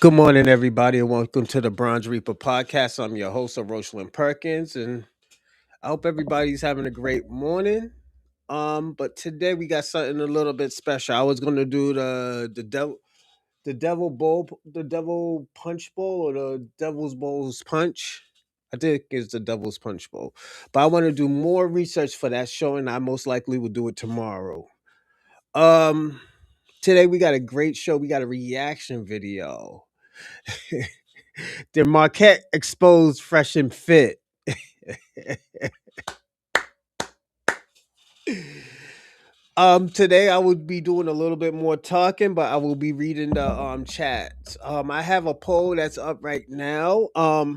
Good morning, everybody, and welcome to the Bronze Reaper podcast. I'm your host, Rosalind Perkins, and I hope everybody's having a great morning. But today we got something a little bit special. I was going to do the devil punch bowl, or the devil's bowl's punch. I think it's the devil's punch bowl, but I want to do more research for that show, and I most likely will do it tomorrow. Um, Today we got a great show. We got a reaction video. Their Marquette exposed fresh and fit. Today I will be doing a little bit more talking, but I will be reading the chats. I have a poll that's up right now. Let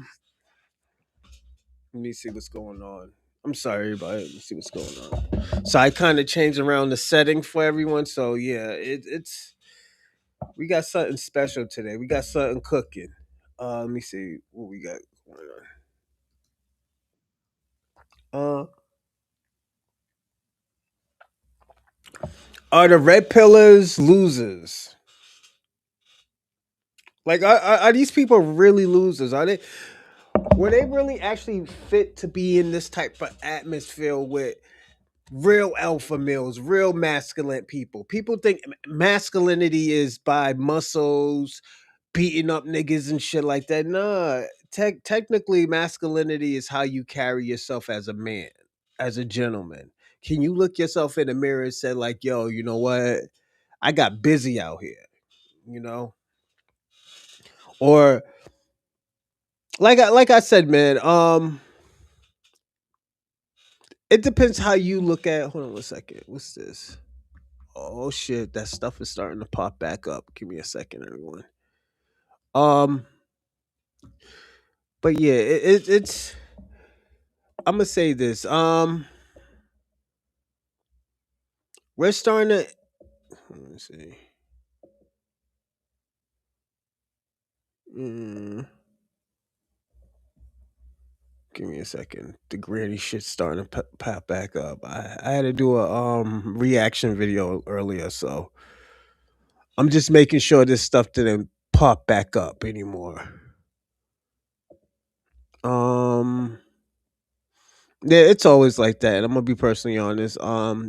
me see what's going on. I'm sorry, but let me see what's going on. So I kind of changed around the setting for everyone. So yeah, it's we got something special today. We got something cooking. Let me see what we got going on. Are the red pillars losers? Like, are these people really losers? Are they? Were they really actually fit to be in this type of atmosphere with real alpha males, real masculine people? People think masculinity is by muscles, beating up niggas and shit like that. Nah, technically, masculinity is how you carry yourself as a man, as a gentleman. Can you look yourself in the mirror and say, like, yo, you know what? I got busy out here, you know? Or like I said, man, it depends how you look at. Hold on 1 second. What's this? Oh shit, that stuff is starting to pop back up. Give me a second, everyone. Um, but yeah, it's. I'm gonna say this. We're starting to. Let me see. Mm, Give me a second. The granny shit's starting to pop back up. I had to do a reaction video earlier, so I'm just making sure this stuff didn't pop back up anymore. Um, yeah, it's always like that. And I'm gonna be personally honest.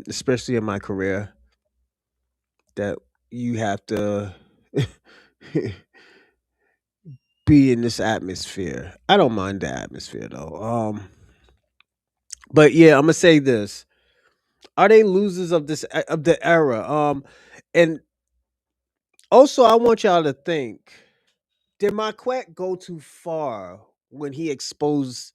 Especially in my career, that you have to be in this atmosphere. I don't mind the atmosphere though. But yeah, I'm gonna say this: are they losers of this of the era? And also I want y'all to think: did Maquette go too far when he exposed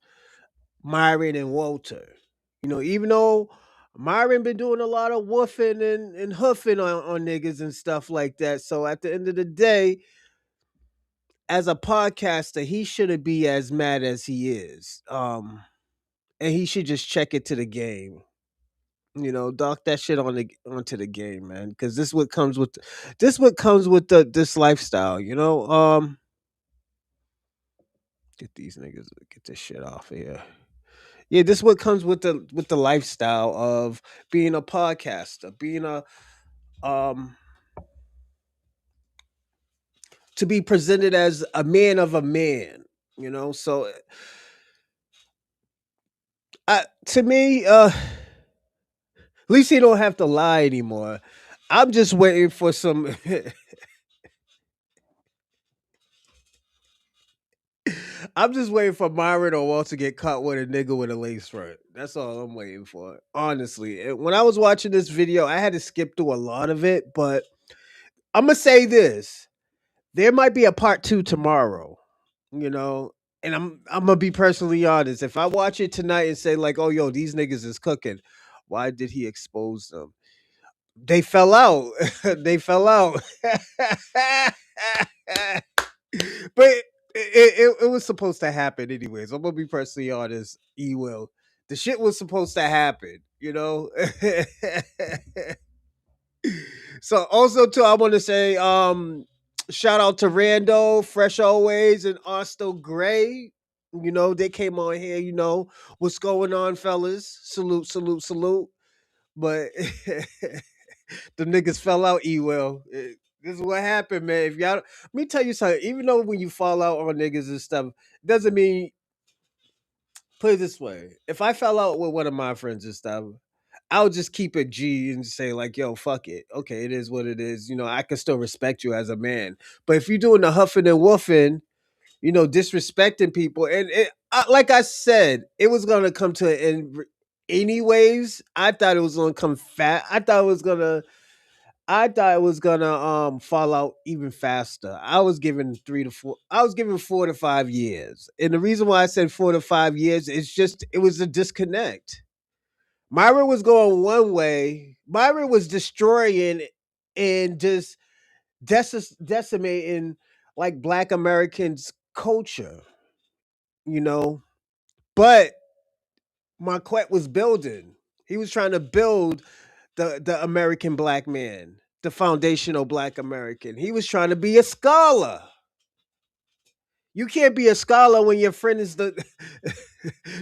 Myron and Walter? You know, even though Myron been doing a lot of woofing and hoofing on niggas and stuff like that. So at the end of the day, as a podcaster, he shouldn't be as mad as he is. And he should just check it to the game. You know, dock that shit onto the game, man. Because this what comes with this lifestyle. You know, get these niggas get this shit off of here. Yeah, this what comes with the lifestyle of being a podcaster, being a um to be presented as a man of a man, you know. So to me, at least he don't have to lie anymore. I'm just waiting for some. I'm just waiting for Myron or Walt to get caught with a nigga with a lace front. That's all I'm waiting for, honestly. And when I was watching this video, I had to skip through a lot of it, but I'm gonna say this: there might be a part two tomorrow. You know, and I'm gonna be personally honest. If I watch it tonight and say like, "Oh, yo, these niggas is cooking," why did he expose them? They fell out. They fell out. But it was supposed to happen anyways. I'm gonna be personally honest. E will. The shit was supposed to happen. You know. So also too, I want to say shout out to Rando, Fresh Always, and Asto Gray. You know, they came on here, you know, what's going on, fellas? Salute, salute, salute. But the niggas fell out, E will. This is what happened, man. If y'all, let me tell you something. Even though when you fall out on niggas and stuff, doesn't mean. Put it this way: if I fell out with one of my friends and stuff, I'll just keep it G and say like, "Yo, fuck it. Okay, it is what it is. You know, I can still respect you as a man. But if you're doing the huffing and woofing, disrespecting people, and like I said, it was gonna come to an end anyways. I thought it was gonna come fat. I thought it was gonna fall out even faster. I was given 3 to 4. I was given 4 to 5 years, and the reason why I said 4 to 5 years is just it was a disconnect. Myron was going one way. Myron was destroying and just decimating like Black Americans' culture, you know. But Marquette was building. He was trying to build the American black man, the foundational black American. He was trying to be a scholar. You can't be a scholar when your friend is the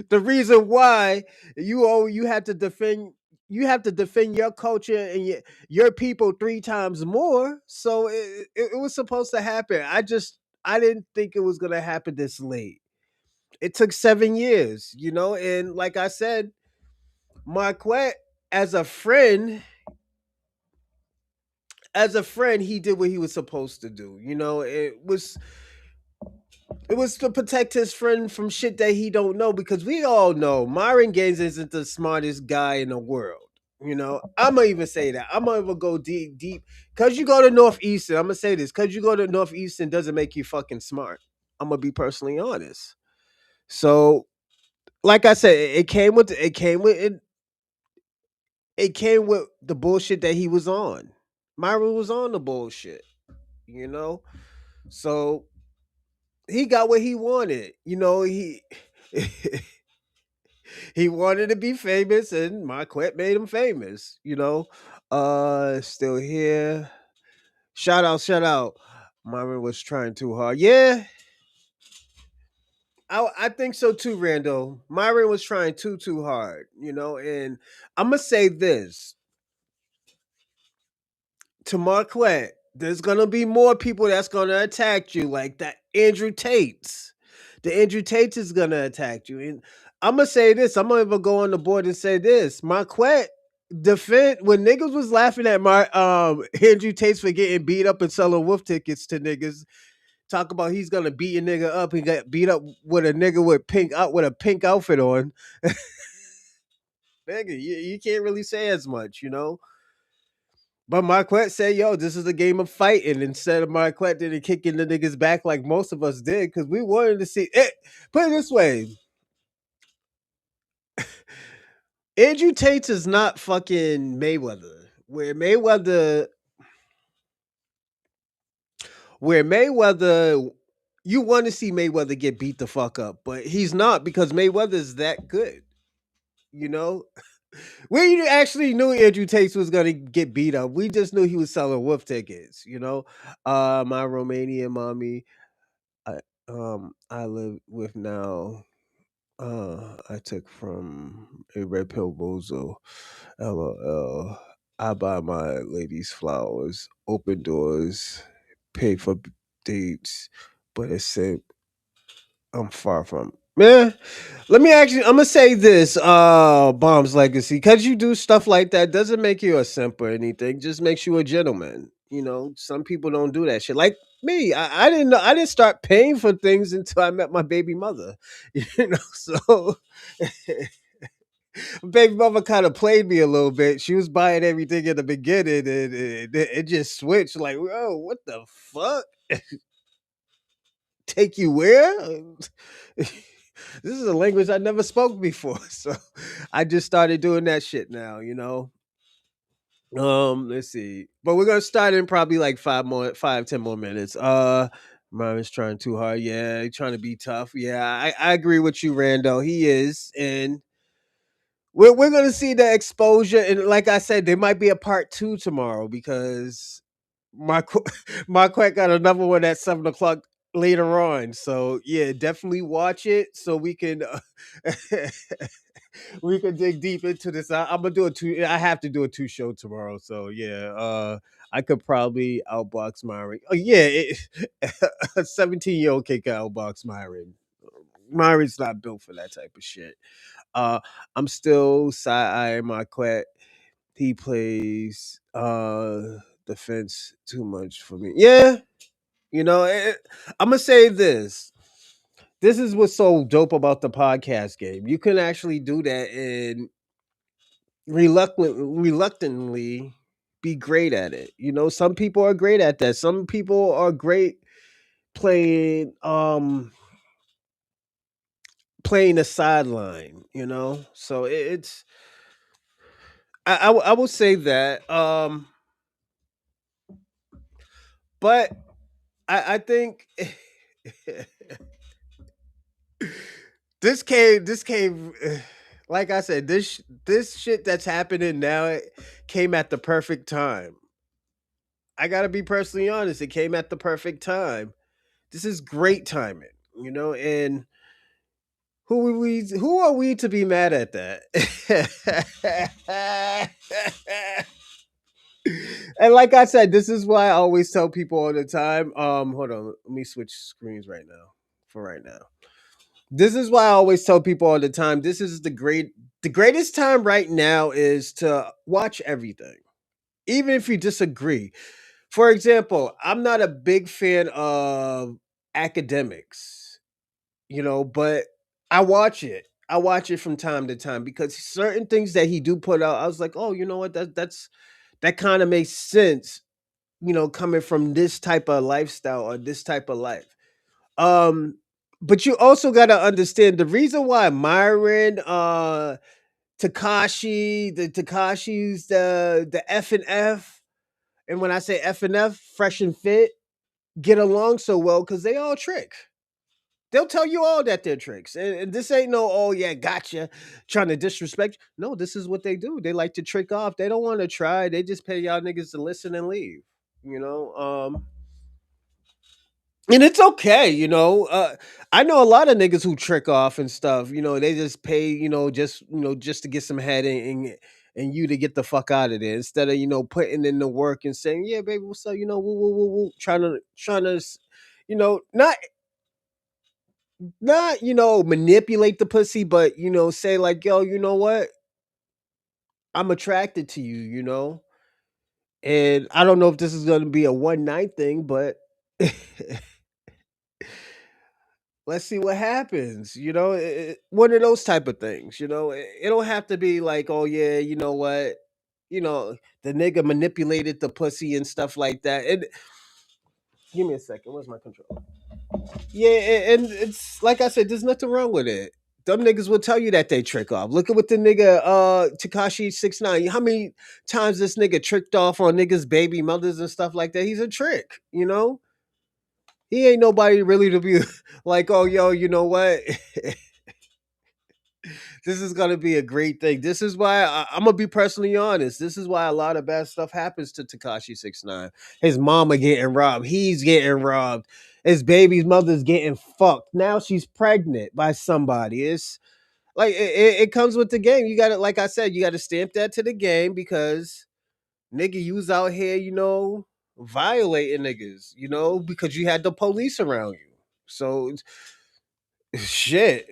the reason why you have to defend your culture and your people 3 times more. So it was supposed to happen. I didn't think it was gonna happen this late. It took 7 years, and like I said, Marquette as a friend he did what he was supposed to do. It was to protect his friend from shit that he don't know, because we all know Myron Gaines isn't the smartest guy in the world. I'm gonna even say that. I'm gonna even go deep. Cause you go to Northeastern, I'm gonna say this. Cause you go to Northeastern doesn't make you fucking smart. I'm gonna be personally honest. So, like I said, it came with the bullshit that he was on. Myron was on the bullshit, you know. So he got what he wanted. He wanted to be famous, and Marquette made him famous. Still here. Shout out, shout out. Myron was trying too hard. Yeah, I think so too, Randall. Myron was trying too hard. And I'm gonna say this to Marquette. There's gonna be more people that's gonna attack you, like that Andrew Tate's. The Andrew Tate is gonna attack you. And I'm gonna say this. I'm gonna even go on the board and say this. Marquette defend when niggas was laughing at my Andrew Tate's for getting beat up and selling wolf tickets to niggas. Talk about he's gonna beat a nigga up. He got beat up with a nigga with a pink outfit on. Nigga, you can't really say as much. But Marquette said, yo, this is a game of fighting. Instead of Marquette didn't kick in the niggas back like most of us did, because we wanted to see it. Put it this way. Andrew Tate is not fucking Mayweather. Where Mayweather, you want to see Mayweather get beat the fuck up, but he's not, because Mayweather is that good. You know, we actually knew Andrew Tate was gonna get beat up. We just knew he was selling wolf tickets. My Romanian mommy, I live with now. I took from a red pill bozo. LOL. I buy my ladies flowers, open doors, pay for dates, but it's said I'm far from. Man, I'm gonna say this, Bomb's legacy, because you do stuff like that doesn't make you a simp or anything, just makes you a gentleman. Some people don't do that shit. Like me, I didn't know, I didn't start paying for things until I met my baby mother. So baby mother kind of played me a little bit. She was buying everything in the beginning, and it just switched. Like, whoa, what the fuck? Take you where? This is a language I never spoke before, so I just started doing that shit now. Let's see, but we're gonna start in probably like 5, 10 more minutes. Myron's trying too hard. Yeah, he's trying to be tough. Yeah, I agree with you, Randall. He is, and we're gonna see the exposure. And like I said, there might be a part 2 tomorrow, because Marquette got another one at 7 o'clock later on. So yeah, definitely watch it so we can we can dig deep into this. I'm gonna do a two. I have to do a two show tomorrow. So yeah, I could probably outbox Myron. Oh yeah, a 17-year-old kid can outbox Myron. Myron's not built for that type of shit. Uh, I'm still side eyeing Maquette. He plays defense too much for me. Yeah, I'm gonna say this. This is what's so dope about the podcast game. You can actually do that and reluctantly be great at it. Some people are great at that. Some people are great playing playing the sideline. So it's I will say that. But I think this came like I said, this shit that's happening now, it came at the perfect time. I gotta be personally honest, it came at the perfect time. This is great timing, and who are we to be mad at that? And like I said, this is why I always tell people all the time. Hold on, let me switch screens right now. For right now. This is why I always tell people all the time. This is the greatest time right now is to watch everything. Even if you disagree. For example, I'm not a big fan of academics, but I watch it. I watch it from time to time because certain things that he do put out, I was like, oh, you know what? That kind of makes sense, coming from this type of lifestyle or this type of life. Um, but you also gotta understand the reason why Myron, Takashi's the F and F, and when I say F and F, fresh and fit, get along so well because they all trick. They'll tell you all that they're tricks. And this ain't no, oh yeah, gotcha, trying to disrespect. No, this is what they do. They like to trick off. They don't want to try. They just pay y'all niggas to listen and leave. You know? And it's okay, I know a lot of niggas who trick off and stuff. They just pay, just to get some head and you to get the fuck out of there instead of putting in the work and saying, yeah, baby, what's up? Woo, woo, woo, woo, trying to, not manipulate the pussy, but say like, yo, you know what? I'm attracted to you, and I don't know if this is gonna be a one night thing, but let's see what happens. One of those type of things. It don't have to be like, oh yeah, you know what, you know, the nigga manipulated the pussy and stuff like that. And give me a second. Where's my control? Yeah, and it's like I said, there's nothing wrong with it. Them niggas will tell you that they trick off. Look at what the nigga Takashi 69. How many times this nigga tricked off on niggas' baby mothers and stuff like that? He's a trick, He ain't nobody really to be like, oh yo, you know what? This is gonna be a great thing. This is why I'm gonna be personally honest. This is why a lot of bad stuff happens to Takashi 69. His mama getting robbed. He's getting robbed. His baby's mother's getting fucked. Now she's pregnant by somebody. It's like it comes with the game. You got to, like I said, you got to stamp that to the game because nigga, you was out here, violating niggas, because you had the police around you. So shit.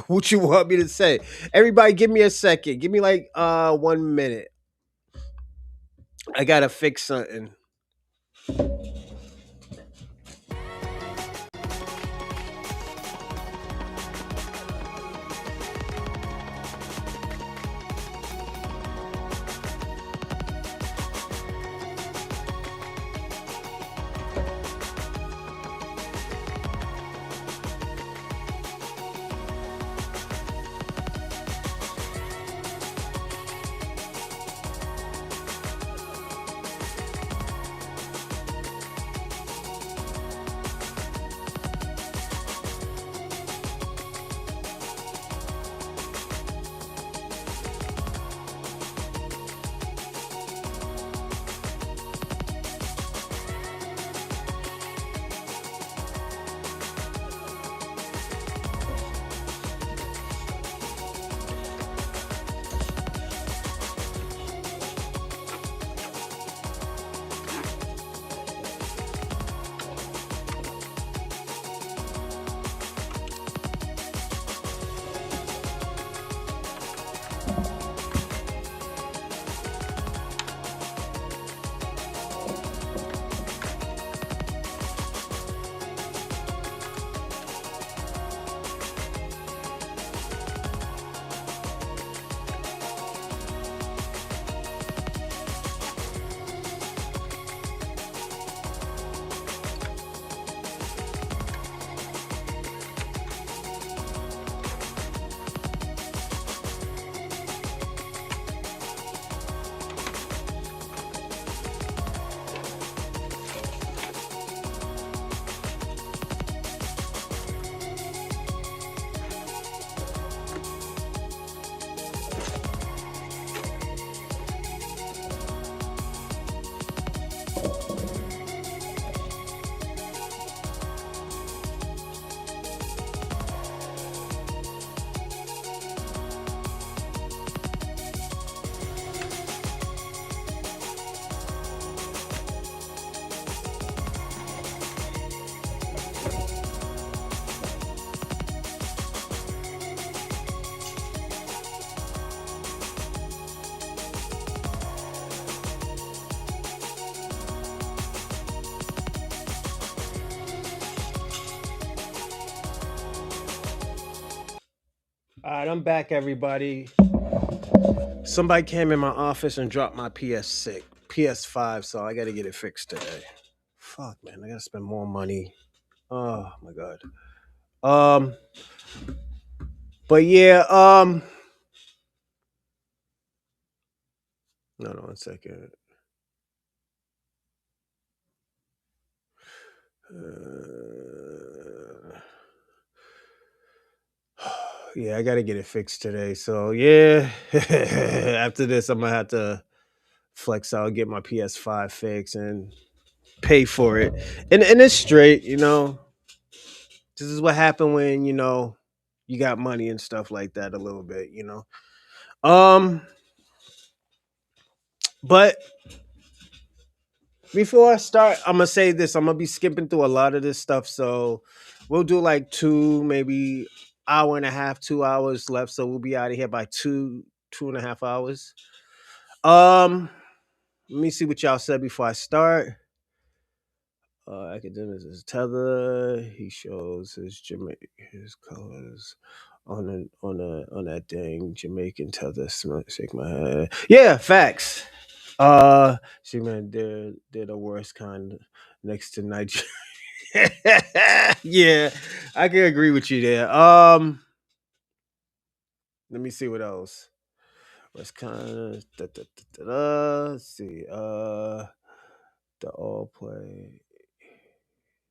What you want me to say? Everybody give me a second. Give me like 1 minute. I gotta fix something. All right, I'm back, everybody. Somebody came in my office and dropped my PS6, PS5, so I got to get it fixed today. Fuck, man, I got to spend more money. Oh my god. Um, but yeah, no, 1 second. Yeah, I got to get it fixed today. So yeah, after this, I'm gonna have to flex out, get my PS5 fixed, and pay for it. And it's straight, you know. This is what happened when you got money and stuff like that a little bit, you know. But before I start, I'm gonna say this. I'm gonna be skipping through a lot of this stuff, so we'll do like two, maybe hour and a half, 2 hours left. So we'll be out of here by 2.5 hours. Let me see what y'all said before I start. Academics is tether. He shows his colors on that thing. Jamaican tether. Shake my head. Yeah, facts. See, man, they're the worst kind next to Nigeria. Yeah, I can agree with you there. Let me see what else. What's kind of let's see. The all play.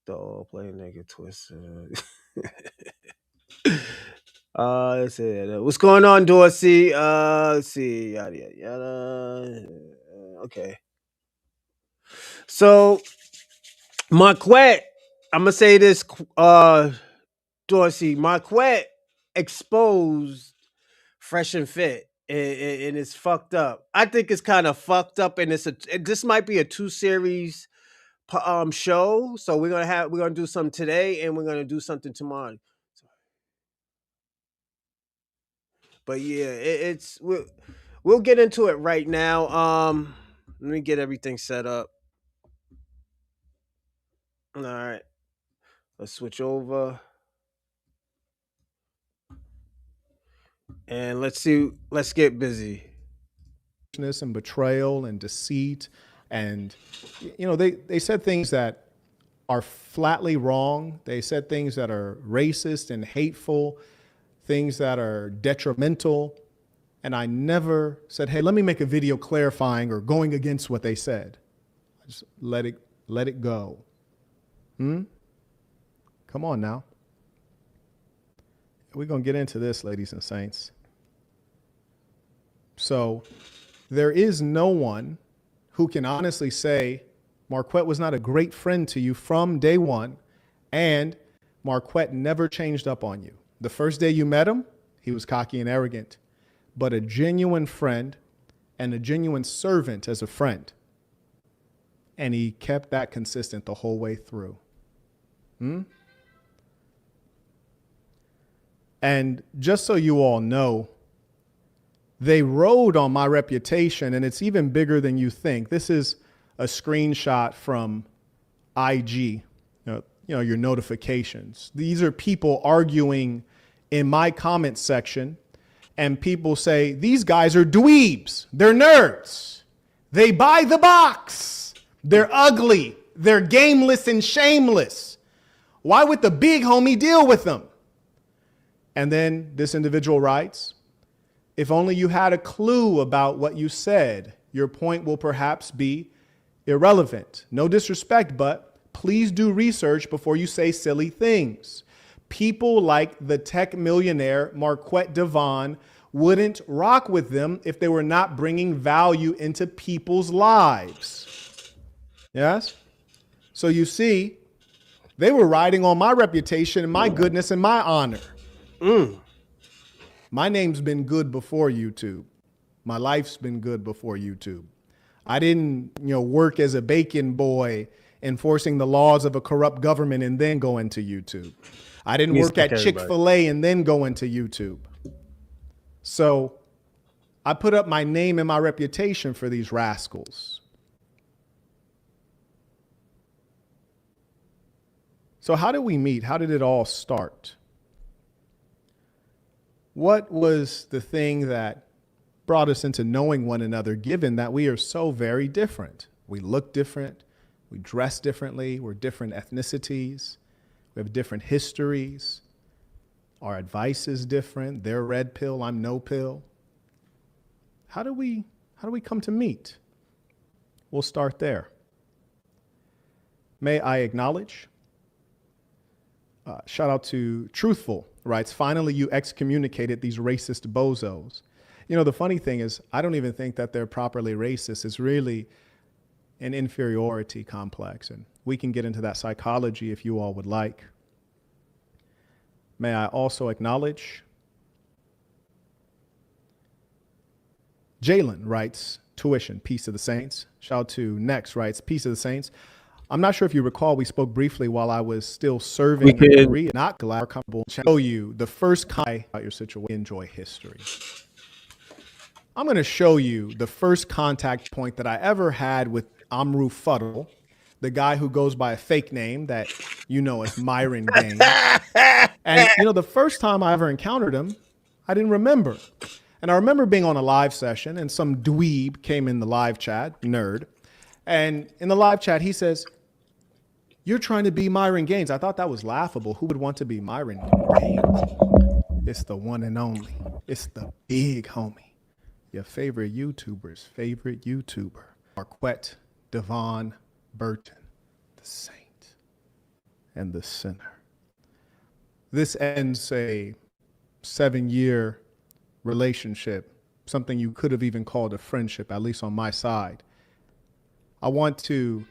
The all play nigga twister. Let's see. What's going on, Dorsey? Let's see. Yada yada yada. Okay. So Maquette, I'm gonna say this, Dorsey. Maquette exposed Fresh and Fit, and it's fucked up. I think it's kind of fucked up, and this might be a 2 series show. So we're gonna do something today, and we're gonna do something tomorrow. But yeah, we'll get into it right now. Let me get everything set up. All right, let's switch over and let's see. Let's get busy. And betrayal and deceit, and they said things that are flatly wrong. They said things that are racist and hateful, things that are detrimental. And I never said, hey, let me make a video clarifying or going against what they said. I just let it go. Come on now. We're going to get into this, ladies and saints. So there is no one who can honestly say Marquette was not a great friend to you from day one, and Marquette never changed up on you. The first day you met him, he was cocky and arrogant, but a genuine friend and a genuine servant as a friend. And he kept that consistent the whole way through. And just so you all know, they rode on my reputation, and it's even bigger than you think. This is a screenshot from IG, your notifications. These are people arguing in my comment section, and people say, these guys are dweebs. They're nerds. They buy the box. They're ugly. They're gameless and shameless. Why would the big homie deal with them? And then this individual writes, if only you had a clue about what you said, your point will perhaps be irrelevant. No disrespect, but please do research before you say silly things. People like the tech millionaire Marquette Devon wouldn't rock with them if they were not bringing value into people's lives. Yes? So you see, they were riding on my reputation and my goodness and my honor. My name's been good before YouTube. My life's been good before YouTube. I didn't, work as a bacon boy enforcing the laws of a corrupt government and then go into YouTube. I didn't work at Chick-fil-A and then go into YouTube. So I put up my name and my reputation for these rascals. So how did we meet? How did it all start? What was the thing that brought us into knowing one another, given that we are so very different? We look different, we dress differently, we're different ethnicities, we have different histories, our advice is different. They're red pill, I'm no pill. How do we come to meet? We'll start there. May I acknowledge? Shout out to Truthful, writes, finally you excommunicated these racist bozos. You know, the funny thing is, I don't even think that they're properly racist. It's really an inferiority complex. And we can get into that psychology if you all would like. May I also acknowledge? Jalen writes, tuition, peace of the saints. Shout out to Next writes, peace of the saints. I'm not sure if you recall, we spoke briefly while I was still serving in Korea. Not glad or comfortable to show you the first comment about your situation. Enjoy history. I'm going to show you the first contact point that I ever had with Amru Fuddle, the guy who goes by a fake name that you know as Myron Gaines. And, you know, the first time I ever encountered him, I didn't remember. And I remember being on a live session and some dweeb came in the live chat, nerd. And in the live chat, he says, "You're trying to be Myron Gaines." I thought that was laughable. Who would want to be Myron Gaines? It's the one and only. It's the big homie. Your favorite YouTuber's favorite YouTuber. Maquette, Devon, Burton, the saint and the sinner. This ends a 7-year relationship, something you could have even called a friendship, at least on my side. I want to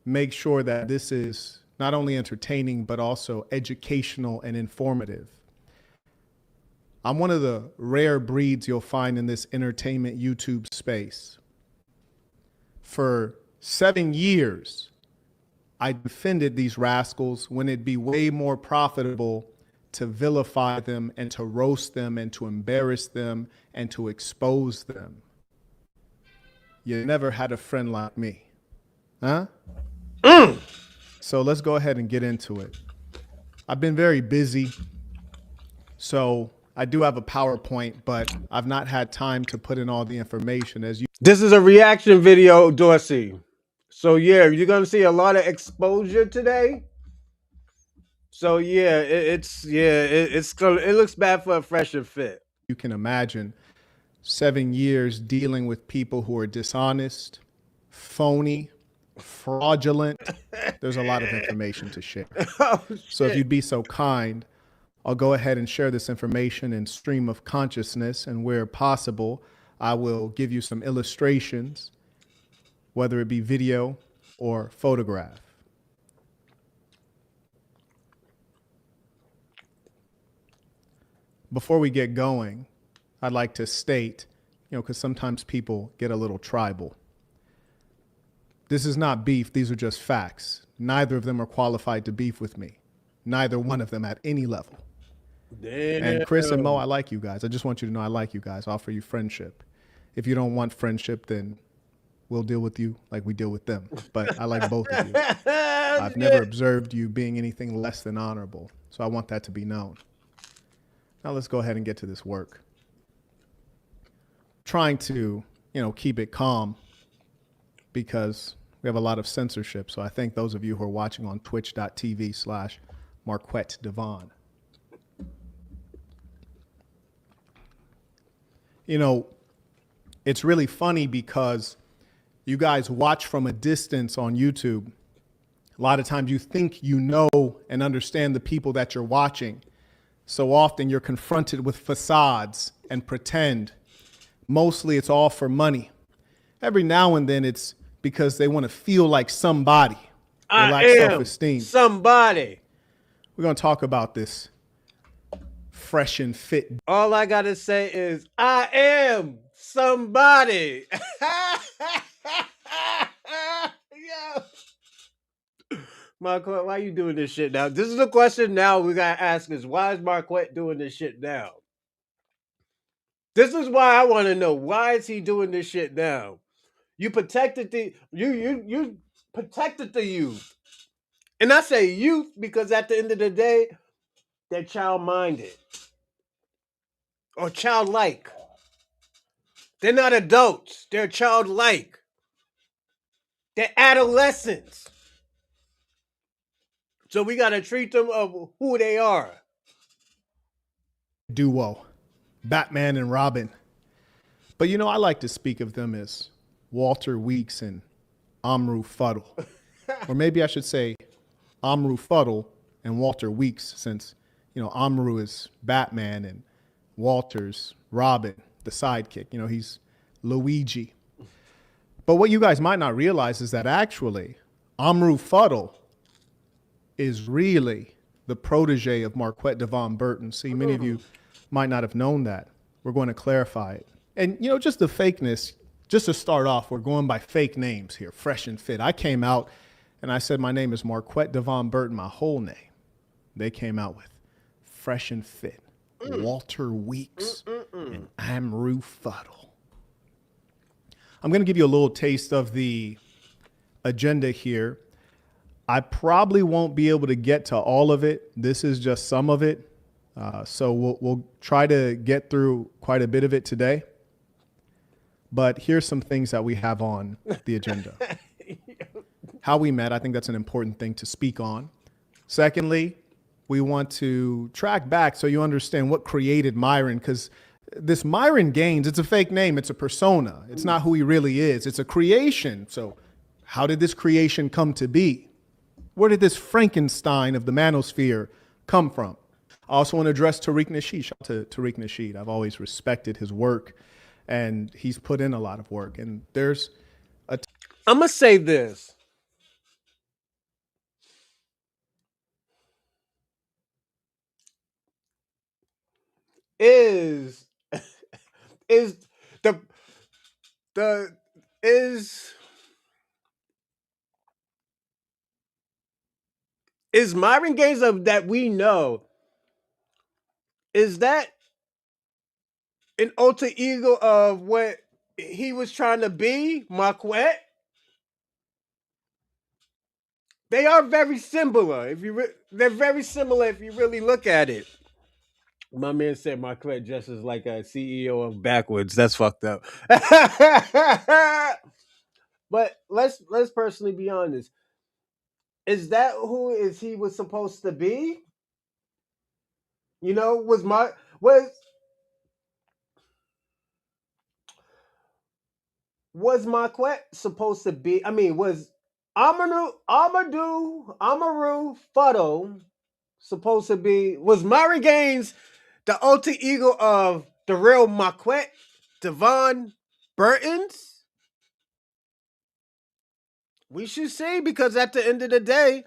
make sure that this is not only entertaining, but also educational and informative. I'm one of the rare breeds you'll find in this entertainment YouTube space. For 7 years, I defended these rascals when it'd be way more profitable to vilify them and to roast them and to embarrass them and to expose them. You never had a friend like me, huh? So let's go ahead and get into it. I've been very busy, so I do have a PowerPoint, but I've not had time to put in all the information as you. This is a reaction video, Dorsey. So yeah, you're gonna see a lot of exposure today. So yeah, it looks bad for a Fresh and Fit. You can imagine 7 years dealing with people who are dishonest, phony, fraudulent. There's a lot of information to share. Oh, so if you'd be so kind, I'll go ahead and share this information in stream of consciousness, and where possible, I will give you some illustrations, whether it be video or photograph. Before we get going, I'd like to state, because sometimes people get a little tribal. This is not beef. These are just facts. Neither of them are qualified to beef with me. Neither one of them at any level. Damn. And Chris and Mo, I like you guys. I just want you to know I like you guys. I offer you friendship. If you don't want friendship, then we'll deal with you like we deal with them. But I like both of you. I've never observed you being anything less than honorable. So I want that to be known. Now let's go ahead and get to this work. Trying to, keep it calm because we have a lot of censorship. So I thank those of you who are watching on twitch.tv/Marquette Devon. It's really funny because you guys watch from a distance on YouTube. A lot of times you think you know and understand the people that you're watching. So often you're confronted with facades and pretend. Mostly it's all for money. Every now and then it's because they want to feel like somebody. They lack self-esteem. Somebody. We're going to talk about this Fresh and Fit. All I got to say is I am somebody. Yo. Marquette, why are you doing this shit now? This is the question now we got to ask is why is Marquette doing this shit now? This is why I want to know. Why is he doing this shit now? You protected you protected the youth. And I say youth because at the end of the day, they're child-minded. or childlike. They're not adults. They're childlike. They're adolescents. So we gotta treat them of who they are. Duo, Batman and Robin. But I like to speak of them as Walter Weeks and Amru Fuddle. Or maybe I should say Amru Fuddle and Walter Weeks, since, Amru is Batman and Walter's Robin, the sidekick. He's Luigi. But what you guys might not realize is that actually Amru Fuddle is really the protege of Marquette Devon Burton. See, many of you might not have known that. We're going to clarify it. And, just the fakeness, just to start off, we're going by fake names here, Fresh and Fit. I came out and I said my name is Marquette Devon Burton, my whole name. They came out with Fresh and Fit, Walter Weeks, and Amru Fuddle. I'm going to give you a little taste of the agenda here. I probably won't be able to get to all of it. This is just some of it. So we'll try to get through quite a bit of it today. But here's some things that we have on the agenda. How we met, I think that's an important thing to speak on. Secondly, we want to track back so you understand what created Myron, because this Myron Gaines, it's a fake name. It's a persona. It's not who he really is. It's a creation. So how did this creation come to be? Where did this Frankenstein of the manosphere come from? I also want to address Tariq Nasheed. Shout out to Tariq Nasheed. I've always respected his work, and he's put in a lot of work. And there's I'm going to say this. Is is the the is Myron Gaines of that we know, is that an alter ego of what he was trying to be, Maquette? They are very similar. They're very similar if you really look at it. My man said Maquette dresses like a CEO of Backwards. That's fucked up. But let's personally be honest. Is that who is he was supposed to be? Was Marquette supposed to be? I mean, was Amaru Fuddle supposed to be? Was Myron Gaines the alter ego of the real Maquette, Devon Burton's? We should see, because at the end of the day,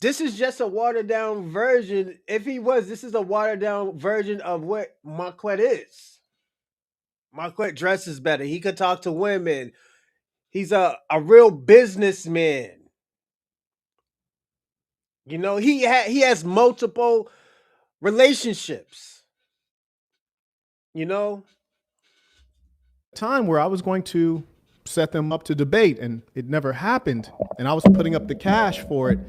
this is just a watered down version. If he was, this is a watered down version of what Maquette is. Maquette dresses better. He could talk to women. He's a real businessman. He has multiple relationships. You know, time where I was going to set them up to debate, and it never happened. And I was putting up the cash for it.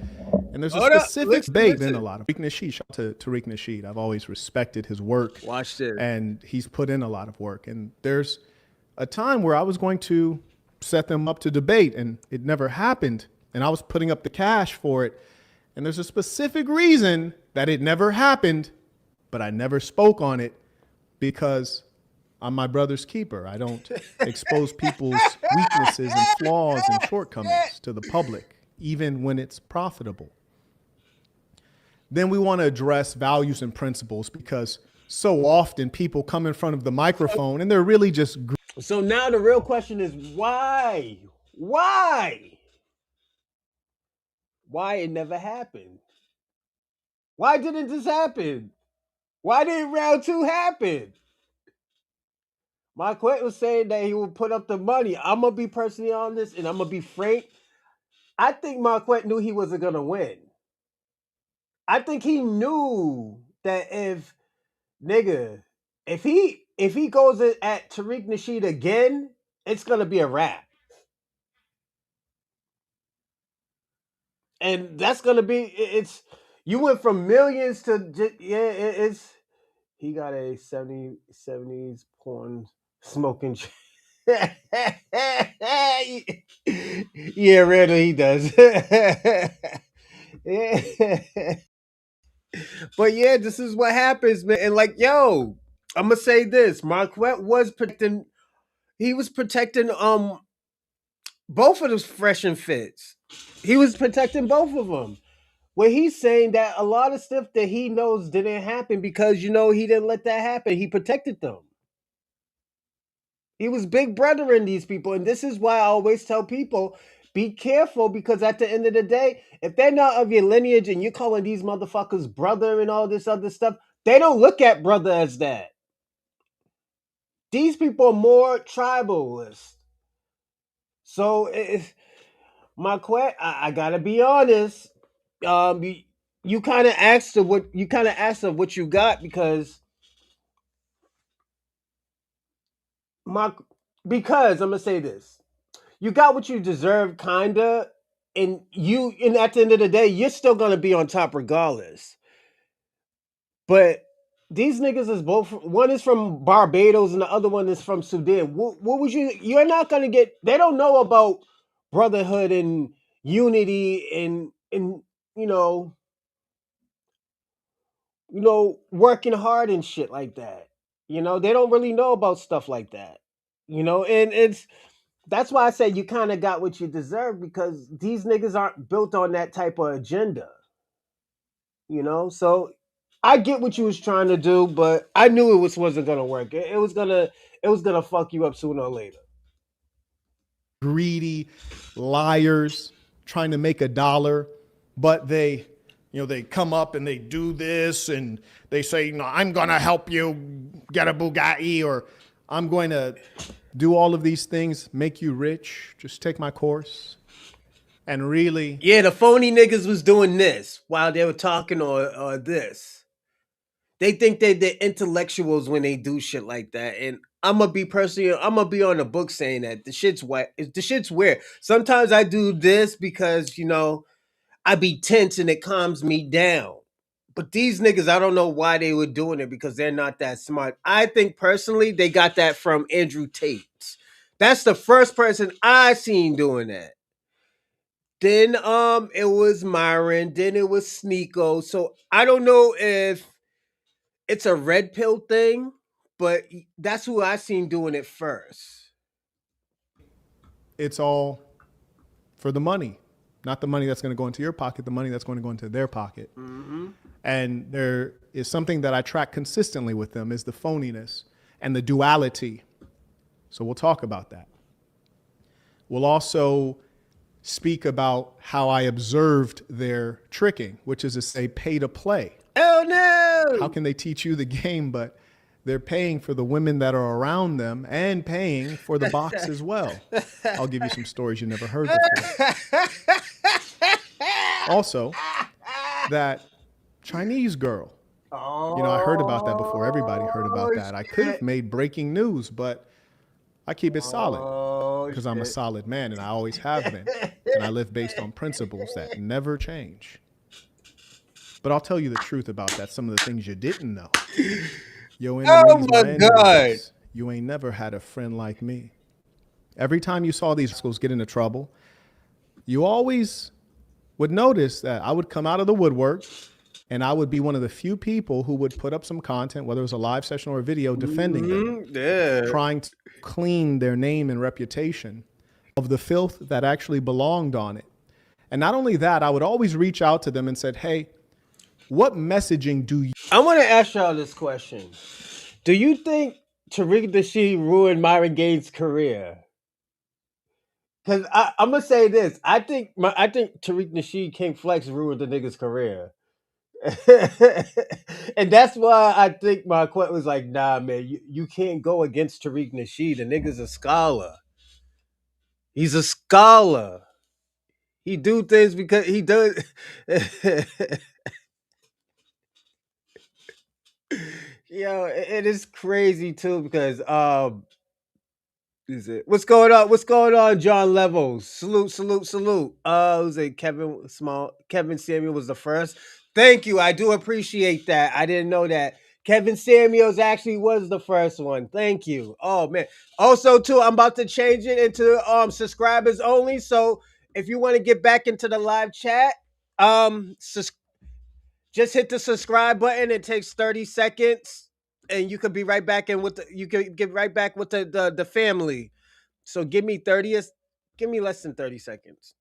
And there's a hold up, specific debate in a listen. lot of Tariq Nasheed. Shout out to Tariq Nasheed. I've always respected his work, Watch this. and he's put in a lot of work. And there's a time where I was going to set them up to debate, and it never happened. And I was putting up the cash for it. And there's a specific reason that it never happened, but I never spoke on it, because I'm my brother's keeper. I don't expose people's weaknesses and flaws and shortcomings to the public, even when it's profitable. Then we want to address values and principles, because so often people come in front of the microphone and they're really just. So now the real question is why? Why? Why it never happened? Why didn't this happen? Why didn't round two happen? Marquette was saying that he would put up the money. I'm gonna be personally honest, and I'm gonna be frank. I think Marquette knew he wasn't gonna win. I think he knew that nigga, if he goes at Tariq Nasheed again, it's gonna be a wrap. And that's gonna be it's you went from millions to yeah, it's He got a 70s porn smoking. Yeah, Randall, he does. Yeah. But yeah, this is what happens, man. And like, yo, I'm gonna say this: Marquette was protecting. He was protecting both of those fresh and fits. He was protecting both of them. Where he's saying that a lot of stuff that he knows didn't happen because he didn't let that happen. He protected them. He was big brother in these people, and this is why I always tell people be careful because at the end of the day, if they're not of your lineage and you're calling these motherfuckers brother and all this other stuff, they don't look at brother as that. These people are more tribalist. So Maquette, I gotta be honest. You kind of asked her what you got my because I'm gonna say this. You got what you deserve, kinda, and at the end of the day, you're still gonna be on top regardless. But these niggas is both. One is from Barbados and the other one is from Sudan. What would you? You're not gonna get. They don't know about brotherhood and unity and you know working hard and shit like that. They don't really know about stuff like that. And that's why I say you kind of got what you deserve because these niggas aren't built on that type of agenda. So I get what you was trying to do, but I knew wasn't gonna work. It was gonna fuck you up sooner or later. Greedy liars trying to make a dollar, but they come up and they do this and they say, no, I'm going to help you get a Bugatti, or I'm going to do all of these things, make you rich. Just take my course. And really, Yeah, the phony niggas was doing this while they were talking or this. They think they're intellectuals when they do shit like that. And I'm gonna be on the book saying that the shit's wet. The shit's weird. Sometimes I do this because I be tense and it calms me down. But these niggas, I don't know why they were doing it because they're not that smart. I think personally they got that from Andrew Tate. That's the first person I seen doing that. Then it was Myron, then it was Sneeko. So I don't know if it's a red pill thing, but that's who I seen doing it first. it's all for the money, not the money that's going to go into your pocket, the money that's going to go into their pocket. Mm-hmm. And there is something that I track consistently with them is the phoniness and the duality. So we'll talk about that. We'll also speak about how I observed their tricking, which is to say pay to play. Oh How no! can they teach you the game, but they're paying for the women that are around them and paying for the box as well? I'll give you some stories you never heard before. Also, that Chinese girl. I heard about that before. Everybody heard Oh about that. I could have shit! made breaking news, but I keep it solid Oh because I'm a shit! solid man and I always have been. And I live based on principles that never change. But I'll tell you the truth about that. Some of the things you didn't know. Your Oh enemies, my my god! enemies. You ain't never had a friend like me. Every time you saw these schools get into trouble, you always would notice that I would come out of the woodwork and I would be one of the few people who would put up some content, whether it was a live session or a video, defending them, Yeah. trying to clean their name and reputation of the filth that actually belonged on it. And not only that, I would always reach out to them and said, hey, what messaging do you? I want to ask y'all this question: do you think Tariq Nasheed ruined Myron Gaines' career? Because I'm gonna say this: I think Tariq Nasheed King Flex ruined the nigga's career. And that's why I think Marquette was like, nah, man, you can't go against Tariq Nasheed. The nigga's a scholar. He's a scholar. He do things because he does. Yo, it is crazy too because is it what's going on? What's going on, John Levels? Salute, salute, salute. Who's it? Kevin Samuel was the first. Thank you. I do appreciate that. I didn't know that Kevin Samuels actually was the first one. Thank you. Oh man. Also, too, I'm about to change it into subscribers only. So if you want to get back into the live chat, sus- just hit the subscribe button. It takes 30 seconds, and you could be right back in with you could get right back with the family. So give me less than 30 seconds.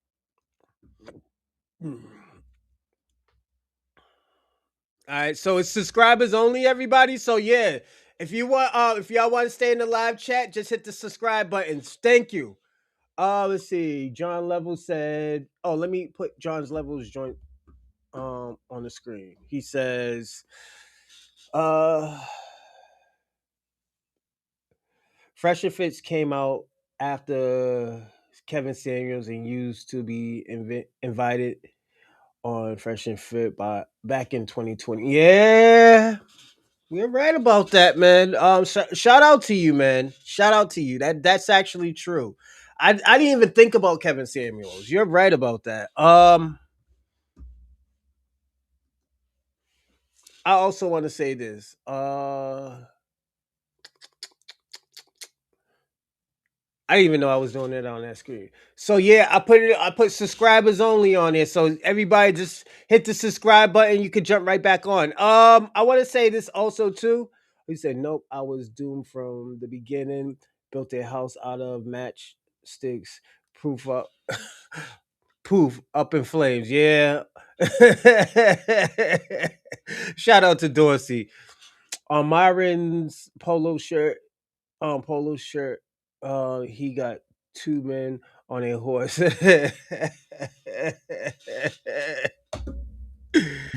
Hmm. All right, so it's subscribers only, everybody. So yeah, if y'all want to stay in the live chat, just hit the subscribe buttons. Thank you. Let's see. John Level said, "Oh, let me put John's Levels joint on the screen." He says, "Uh, Fresh and Fits came out after Kevin Samuels and used to be invited on Fresh and Fit by back in 2020." Yeah, you're right about that, man. Shout out to you, man. Shout out to you. That's actually true. I didn't even think about Kevin Samuels. You're right about that. I also want to say this. I didn't even know I was doing it on that screen. So yeah, I put subscribers only on it. So everybody just hit the subscribe button. You could jump right back on. I want to say this also too. He said, "Nope, I was doomed from the beginning. Built a house out of matchsticks. Proof up, poof up in flames." Yeah. Shout out to Dorsey on Myron's polo shirt. He got two men on a horse.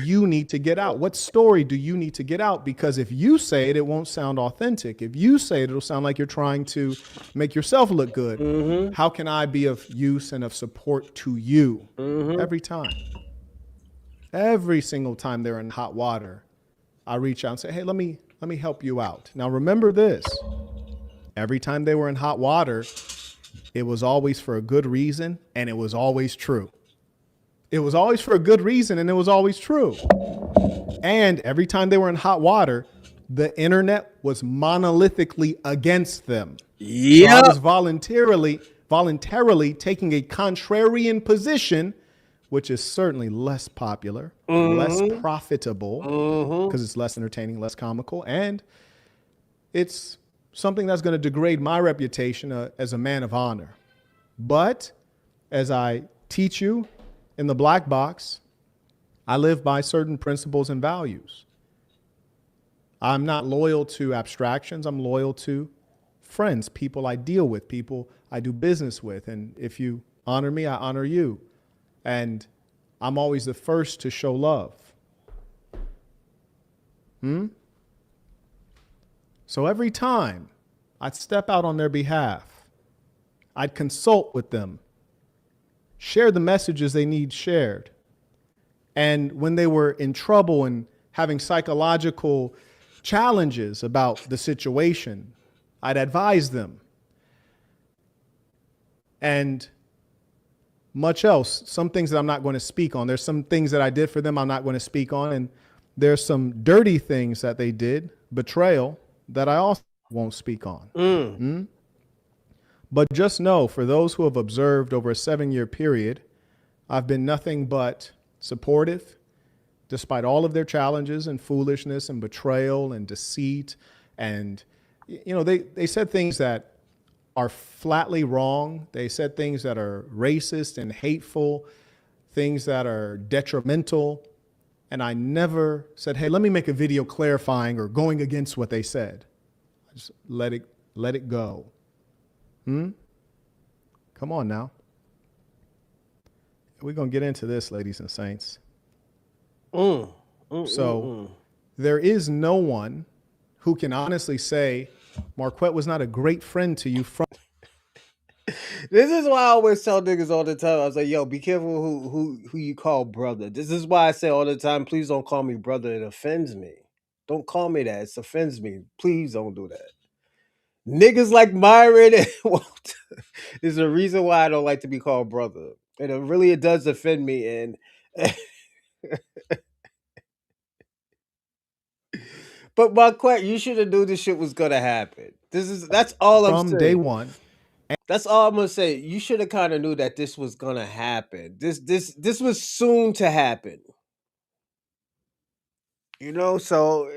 You need to get out? What story do you need to get out? Because if you say it, it won't sound authentic. If you say it, it'll sound like you're trying to make yourself look good. Mm-hmm. How can I be of use and of support to you? Mm-hmm. Every time. Every single time they're in hot water, I reach out and say, hey, let me help you out. Now remember this. Every time they were in hot water, it was always for a good reason and it was always true. It was always for a good reason and it was always true. And every time they were in hot water, the internet was monolithically against them. So I was Yep. voluntarily taking a contrarian position, which is certainly less popular, less Mm-hmm. profitable, Mm-hmm. because it's less entertaining, less comical, and it's something that's going to degrade my reputation as a man of honor. But as I teach you in the black box, I live by certain principles and values. I'm not loyal to abstractions. I'm loyal to friends, people I deal with, people I do business with. And if you honor me, I honor you. And I'm always the first to show love. So every time I'd step out on their behalf, I'd consult with them, share the messages they need shared. And when they were in trouble and having psychological challenges about the situation, I'd advise them. And much else, some things that I'm not going to speak on. There's some things that I did for them I'm not going to speak on. And there's some dirty things that they did, betrayal, that I also won't speak on. Mm. But just know, for those who have observed over a 7-year period, I've been nothing but supportive, despite all of their challenges and foolishness and betrayal and deceit. And, they said things that are flatly wrong. They said things that are racist and hateful, things that are detrimental. And I never said, hey, let me make a video clarifying or going against what they said. I just let it go. Come on now. We're going to get into this, ladies and saints. Mm. Mm. So there is no one who can honestly say Marquette was not a great friend to you from. This is why I always tell niggas all the time. I was like, "Yo, be careful who you call brother." This is why I say all the time, "Please don't call me brother. It offends me. Don't call me that. It offends me. Please don't do that." Niggas like Myron and Walt is the reason why I don't like to be called brother, and it does offend me. And But Marquette, you should have knew this shit was gonna happen. That's all I'm from day saying. one. That's all I'm gonna say. You should have kind of knew that this was gonna happen. This was soon to happen. You know, so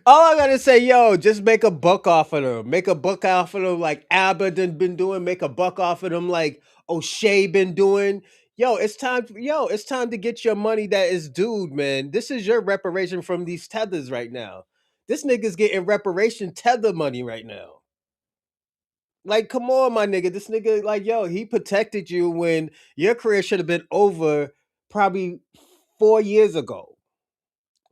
all I gotta say, yo, just make a buck off of them. Make a buck off of them like Abba done been doing. Make a buck off of them like O'Shea been doing. Yo, it's time to get your money that is due, man. This is your reparation from these tethers right now. This nigga's getting reparation tether money right now. Like, come on, my nigga. This nigga, like, yo, he protected you when your career should have been over probably 4 years ago.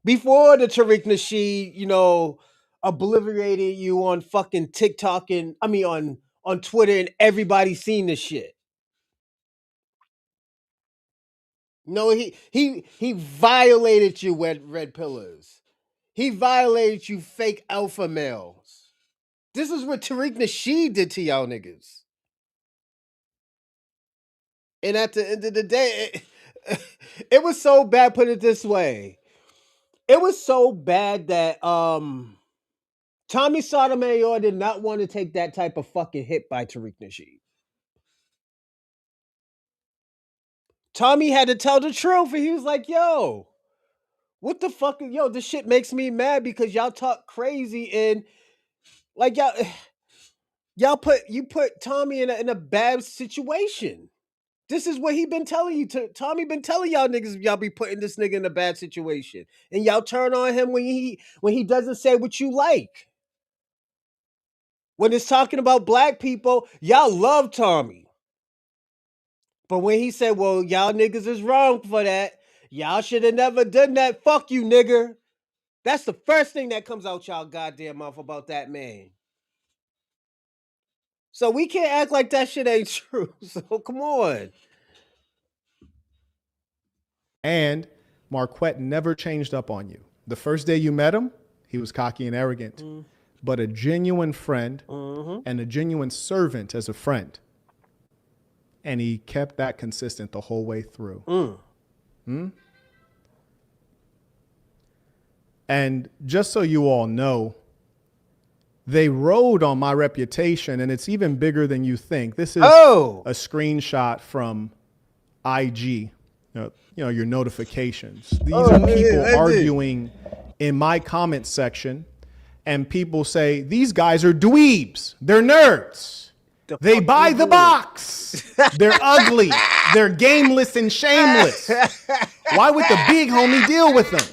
Before the Tariq Nasheed, obliterated you on fucking TikTok and on Twitter and everybody seen this shit. No, he violated you with red pillars. He violated you fake alpha males. This is what Tariq Nasheed did to y'all niggas. And at the end of the day, it was so bad, put it this way. It was so bad that Tommy Sotomayor did not want to take that type of fucking hit by Tariq Nasheed. Tommy had to tell the truth, and he was like, yo, what the fuck? Yo, this shit makes me mad because y'all talk crazy and like you put Tommy in a bad situation. This is what he been telling you. Tommy been telling y'all niggas y'all be putting this nigga in a bad situation, and y'all turn on him when he doesn't say what you like. When it's talking about black people, y'all love Tommy. But when he said, well, y'all niggas is wrong for that, y'all should have never done that. Fuck you, nigger. That's the first thing that comes out y'all goddamn mouth about that man. So we can't act like that shit ain't true. So come on. And Marquette never changed up on you. The first day you met him, he was cocky and arrogant, but a genuine friend and a genuine servant as a friend. And he kept that consistent the whole way through. And just so you all know, they rode on my reputation, and it's even bigger than you think. This is a screenshot from IG, your notifications. These are people arguing in my comment section, and people say, these guys are dweebs. They're nerds. They buy the box. They're ugly. They're gameless and shameless. Why would the big homie deal with them?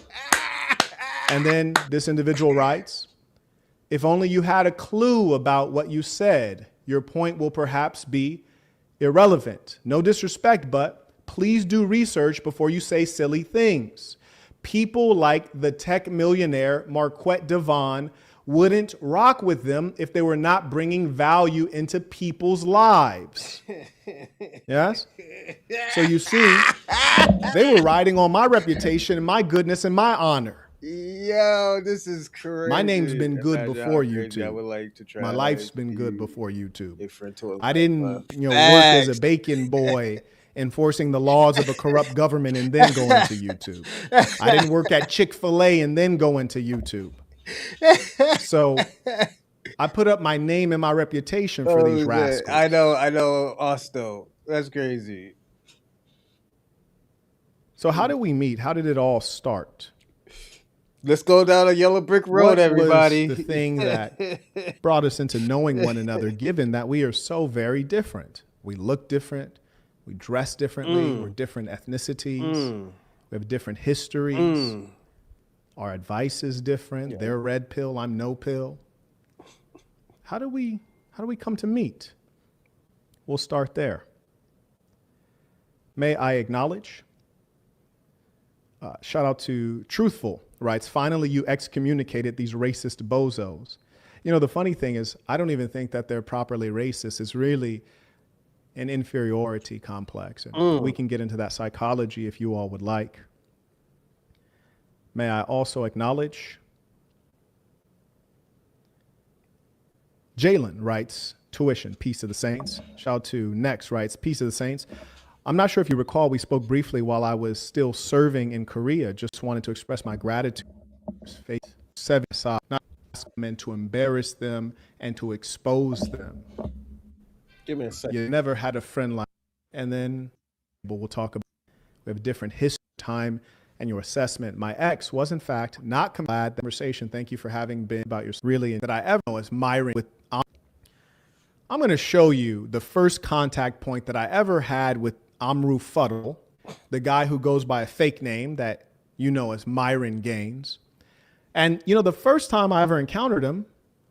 And then this individual writes, if only you had a clue about what you said, your point will perhaps be irrelevant. No disrespect, but please do research before you say silly things. People like the tech millionaire Marquette Devon wouldn't rock with them if they were not bringing value into people's lives. Yes? So you see, they were riding on my reputation and my goodness and my honor. Yo, this is crazy. My name's been good before YouTube. I would like to try. My life's been good before YouTube. I I didn't, work as a bacon boy enforcing the laws of a corrupt government and then go into YouTube. I didn't work at Chick-fil-A and then go into YouTube. So I put up my name and my reputation for these rascals. I know, Osto. That's crazy. So how did we meet? How did it all start? Let's go down a yellow brick road, what everybody. Was the thing that brought us into knowing one another, given that we are so very different. We look different. We dress differently. We're different ethnicities. We have different histories. Our advice is different. Yeah. They're red pill. I'm no pill. How do we come to meet? We'll start there. May I acknowledge? Shout out to Truthful, writes, finally you excommunicated these racist bozos. The funny thing is, I don't even think that they're properly racist. It's really an inferiority complex. And we can get into that psychology if you all would like. May I also acknowledge? Jalen writes, tuition, peace of the saints. Shout out to Next writes, peace of the saints. I'm not sure if you recall, we spoke briefly while I was still serving in Korea. Just wanted to express my gratitude. Faith 7 aside, not meant to embarrass them and to expose them. Give me a second. You never had a friend like, and then we'll talk about, we have a different history, time, and your assessment. My ex was, in fact, not glad conversation. Thank you for having been about your really that I ever know as Myron with. I'm going to show you the first contact point that I ever had with Amru Fuddle, the guy who goes by a fake name that you know as Myron Gaines. And, you know, the first time I ever encountered him,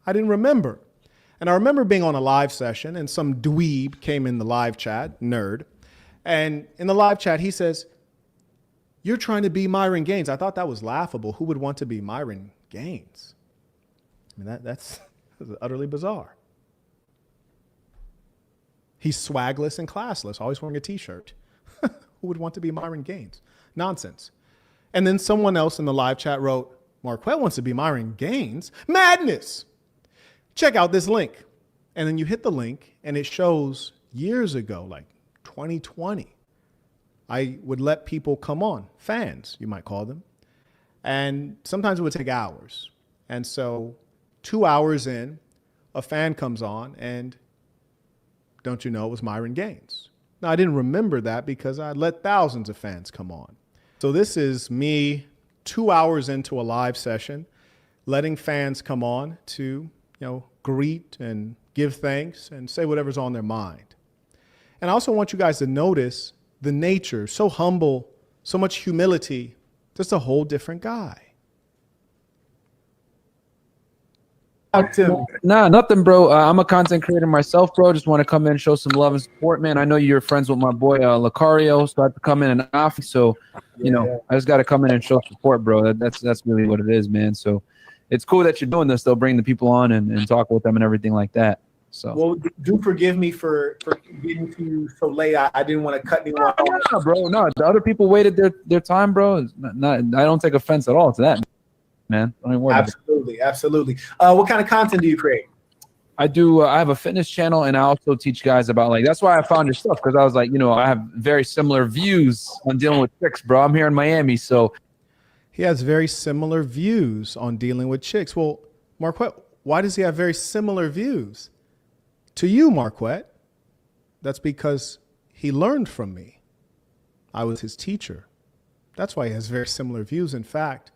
I didn't remember. And I remember being on a live session and some dweeb came in the live chat, nerd. And in the live chat, he says, "You're trying to be Myron Gaines." I thought that was laughable. Who would want to be Myron Gaines? I mean, that's utterly bizarre. He's swagless and classless, always wearing a t-shirt. Who would want to be Myron Gaines? Nonsense. And then someone else in the live chat wrote, "Marquette wants to be Myron Gaines? Madness! Check out this link." And then you hit the link and it shows years ago, like 2020. I would let people come on, fans, you might call them. And sometimes it would take hours. And so 2 hours in, a fan comes on and don't you know, it was Myron Gaines. Now, I didn't remember that because I let thousands of fans come on. So this is me 2 hours into a live session, letting fans come on to, you know, greet and give thanks and say whatever's on their mind. And I also want you guys to notice the nature, so humble, so much humility, just a whole different guy. Nah, nothing, bro. I'm a content creator myself, bro. Just want to come in and show some love and support, man. I know you're friends with my boy Lucario, so I have to come in and off. So, you know, I just got to come in and show support, bro. That's really what it is, man. So, it's cool that you're doing this. They'll bring the people on and talk with them and everything like that. So, well, do forgive me for getting to you so late. I didn't want to cut anyone off. No, bro. No, the other people waited their time, bro. It's not, I don't take offense at all to that, man. Don't even worry. Absolutely, absolutely. What kind of content do you create? I do. I have a fitness channel, and I also teach guys about like. That's why I found your stuff because I was like, you know, I have very similar views on dealing with chicks, bro. I'm here in Miami, so he has very similar views on dealing with chicks. Well, Marquette, why does he have very similar views to you, Marquette? That's because he learned from me. I was his teacher. That's why he has very similar views. In fact,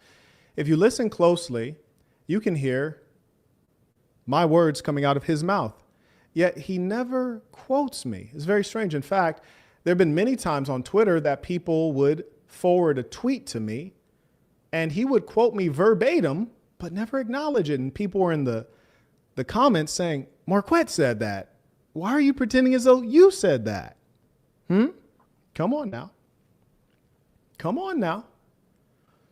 if you listen closely, you can hear my words coming out of his mouth. Yet he never quotes me. It's very strange. In fact, there have been many times on Twitter that people would forward a tweet to me and he would quote me verbatim, but never acknowledge it. And people were in the comments saying, "Marquette said that. Why are you pretending as though you said that?" Come on now. Come on now.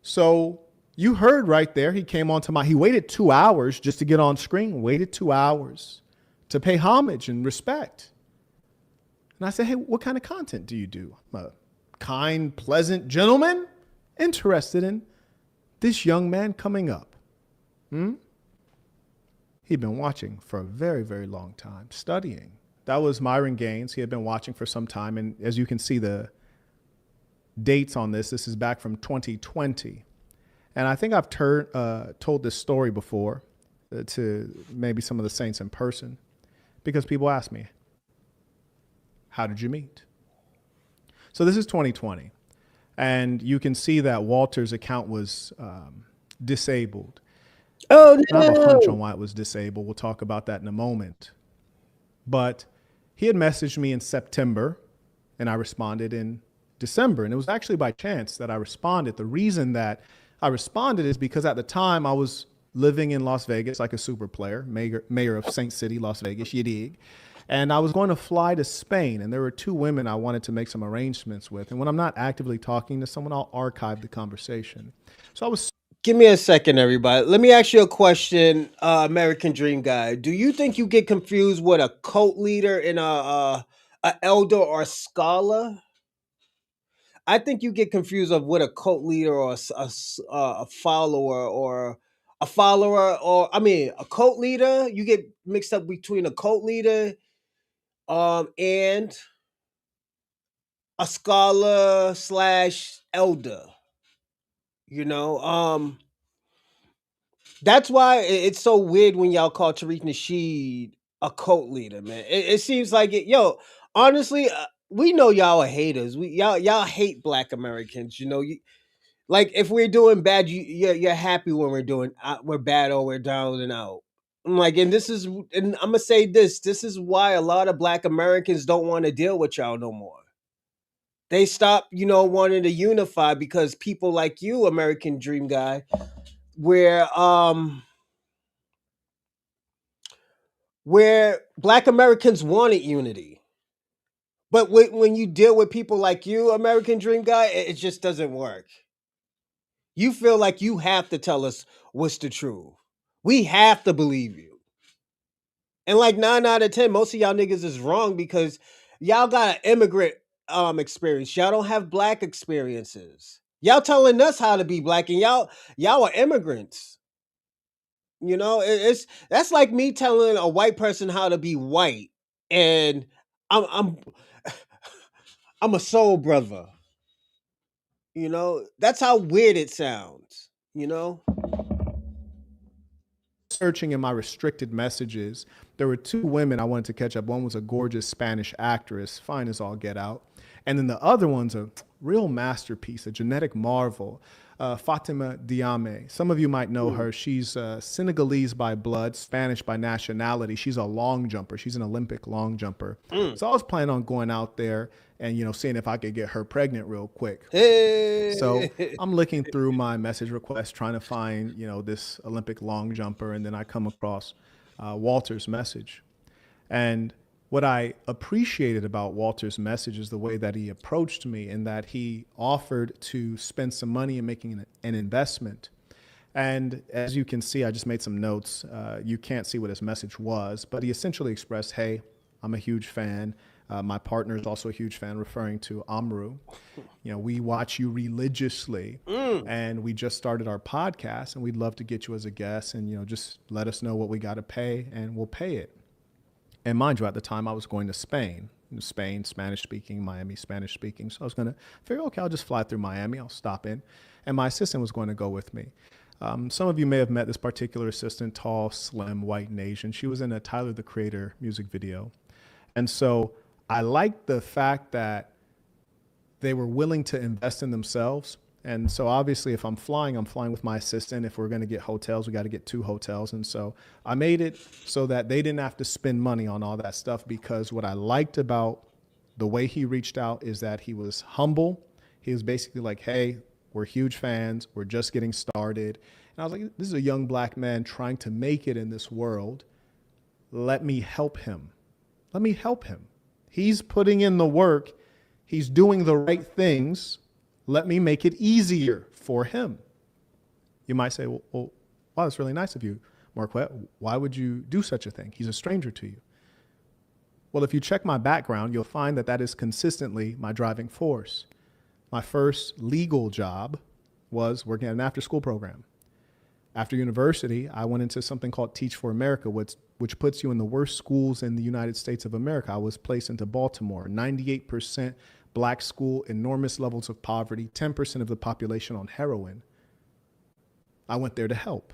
So you heard right there, he came on to he waited 2 hours just to get on screen, waited 2 hours to pay homage and respect. And I said, "Hey, what kind of content do you do?" I'm a kind, pleasant gentleman interested in this young man coming up. He'd been watching for a very, very long time, studying. That was Myron Gaines. He had been watching for some time. And as you can see, the dates on this is back from 2020. And I think I've told this story before to maybe some of the saints in person because people ask me, "How did you meet?" So this is 2020. And you can see that Walter's account was disabled. Oh, I have a hunch on no. why it was disabled. We'll talk about that in a moment. But he had messaged me in September, and I responded in December. And it was actually by chance that I responded. The reason that I responded is because at the time I was living in Las Vegas like a super player, mayor of Saint City, Las Vegas, you dig. And I was going to fly to Spain, and there were two women I wanted to make some arrangements with. And when I'm not actively talking to someone, I'll archive the conversation. So I was. Give me a second, everybody. Let me ask you a question, American Dream Guy. Do you think you get confused with a cult leader and a elder or scholar? I think you get confused of what a cult leader or a follower or I mean a cult leader. You get mixed up between a cult leader and a scholar slash elder. You know, that's why it's so weird when y'all call Tariq Nasheed a cult leader, man. It seems like it. Yo, honestly, we know y'all are haters. Y'all hate Black Americans. You know, like if we're doing bad, you're happy when we're bad or we're down and out. I'm like, and I'm gonna say this. This is why a lot of Black Americans don't want to deal with y'all no more. They stop, wanting to unify because people like you, American Dream Guy, where Black Americans wanted unity. But when you deal with people like you, American Dream Guy, it just doesn't work. You feel like you have to tell us what's the truth. We have to believe you. And like 9 out of 10, most of y'all niggas is wrong because y'all got an immigrant experience. Y'all don't have Black experiences. Y'all telling us how to be Black, and y'all are immigrants. It's that's like me telling a white person how to be white, and I'm I'm a soul brother. That's how weird it sounds. Searching in my restricted messages, there were two women I wanted to catch up. One was a gorgeous Spanish actress, fine as all get out. And then the other one's a real masterpiece, a genetic marvel, Fatima Diame. Some of you might know her. She's Senegalese by blood, Spanish by nationality. She's a long jumper. She's an Olympic long jumper. So I was planning on going out there and, seeing if I could get her pregnant real quick. Hey. So I'm looking through my message requests, trying to find, this Olympic long jumper. And then I come across Walter's message. And what I appreciated about Walter's message is the way that he approached me, and that he offered to spend some money in making an investment. And as you can see, I just made some notes. You can't see what his message was, but he essentially expressed, hey, I'm a huge fan. My partner is also a huge fan, referring to Amru. We watch you religiously, and we just started our podcast, and we'd love to get you as a guest, and, just let us know what we got to pay, and we'll pay it. And mind you, at the time I was going to Spain, Spanish speaking, Miami, Spanish speaking. So I was going to figure, okay, I'll just fly through Miami. I'll stop in. And my assistant was going to go with me. Some of you may have met this particular assistant, tall, slim, white, and Asian. She was in a Tyler, the Creator music video. And so I liked the fact that they were willing to invest in themselves. And so obviously if I'm flying with my assistant. If we're going to get hotels, we got to get 2 hotels. And so I made it so that they didn't have to spend money on all that stuff, because what I liked about the way he reached out is that he was humble. He was basically like, hey, we're huge fans. We're just getting started. And I was like, this is a young Black man trying to make it in this world. Let me help him. He's putting in the work. He's doing the right things. Let me make it easier for him. You might say, well, wow, that's really nice of you, Marquette. Why would you do such a thing? He's a stranger to you. Well, if you check my background, you'll find that is consistently my driving force. My first legal job was working at an after-school program. After university, I went into something called Teach for America, which puts you in the worst schools in the United States of America. I was placed into Baltimore, 98% Black school, enormous levels of poverty, 10% of the population on heroin. I went there to help.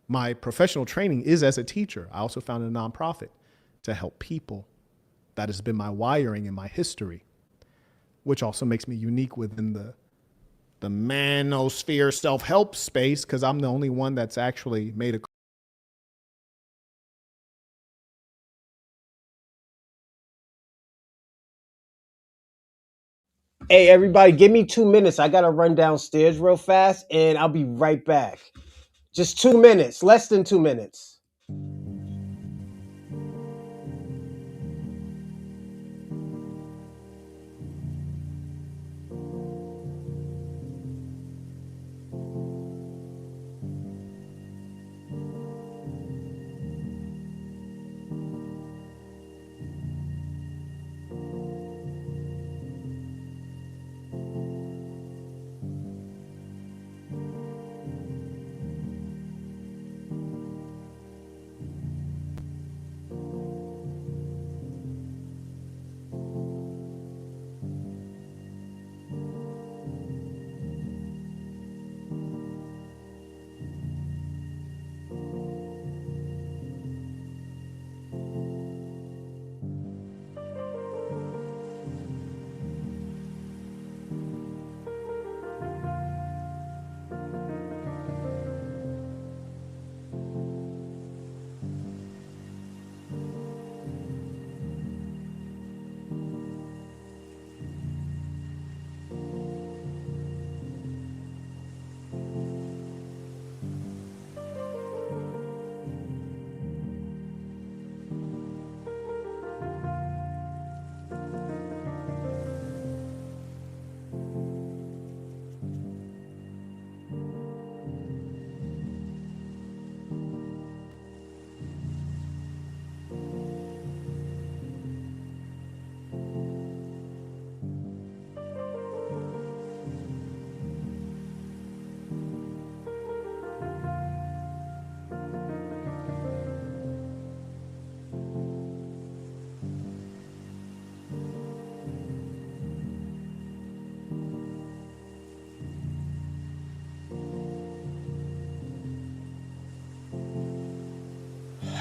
My professional training is as a teacher. I also founded a nonprofit to help people. That has been my wiring in my history, which also makes me unique within the manosphere self-help space, because I'm the only one that's actually made a Hey, everybody, give me 2 minutes. I gotta run downstairs real fast, and I'll be right back. Just 2 minutes, less than 2 minutes.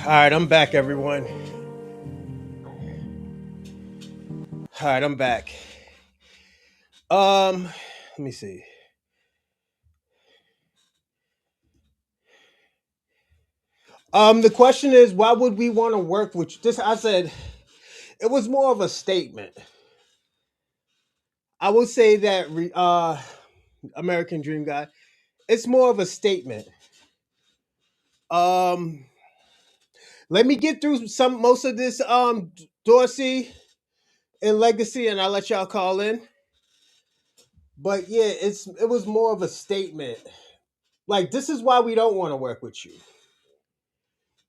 All right, I'm back, everyone. All right, I'm back. Let me see. The question is, why would we want to work with you? This? I said it was more of a statement. I would say that American Dream guy. It's more of a statement. Um, Let me get through most of this Dorsey and Legacy, and I'll let y'all call in. But yeah, it was more of a statement. Like, this is why we don't want to work with you.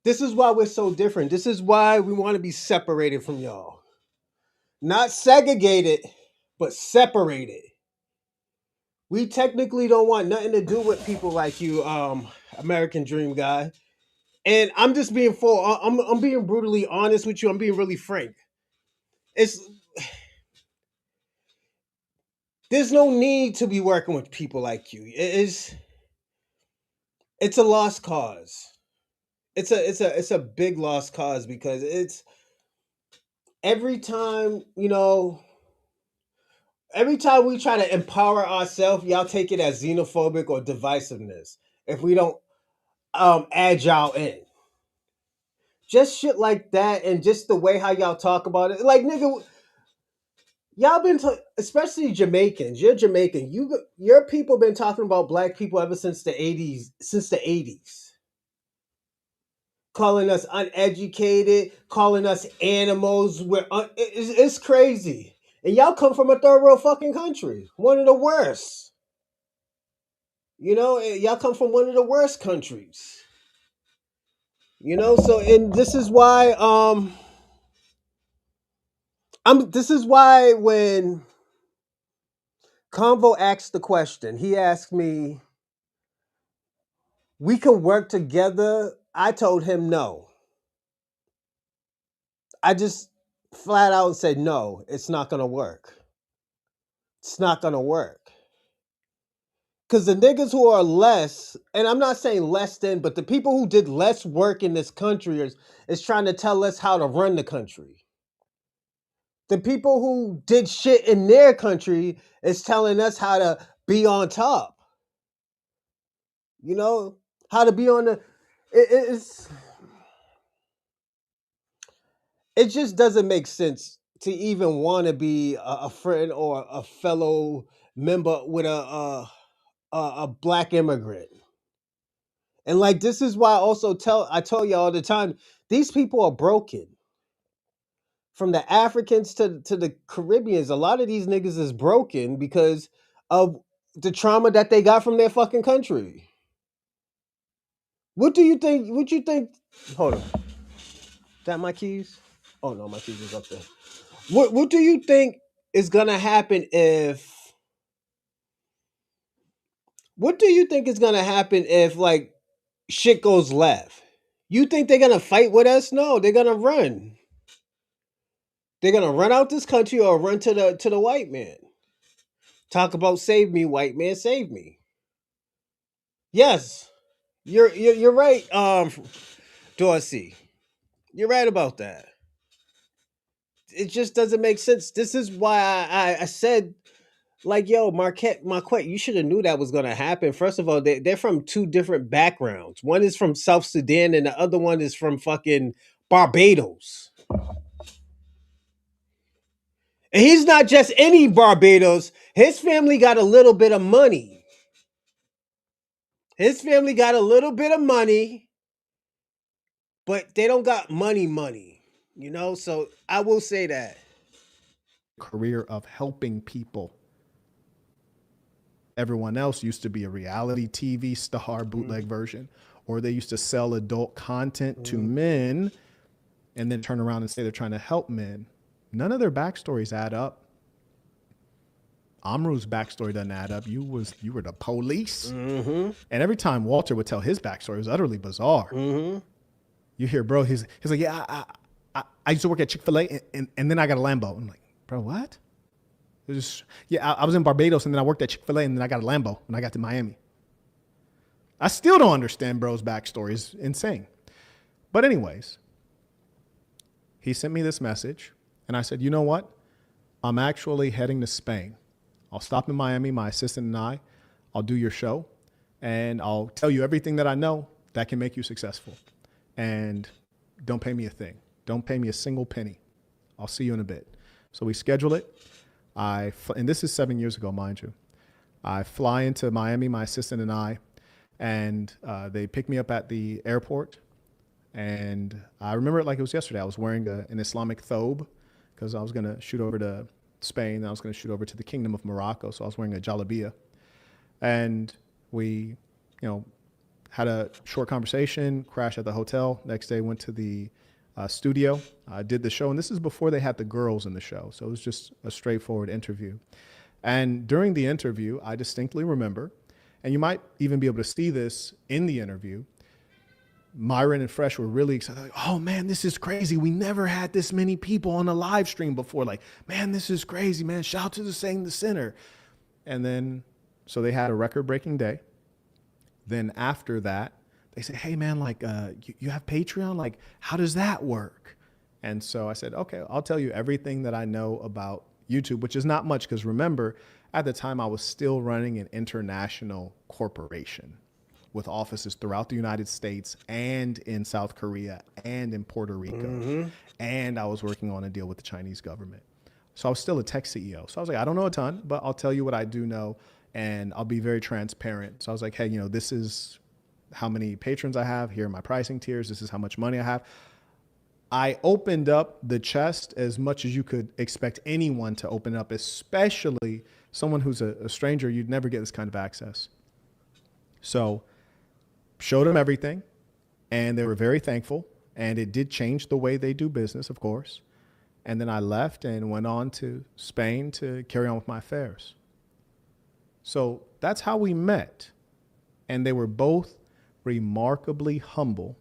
This is why we're so different. This is why we want to be separated from y'all. Not segregated, but separated. We technically don't want nothing to do with people like you, American Dream guy. And I'm just being I'm being brutally honest with you. I'm being really frank. It's There's no need to be working with people like you. It's a lost cause. It's a big lost cause because it's every time, every time we try to empower ourselves, y'all take it as xenophobic or divisiveness. If we don't add y'all in. Just shit like that, and just the way how y'all talk about it. Like, nigga, y'all especially Jamaicans. You're Jamaican. Your people been talking about black people ever since the 80s. Since the 80s, calling us uneducated, calling us animals. It's crazy. And y'all come from a third world fucking country, one of the worst. Y'all come from one of the worst countries. So, and this is why this is why when Convo asked the question, he asked me, we can work together. I told him no. I just flat out said no, it's not gonna work. It's not gonna work. Because the niggas who are less, and I'm not saying less than, but the people who did less work in this country is trying to tell us how to run the country. The people who did shit in their country is telling us how to be on top. How to be on the. It just doesn't make sense to even want to be a friend or a fellow member with a black immigrant. And like, this is why I tell you all the time, these people are broken. From the Africans to the Caribbeans, a lot of these niggas is broken because of the trauma that they got from their fucking country. What do you think? What you think? Hold on. Is that my keys? Oh no, my keys is up there. What do you think is gonna happen if? What do you think is gonna happen if, like, shit goes left? You think they're gonna fight with us? No, they're gonna run. They're gonna run out this country or run to the white man. Talk about save me, white man, save me. Yes, you're right, Dorsey. You're right about that. It just doesn't make sense. This is why I said, like, yo, Maquette, you should have knew that was gonna happen. First of all, they're from two different backgrounds. One is from South Sudan, and the other one is from fucking Barbados. And he's not just any Barbados. His family got a little bit of money. His family got a little bit of money, but they don't got money. So I will say that. Career of helping people. Everyone else used to be a reality TV star, bootleg version, or they used to sell adult content to men and then turn around and say they're trying to help men. None of their backstories add up. Amru's backstory doesn't add up. You were the police. And every time Walter would tell his backstory, it was utterly bizarre. You hear, bro, he's like, yeah, I used to work at Chick-fil-A and then I got a Lambo. I'm like, bro, what? It was just, yeah, I was in Barbados and then I worked at Chick-fil-A and then I got a Lambo when I got to Miami. I still don't understand bro's backstory. It's insane. But anyways, he sent me this message, and I said, you know what? I'm actually heading to Spain. I'll stop in Miami, my assistant and I'll do your show, and I'll tell you everything that I know that can make you successful. And don't pay me a thing. Don't pay me a single penny. I'll see you in a bit. So we schedule it. And this is 7 years ago, mind you. I fly into Miami, my assistant and they pick me up at the airport. And I remember it like it was yesterday. I was wearing an Islamic thobe because I was going to shoot over to Spain. And I was going to shoot over to the Kingdom of Morocco. So I was wearing a jalabia. And we, had a short conversation, crashed at the hotel. Next day, went to the studio, did the show. And this is before they had the girls in the show. So it was just a straightforward interview. And during the interview, I distinctly remember, and you might even be able to see this in the interview, Myron and Fresh were really excited. Like, oh man, this is crazy. We never had this many people on a live stream before. Like, man, this is crazy, man. Shout out to the Saying the Sinner. And then, so they had a record-breaking day. Then after that, they said, hey man, like, you have Patreon? Like, how does that work? And so I said, okay, I'll tell you everything that I know about YouTube, which is not much because remember, at the time I was still running an international corporation with offices throughout the United States and in South Korea and in Puerto Rico. Mm-hmm. And I was working on a deal with the Chinese government. So I was still a tech CEO. So I was like, I don't know a ton, but I'll tell you what I do know and I'll be very transparent. So I was like, hey, this is how many patrons I have. Here are my pricing tiers. This is how much money I have. I opened up the chest as much as you could expect anyone to open up, especially someone who's a stranger. You'd never get this kind of access. So showed them everything, and they were very thankful, and it did change the way they do business, of course. And then I left and went on to Spain to carry on with my affairs. So that's how we met, and they were both remarkably humble.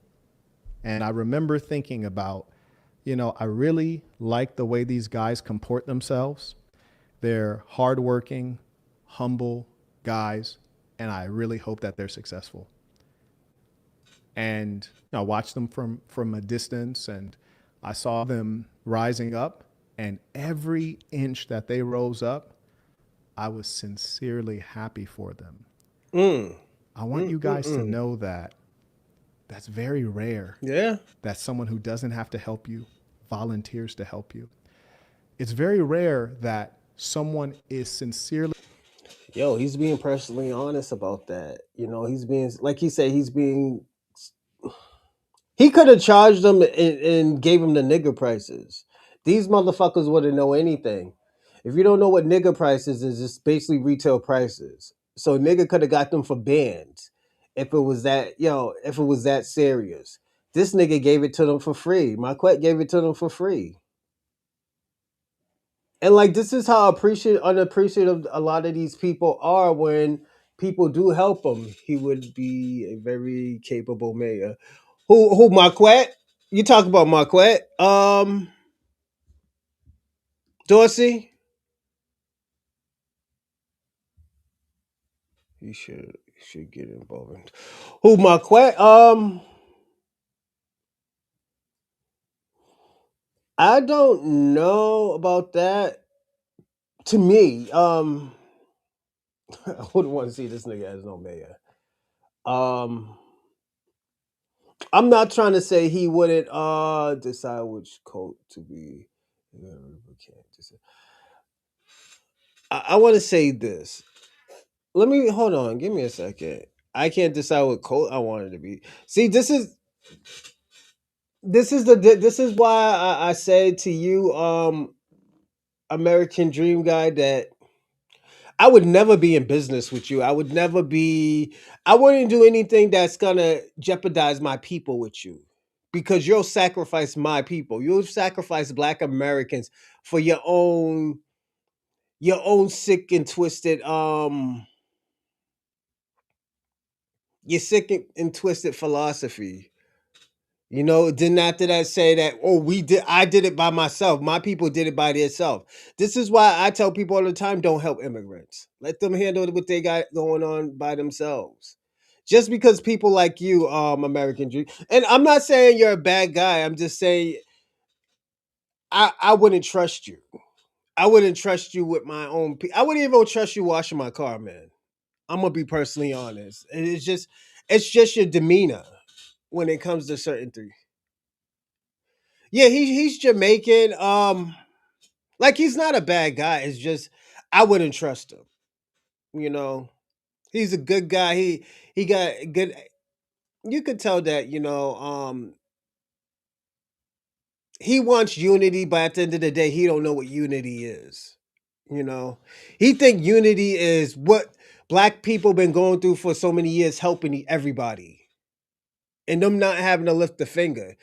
And I remember thinking about, I really like the way these guys comport themselves. They're hardworking, humble guys, and I really hope that they're successful. And I watched them from a distance, and I saw them rising up, and every inch that they rose up, I was sincerely happy for them. I want you guys to know that that's very rare. Yeah. That someone who doesn't have to help you volunteers to help you. It's very rare that someone is sincerely. Yo, he's being personally honest about that. He's being, like he said, he could have charged them and gave them the nigger prices. These motherfuckers wouldn't know anything. If you don't know what nigger prices is, it's basically retail prices. So nigga could have got them for bands if it was that serious. This nigga gave it to them for free. Maquette gave it to them for free. And like, this is how unappreciative a lot of these people are when people do help them. He would be a very capable mayor. Who Marquette? You talk about Marquette. Dorsey? You should get involved. Who Marquette? I don't know about that. To me, I wouldn't want to see this nigga as no mayor. I'm not trying to say he wouldn't decide which coat to be. I want to say this. Let me hold on. Give me a second. I can't decide what coat I want it to be. See, this is why I said to you, American Dream guy, that I would never be in business with you. I wouldn't do anything that's gonna jeopardize my people with you. Because you'll sacrifice my people. You'll sacrifice Black Americans for your own sick and twisted your sick and twisted philosophy. Then after that say that, I did it by myself. My people did it by themselves. This is why I tell people all the time, don't help immigrants. Let them handle what they got going on by themselves. just because people like you, American Dream, and I'm not saying you're a bad guy. I'm just saying I wouldn't trust you. I wouldn't trust you with my own. I wouldn't even trust you washing my car, man. I'm gonna be personally honest. It's just your demeanor when it comes to certain things. Yeah, he's Jamaican. Like he's not a bad guy. It's just I wouldn't trust him. You know, he's a good guy. He got good. You could tell that. He wants unity, but at the end of the day, he don't know what unity is. You know, he think unity is what black people been going through for so many years, helping everybody, and them not having to lift the finger.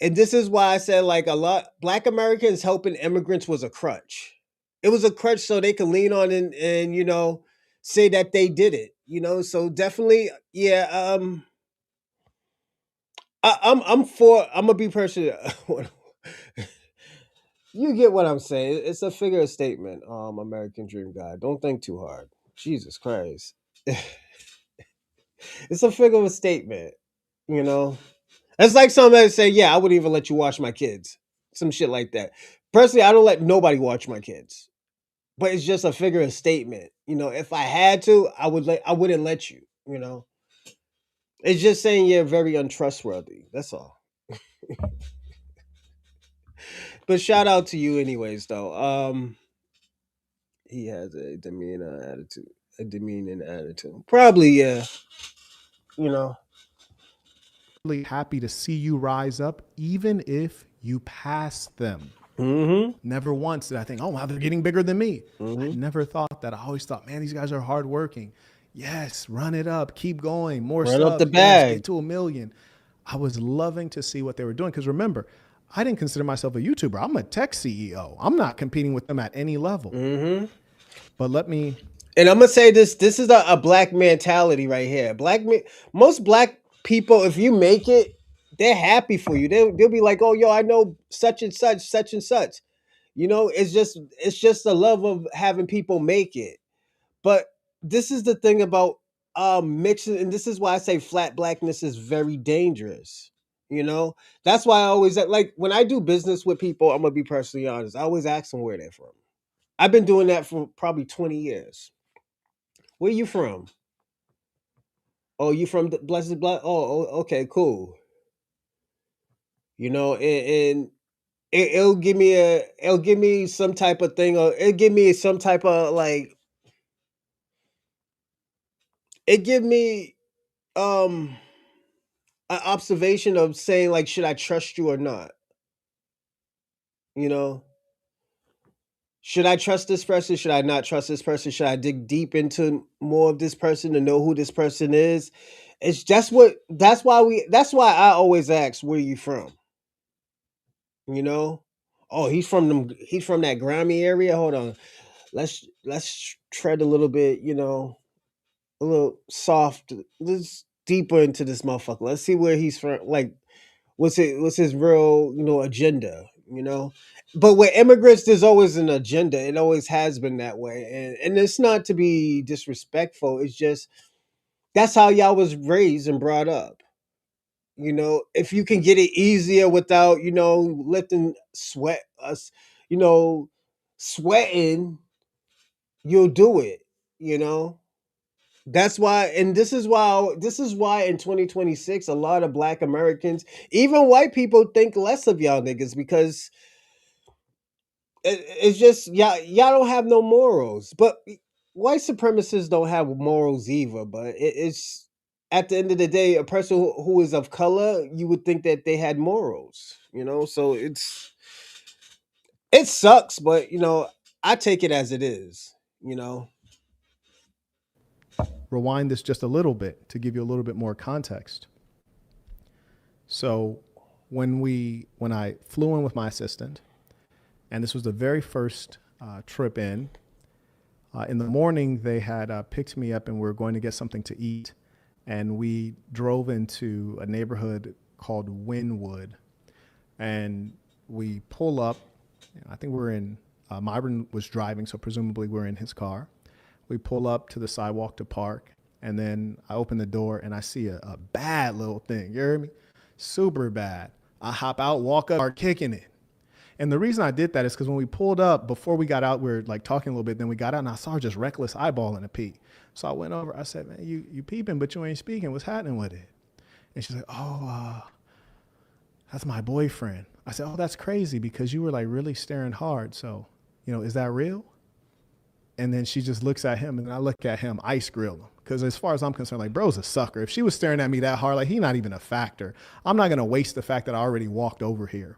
And this is why I said like a lot black Americans helping immigrants was a crutch. It was a crutch so they could lean on and say that they did it. So definitely, yeah. I'm gonna be person. You get what I'm saying. It's a figure of statement. American Dream guy. Don't think too hard. Jesus Christ. It's a figure of a statement. You know. It's like somebody say, "Yeah, I wouldn't even let you watch my kids." Some shit like that. Personally, I don't let nobody watch my kids. But it's just a figure of statement. If I had to, I wouldn't let you. It's just saying you're very untrustworthy. That's all. But shout out to you anyways though. He has a demeanor attitude. A demeaning attitude. Probably, yeah. You know. Really happy to see you rise up, even if you pass them. Mm-hmm. Never once did I think, oh, wow, they're getting bigger than me. I Mm-hmm. never thought that. I always thought, man, these guys are hardworking. Yes, run it up, keep going, more Run up the subs. Yes, bag. get to 1 million. I was loving to see what they were doing because remember, I didn't consider myself a YouTuber. I'm a tech CEO. I'm not competing with them at any level. Mm-hmm. But let me. And I'm gonna say this. This is a black mentality right here. Most black people, if you make it, they're happy for you. They'll be like, "Oh, yo, I know such and such, such and such." It's just the love of having people make it. But this is the thing about mixing, and this is why I say flat blackness is very dangerous. That's why I always like when I do business with people. I'm gonna be personally honest. I always ask them where they're from. I've been doing that for probably 20 years. Where you from? Oh, you from the Blessed Black? Okay, cool. And it'll give me some type of thing, or it'll give me some type of like, it give me um an observation of saying like, should I trust you or not? You know, should I trust this person? Should I not trust this person? Should I dig deep into more of this person to know who this person is? That's why I always ask, where you from? You know? Oh, he's from that Grammy area. Hold on. Let's tread a little bit, a little soft. Let's deeper into this motherfucker. Let's see where he's from. Like, what's his real, agenda, But with immigrants, there's always an agenda. It always has been that way. And it's not to be disrespectful. It's just that's how y'all was raised and brought up. If you can get it easier without, lifting sweat us, you know, sweating, you'll do it, you know. That's why, and this is why in 2026, a lot of black Americans, even white people, think less of y'all niggas because it's just y'all don't have no morals. But white supremacists don't have morals either. But it's at the end of the day, a person who is of color, you would think that they had morals. So it sucks, but I take it as it is. You know. Rewind this just a little bit to give you a little bit more context. So when I flew in with my assistant, and this was the very first trip in the morning they had picked me up and we were going to get something to eat, and we drove into a neighborhood called Wynwood, and we pull up. I think we're in. Myron was driving, so presumably we're in his car. We pull up to the sidewalk to park, And then I open the door and I see a bad little thing. You hear me? Super bad. I hop out, walk up, start kicking it. And the reason I did that is because when we pulled up, before we got out, we were like talking a little bit. Then we got out and I saw her just reckless eyeballing a pee. So I went over. I said, "Man, you peeping, but you ain't speaking. What's happening with it?" And she's like, "Oh, that's my boyfriend." I said, "Oh, that's crazy because you were like really staring hard. So, is that real?" And then she just looks at him, and I look at him, ice grill him. Because as far as I'm concerned, like, bro's a sucker. If she was staring at me that hard, like, he's not even a factor. I'm not going to waste the fact that I already walked over here.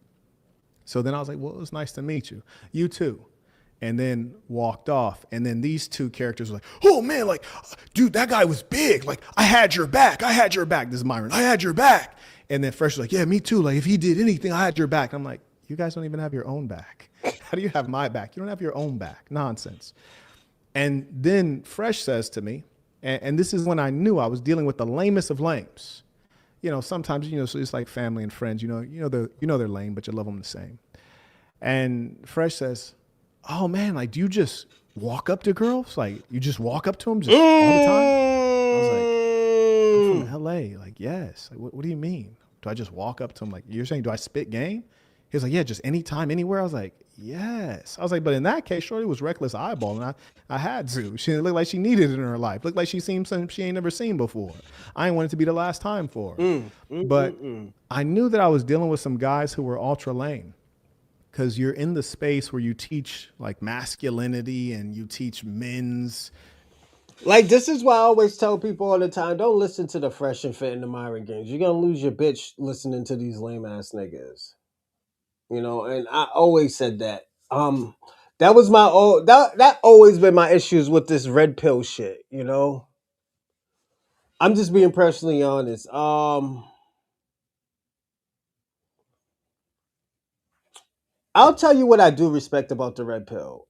So then I was like, well, it was nice to meet you. You too. And then walked off. And then these two characters were like, oh, man, like, dude, that guy was big. Like, I had your back. I had your back. This is Myron. I had your back. And then Fresh was like, yeah, me too. Like, if he did anything, I had your back. I'm like, you guys don't even have your own back. How do you have my back? You don't have your own back. Nonsense. And then Fresh says to me, and this is when I knew I was dealing with the lamest of lames. Sometimes, so it's like family and friends, they're lame, but you love them the same. And Fresh says, oh man, like, do you just walk up to girls? Like, you just walk up to them just all the time? I was like, I'm from LA. Like, yes. Like, what do you mean? Do I just walk up to them? Like, you're saying, do I spit game? He was like, yeah, just anytime, anywhere. I was like, yes. I was like, but in that case, Shorty was reckless eyeballing. I had to. She looked like she needed it in her life. Looked like she seen something she ain't never seen before. I ain't want it to be the last time for her. But I knew that I was dealing with some guys who were ultra lame. Because you're in the space where you teach like masculinity and you teach men's. Like, this is why I always tell people all the time, don't listen to the Fresh and Fit and the Myron games. You're going to lose your bitch listening to these lame ass niggas. And I always said that. That was my that always been my issues with this red pill shit. I'm just being personally honest. I'll tell you what I do respect about the red pill.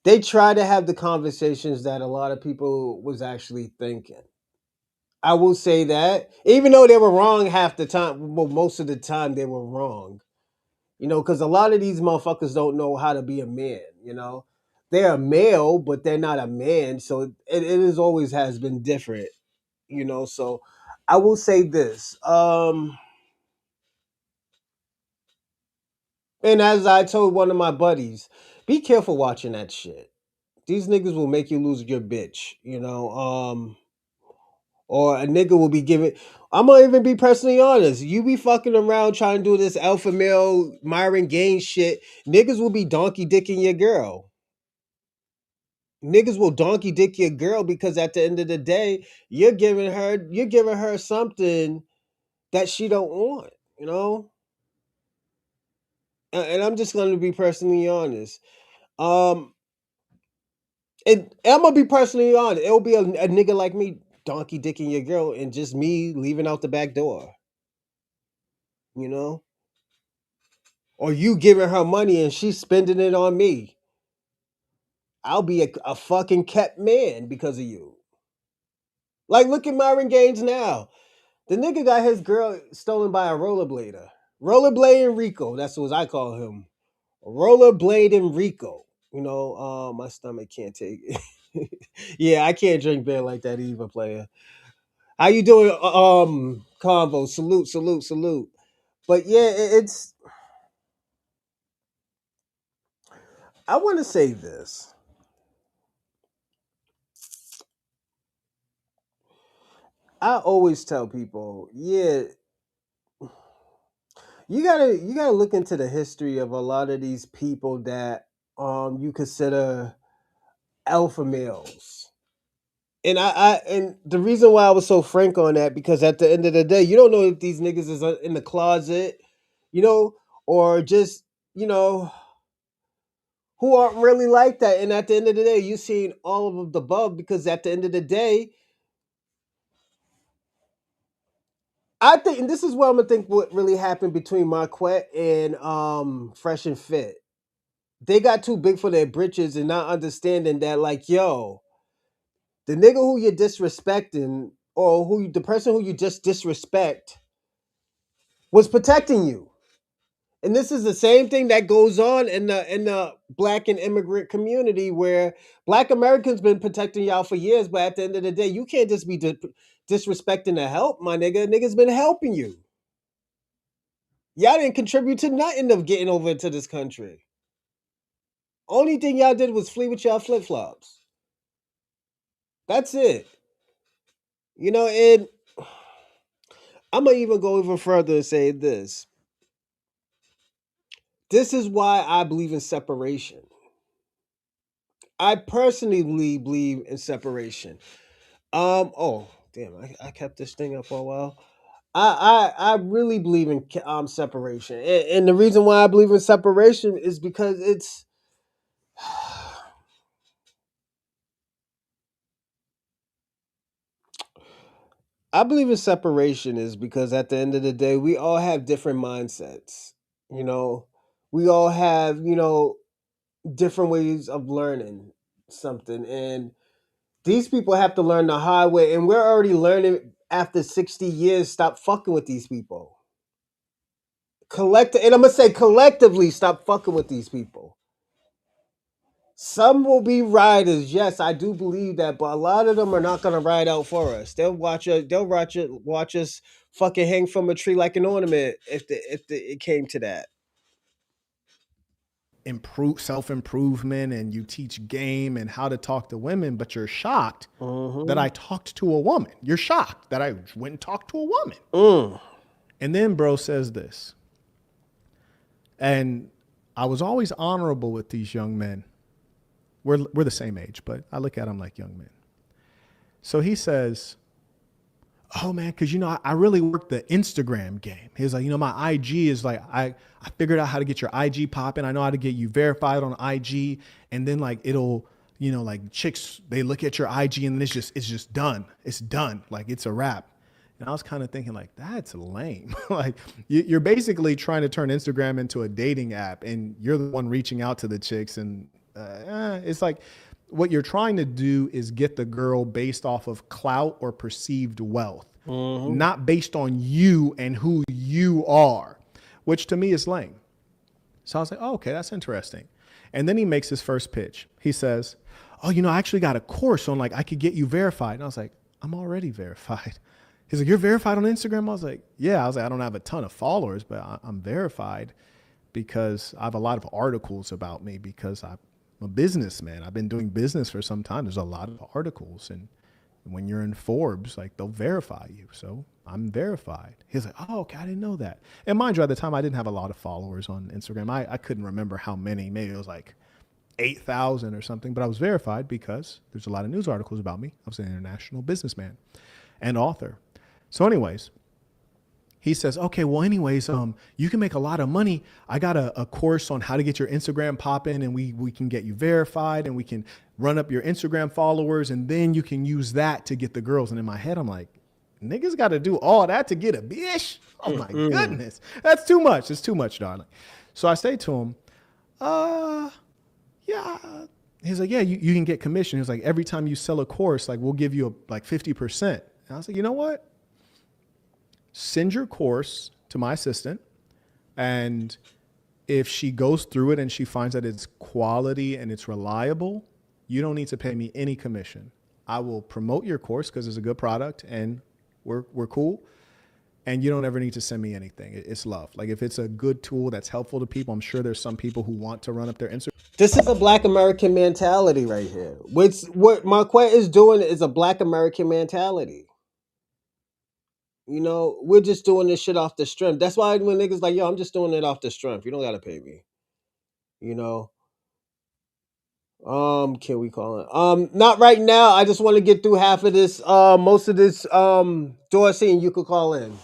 They try to have the conversations that a lot of people was actually thinking. I will say that, even though they were wrong half the time, well, most of the time they were wrong. Because a lot of these motherfuckers don't know how to be a man. They're a male, but they're not a man. So it is always has been different. So I will say this. And as I told one of my buddies, be careful watching that shit. These niggas will make you lose your bitch. Or a nigga will be giving. I'm gonna even be personally honest. You be fucking around trying to do this alpha male Myron Gaines shit. Niggas will be donkey dicking your girl. Niggas will donkey dick your girl because at the end of the day, you're giving her something that she don't want. And I'm just gonna be personally honest. Um, and I'm gonna be personally honest. It'll be a nigga like me donkey dicking your girl and just me leaving out the back door. You know, or you giving her money and she's spending it on me. I'll be a fucking kept man because of you. Like, look at Myron Gaines now. The nigga got his girl stolen by a rollerblader. Rollerblading Rico. That's what I call him. Rollerblading Rico. My stomach can't take it. Yeah, I can't drink beer like that either, player. How you doing, Convo? Salute, salute, salute. But yeah, it's. I want to say this. I always tell people, yeah, you gotta look into the history of a lot of these people that you consider alpha males. And the reason why I was so frank on that, because at the end of the day, you don't know if these niggas is in the closet, you know, or just, you know, who aren't really like that. And at the end of the day, you seen all of the above, because at the end of the day, I think, and this is what I'm gonna think what really happened between Marquette and Fresh and Fit. They got too big for their britches and not understanding that, like, yo, the nigga who you're disrespecting, or the person who you just disrespect, was protecting you. And this is the same thing that goes on in the black and immigrant community, where black Americans been protecting y'all for years, but at the end of the day, you can't just be disrespecting the help, my nigga. Niggas been helping you. Y'all didn't contribute to nothing of getting over into this country. Only thing y'all did was flee with y'all flip flops. That's it. And I'm gonna even go even further and say this. This is why I believe in separation. I personally believe in separation. Oh damn, I kept this thing up for a while. I really believe in separation, and the reason why I believe in separation is because it's. I believe in separation is because at the end of the day, we all have different mindsets. You know, we all have different ways of learning something, and these people have to learn the hard way, and we're already learning after 60 years. Stop fucking with these people. And I'm gonna say collectively, stop fucking with these people. Some will be riders, yes, I do believe that, but a lot of them are not gonna ride out for us. Watch us fucking hang from a tree like an ornament it came to that. Improve self-improvement and you teach game and how to talk to women, but you're shocked that I talked to a woman. You're shocked that I went and talked to a woman. And then bro says this. And I was always honorable with these young men. We're the same age, but I look at them like young men. So he says, oh man, because I really worked the Instagram game. He's like, my IG is like, I figured out how to get your IG popping. I know how to get you verified on IG, and then like it'll, like chicks, they look at your IG and it's just done. It's done. Like it's a wrap. And I was kind of thinking like, that's lame. Like you're basically trying to turn Instagram into a dating app, and you're the one reaching out to the chicks, and it's like, what you're trying to do is get the girl based off of clout or perceived wealth, not based on you and who you are, which to me is lame. So I was like, oh, okay, that's interesting. And then he makes his first pitch. He says, oh, I actually got a course on like, I could get you verified. And I was like, I'm already verified. He's like, you're verified on Instagram? I was like, yeah. I was like, I don't have a ton of followers, but I'm verified because I have a lot of articles about me because I'm a businessman. I've been doing business for some time. There's a lot of articles, and when you're in Forbes, like they'll verify you. So I'm verified. He's like, oh, okay, I didn't know that. And mind you, at the time, I didn't have a lot of followers on Instagram. I couldn't remember how many. Maybe it was like 8,000 or something, but I was verified because there's a lot of news articles about me. I was an international businessman and author. So anyways, he says, okay, well, anyways, you can make a lot of money. I got a course on how to get your Instagram popping, and we can get you verified, and we can run up your Instagram followers, and then you can use that to get the girls. And in my head, I'm like, niggas got to do all that to get a bitch? Oh my goodness. That's too much. It's too much, darling. So I say to him, yeah. He's like, yeah, you can get commission. He was like, every time you sell a course, like we'll give you like 50%. And I was like, you know what? Send your course to my assistant, and if she goes through it and she finds that it's quality and it's reliable, you don't need to pay me any commission. I will promote your course because it's a good product and we're cool. And you don't ever need to send me anything. It's love. Like if it's a good tool that's helpful to people, I'm sure there's some people who want to run up their Instagram. This is a Black American mentality right here. What Marquette is doing is a Black American mentality. We're just doing this shit off the strength. That's why when niggas like, yo, I'm just doing it off the strength. You don't gotta pay me. Can we call it? Not right now. I just want to get through half of this, most of this, Dorsey, and you could call in.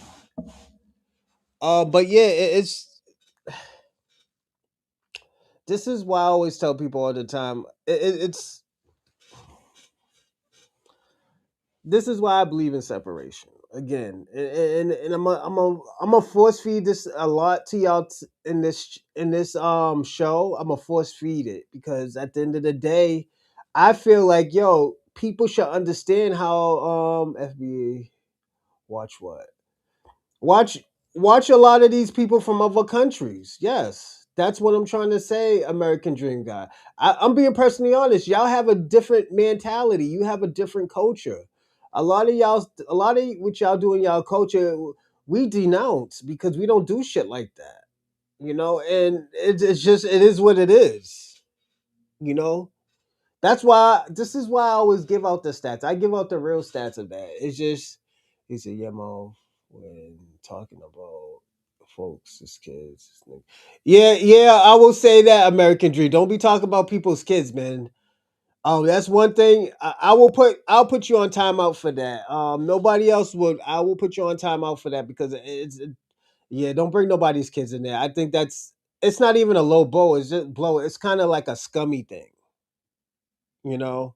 But yeah, this is why I always tell people all the time. This is why I believe in separation again, and I'm a force feed this a lot to y'all in this show. I'm a force feed it because at the end of the day, I feel like people should understand how FBA watch watch a lot of these people from other countries. Yes, that's what I'm trying to say. American Dream guy. I'm being personally honest. Y'all have a different mentality. You have a different culture. A lot of what y'all do in y'all culture, we denounce because we don't do shit like that. And it's just it is what it is. You know, that's why this is why I always give out the stats. I give out the real stats of that. It's just he said, yeah, Mo, when talking about folks, his kids. Yeah, yeah, I will say that American Dream. Don't be talking about people's kids, man. That's one thing. I'll put you on timeout for that. Nobody else would. I will put you on timeout for that because yeah, don't bring nobody's kids in there. I think it's not even a low blow. It's just blow. It's kind of like a scummy thing, you know.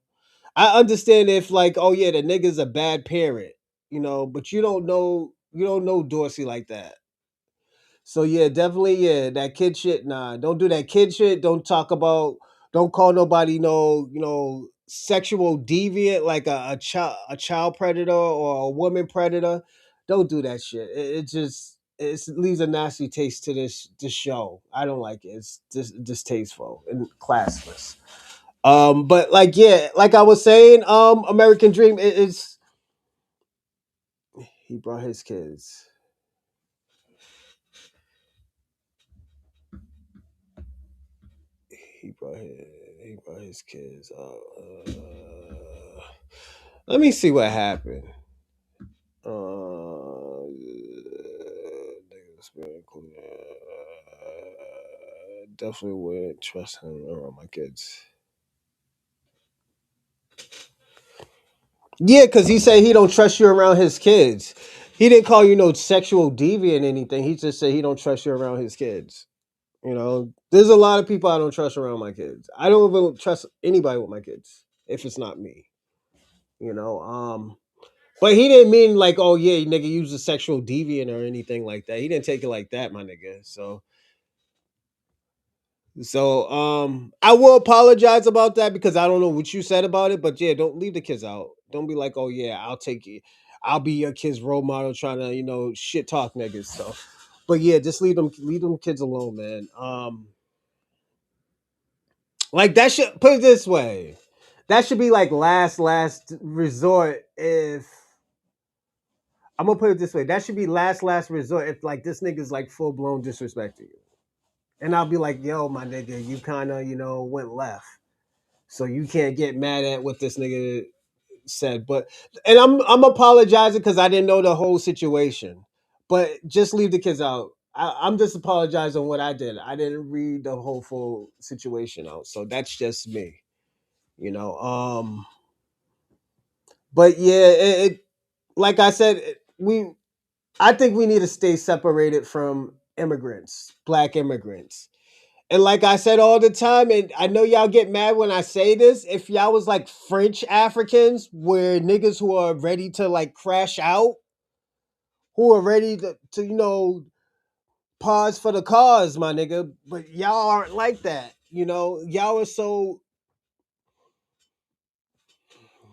I understand if like, oh yeah, the nigga's a bad parent, but you don't know Dorsey like that. So yeah, definitely, yeah, that kid shit, nah. Don't do that kid shit. Don't call nobody no, sexual deviant like a child predator or a woman predator. Don't do that shit. It just it leaves a nasty taste to this show. I don't like it. It's distasteful and classless. But like yeah, like I was saying, American Dream is he brought his kids. He brought his he brought his kids. Let me see what happened. Definitely wouldn't trust him around my kids. Yeah, because he said he don't trust you around his kids. He didn't call you no sexual deviant anything. He just said he don't trust you around his kids. There's a lot of people I don't trust around my kids. I don't even trust anybody with my kids if it's not me. You know, but he didn't mean like, oh yeah, nigga, use a sexual deviant or anything like that. He didn't take it like that, my nigga. So I will apologize about that because I don't know what you said about it, but yeah, don't leave the kids out. Don't be like, oh yeah, I'll take you. I'll be your kid's role model trying to, shit talk niggas. So but yeah, just leave them kids alone, man. Like that should put it this way. That should be like last resort if I'm gonna put it this way. That should be last resort if like this nigga's like full blown disrespect to you. And I'll be like, yo, my nigga, you kinda, went left. So you can't get mad at what this nigga said. But and I'm apologizing because I didn't know the whole situation. But just leave the kids out. I'm just apologizing what I did. I didn't read the whole full situation out. So that's just me. You know. But yeah, like I said, I think we need to stay separated from immigrants, black immigrants. And like I said all the time, and I know y'all get mad when I say this, if y'all was like French Africans, where niggas who are ready to like crash out, who are ready to pause for the cause, my nigga. But y'all aren't like that. Y'all are so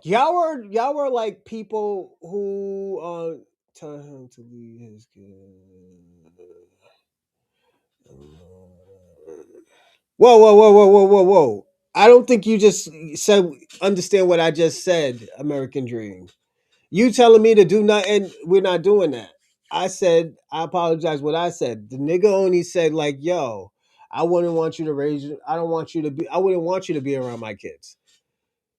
y'all were like people who tell him to leave his kid. Whoa, whoa, whoa, whoa, whoa, whoa, whoa. I don't think you just said understand what I just said, American Dream. You telling me to do nothing, we're not doing that. I said, I apologize what I said. The nigga only said, like, yo, I wouldn't want you to I wouldn't want you to be around my kids.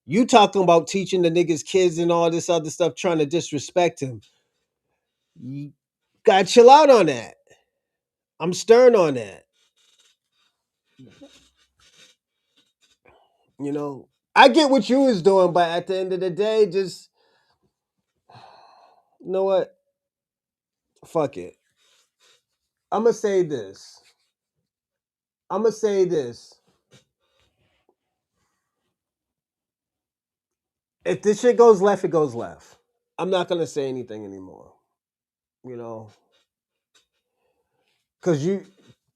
You talking about teaching the niggas kids and all this other stuff, trying to disrespect him. You gotta chill out on that. I'm stern on that. I get what you was doing, but at the end of the day, just you know what? Fuck it. I'm gonna say this. I'm gonna say this. If this shit goes left, it goes left. I'm not gonna say anything anymore. You know, cause you,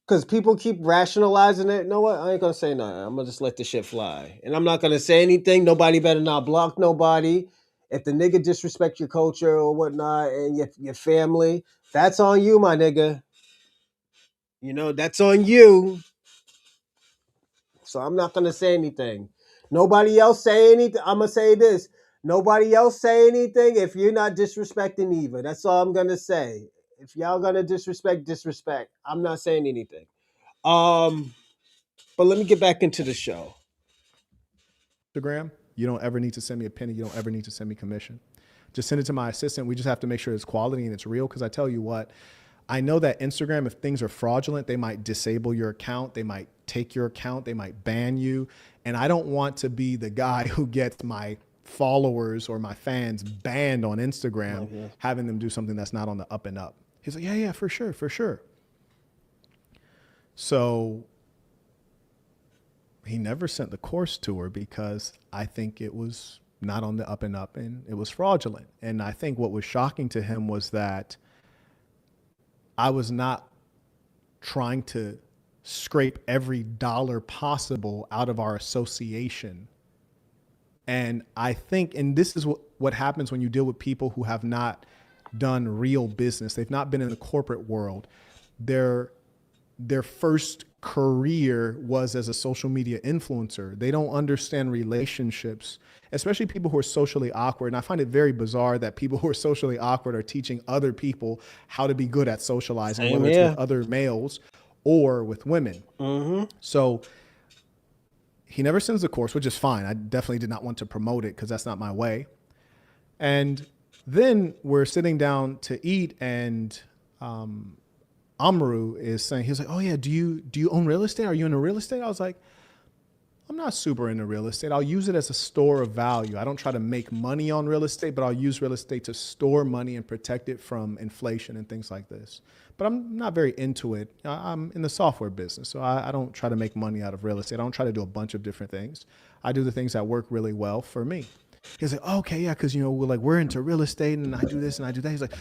cause people keep rationalizing it. You know what? I ain't gonna say nothing. I'm gonna just let the shit fly, and I'm not gonna say anything. Nobody better not block nobody. If the nigga disrespect your culture or whatnot and your family, that's on you, my nigga. You know, that's on you. So I'm not gonna say anything. Nobody else say anything. I'm gonna say this. Nobody else say anything if you're not disrespecting Eva. That's all I'm gonna say. If y'all gonna disrespect, disrespect. I'm not saying anything. Um, but let me get back into the show. Instagram, you don't ever need to send me a penny. You don't ever need to send me commission. Just send it to my assistant. We just have to make sure it's quality and it's real. Because I tell you what, I know that Instagram, if things are fraudulent, they might disable your account. They might take your account. They might ban you. And I don't want to be the guy who gets my followers or my fans banned on Instagram, having them do something that's not on the up and up. He's like, yeah, for sure, for sure. So he never sent the course to her because I think it was not on the up and up and it was fraudulent. And I think what was shocking to him was that I was not trying to scrape every dollar possible out of our association. And I think, and this is what happens when you deal with people who have not done real business. They've not been in the corporate world. Their first career was as a social media influencer. They don't understand relationships, especially people who are socially awkward. And I find it very bizarre that people who are socially awkward are teaching other people how to be good at socializing, whether it's with other males or with women. So he never sends the course, which is fine. I definitely did not want to promote it because that's not my way. And then we're sitting down to eat, and Amaru is saying, he's like, oh yeah, do you own real estate? Are you into real estate? I was like, I'm not super into real estate. I'll use it as a store of value. I don't try to make money on real estate, but I'll use real estate to store money and protect it from inflation and things like this. But I'm not very into it. I'm in the software business, so I don't try to make money out of real estate. I don't try to do a bunch of different things. I do the things that work really well for me. He's like, oh, okay, yeah, because we're into real estate, and I do this and I do that. He's like,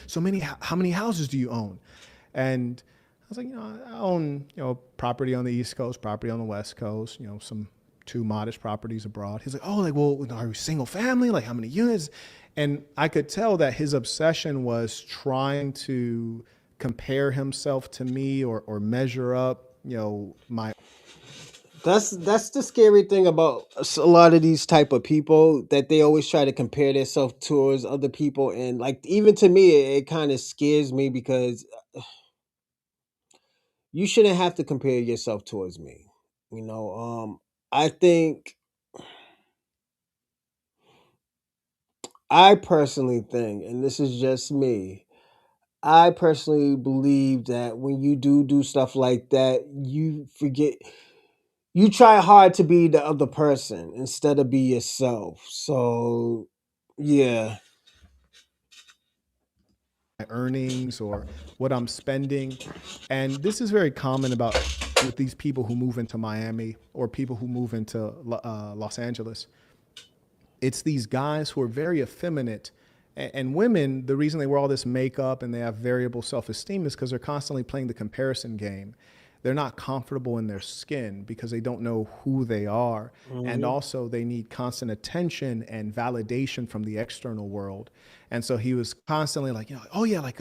how many houses do you own? And I was like, I own, property on the East Coast, property on the West Coast, some 2 modest properties abroad. He's like, oh, well, are you single family? Like, how many units? And I could tell that his obsession was trying to compare himself to me or measure up, my. That's the scary thing about a lot of these type of people, that they always try to compare themselves towards other people, and like even to me, it kind of scares me because you shouldn't have to compare yourself towards me. I think I personally think, and this is just me, I personally believe that when you do stuff like that, you try hard to be the other person instead of be yourself. So, yeah. Earnings or what I'm spending. And this is very common with these people who move into Miami or people who move into Los Angeles. It's these guys who are very effeminate, and women, the reason they wear all this makeup and they have variable self-esteem is because they're constantly playing the comparison game. They're not comfortable in their skin because they don't know who they are. And also they need constant attention and validation from the external world. And so he was constantly like, oh yeah, like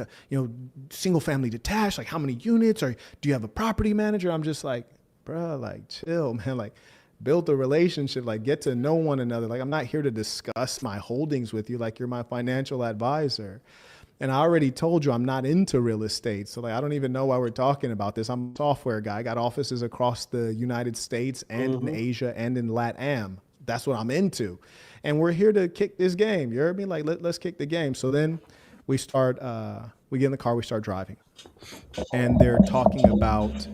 single family detached, like how many units, or do you have a property manager? I'm just like, bro, like chill, man. Like, build a relationship, like get to know one another. Like, I'm not here to discuss my holdings with you. Like, you're my financial advisor. And I already told you I'm not into real estate. So like, I don't even know why we're talking about this. I'm a software guy. I got offices across the United States and in Asia and in LATAM. That's what I'm into. And we're here to kick this game. You heard me? Like, let's kick the game. So then we start, we get in the car, we start driving. And they're talking about,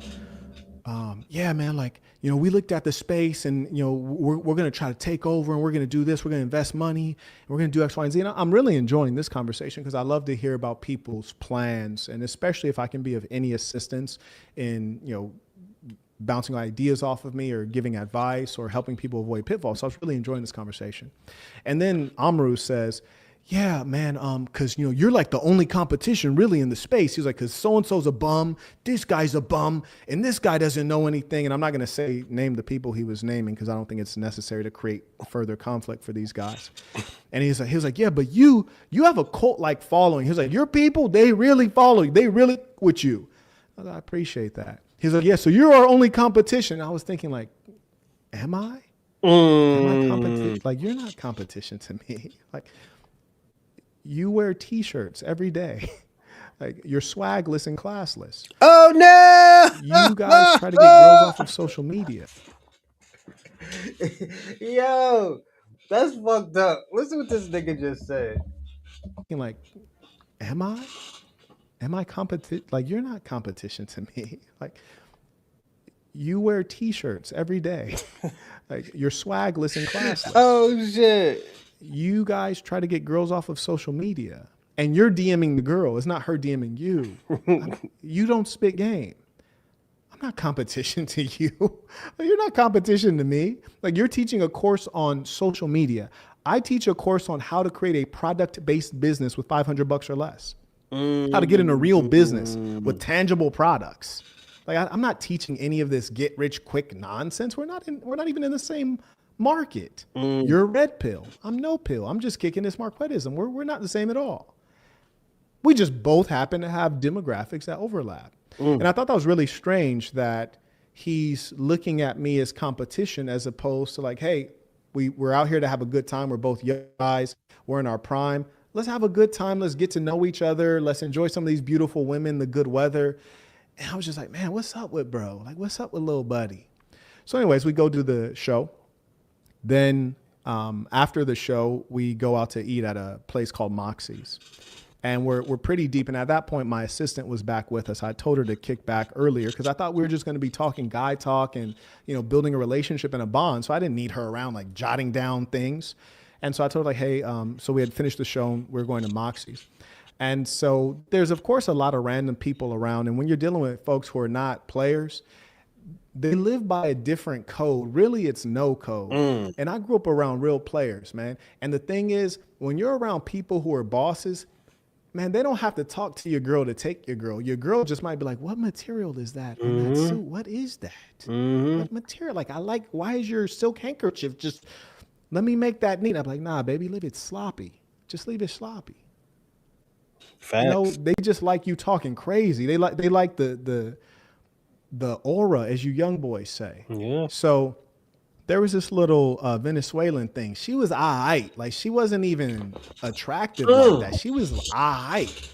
yeah, man, like, we looked at the space and, we're going to try to take over and we're going to do this. We're going to invest money and we're going to do X, Y, and Z. And I'm really enjoying this conversation because I love to hear about people's plans. And especially if I can be of any assistance in, bouncing ideas off of me or giving advice or helping people avoid pitfalls. So I was really enjoying this conversation. And then Amaru says, yeah, man, because you're like the only competition really in the space. He was like, because so and so's a bum, this guy's a bum, and this guy doesn't know anything. And I'm not gonna name the people he was naming because I don't think it's necessary to create further conflict for these guys. And he was like, yeah, but you have a cult like following. He was like, your people, they really follow you, they really with you. I appreciate that. He's like, yeah, so you're our only competition. I was thinking like, am I? Am I competition? Like, you're not competition to me. Like, you wear T-shirts every day. Like, you're swagless and classless. Oh no! You guys try to get girls off of social media. Yo, that's fucked up. Listen what this nigga just said. Like, am I? Am I competition? Like, you're not competition to me. Like, you wear T-shirts every day. Like, you're swagless and classless. Oh shit! You guys try to get girls off of social media, and you're DMing the girl. It's not her DMing you. You don't spit game. I'm not competition to you. You're not competition to me. Like, you're teaching a course on social media. I teach a course on how to create a product-based business with $500 or less. How to get in a real business with tangible products. Like, I'm not teaching any of this get rich quick nonsense. We're not even in the same market. You're red pill. I'm no pill. I'm just kicking this Marquettism. We're not the same at all. We just both happen to have demographics that overlap. And I thought that was really strange that he's looking at me as competition as opposed to like, hey, we're out here to have a good time. We're both young guys. We're in our prime. Let's have a good time. Let's get to know each other. Let's enjoy some of these beautiful women, the good weather. And I was just like, man, what's up with bro? Like, what's up with little buddy? So anyways, we go do the show. Then after the show, we go out to eat at a place called Moxie's. And we're pretty deep. And at that point, my assistant was back with us. I told her to kick back earlier because I thought we were just going to be talking guy talk and, building a relationship and a bond. So I didn't need her around like jotting down things. And so I told her like, hey, so we had finished the show and we're going to Moxie's. And so there's, of course, a lot of random people around. And when you're dealing with folks who are not players, they live by a different code. Really, it's no code. And I grew up around real players, man. And the thing is, when you're around people who are bosses, man, they don't have to talk to your girl to take your girl. Your girl just might be like, what material is that on that suit? What is that? What material? Like, why is your silk handkerchief just, let me make that neat. I'm like, nah, baby, leave it sloppy. Just leave it sloppy. Facts. They just like you talking crazy. They like the aura, as you young boys say. Yeah. So there was this little Venezuelan thing. She was aight. Like, she wasn't even attractive like that. She was aight.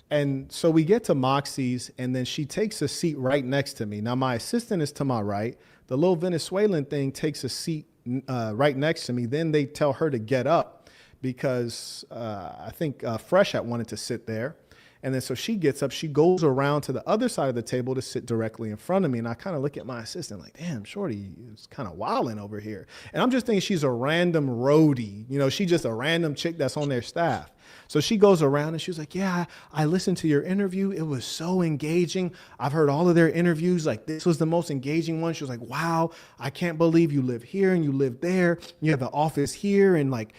And so we get to Moxie's, and then she takes a seat right next to me. Now, my assistant is to my right. The little Venezuelan thing takes a seat right next to me. Then they tell her to get up because I think Fresh had wanted to sit there. And then so she gets up, she goes around to the other side of the table to sit directly in front of me. And I kind of look at my assistant like, damn, shorty is kind of wilding over here. And I'm just thinking she's a random roadie. She's just a random chick that's on their staff. So she goes around and she was like, yeah, I listened to your interview. It was so engaging. I've heard all of their interviews. Like, this was the most engaging one. She was like, wow, I can't believe you live here and you live there. You have an office here and like,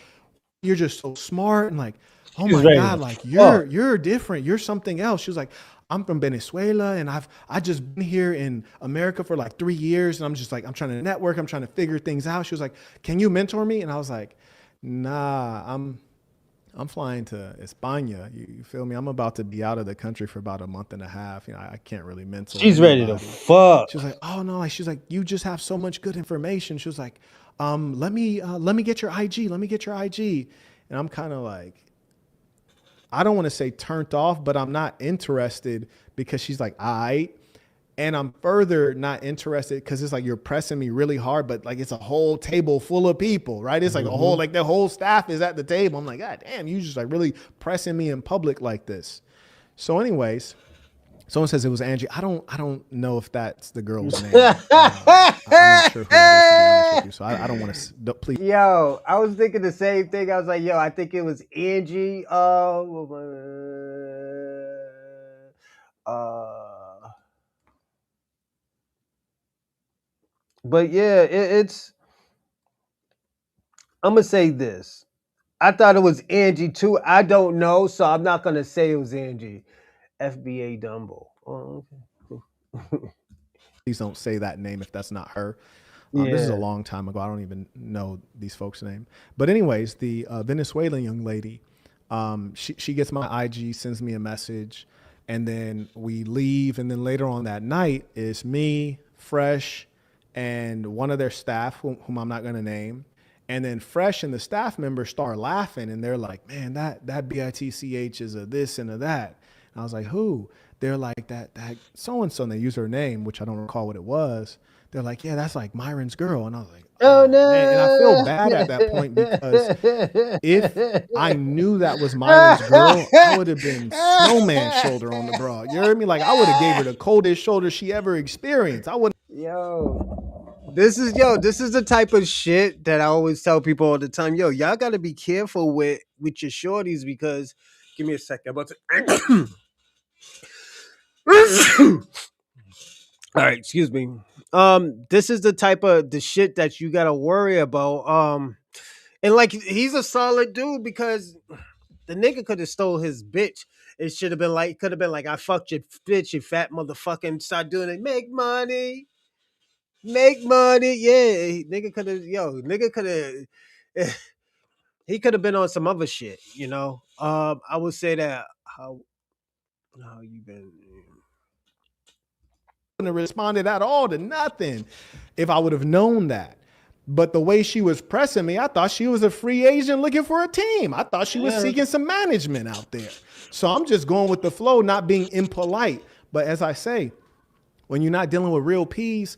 you're just so smart. And like, oh my God, like you're different. You're something else. She was like, I'm from Venezuela and I just been here in America for like 3 years. And I'm just like, I'm trying to network. I'm trying to figure things out. She was like, can you mentor me? And I was like, nah, I'm flying to España. You feel me? I'm about to be out of the country for about a month and a half. I can't really mentor. She's ready to fuck. She was like, oh no. She's like, you just have so much good information. She was like, let me get your IG. Let me get your IG. And I'm kind of like, I don't want to say turned off, but I'm not interested because she's like, all right. And I'm further not interested because it's like you're pressing me really hard, but like it's a whole table full of people, right? It's like the whole staff is at the table. I'm like, God damn, you just like really pressing me in public like this. So anyways, someone says it was Angie. I don't know if that's the girl's name. I'm not sure who that is, to be honest with you. So I don't want to, please. Yo, I was thinking the same thing. I was like, yo, I think it was Angie. But yeah, it's. I'm gonna say this. I thought it was Angie too. I don't know, so I'm not gonna say it was Angie. FBA Dumbo. Oh, okay. Please don't say that name if that's not her. This is a Yeah. long time ago. I don't even know these folks' name. But anyways, the Venezuelan young lady, she gets my IG, sends me a message, and then we leave. And then later on that night is me, Fresh, and one of their staff, whom I'm not going to name. And then Fresh and the staff members start laughing, and they're like, "Man, that bitch is a this and a that." And I was like, "Who?" They're like, "That so and so." And they use her name, which I don't recall what it was. They're like, "Yeah, that's like Myron's girl." And I was like, Oh "Oh man!" And I feel no. bad at that point because if I knew that was Myron's girl, I would have been snowman shoulder on the broad. You heard me? Like I would have gave her the coldest shoulder she ever experienced. I would. This is the type of shit that I always tell people all the time. Yo, y'all gotta be careful with your shorties because give me a second. I'm about to all right, excuse me. This is the type of the shit that you gotta worry about. And like he's a solid dude because the nigga could have stole his bitch. It should have been like could have been like I fucked your bitch, you fat motherfucking start doing it. Make money. Make money. Yeah. Nigga could have nigga could have he could have been on some other shit, you know. I would say that how you been Have responded at all to nothing if I would have known that. But the way she was pressing me, I thought she was a free agent looking for a team. I thought she was seeking some management out there. So I'm just going with the flow, not being impolite. But as I say, when you're not dealing with real peas,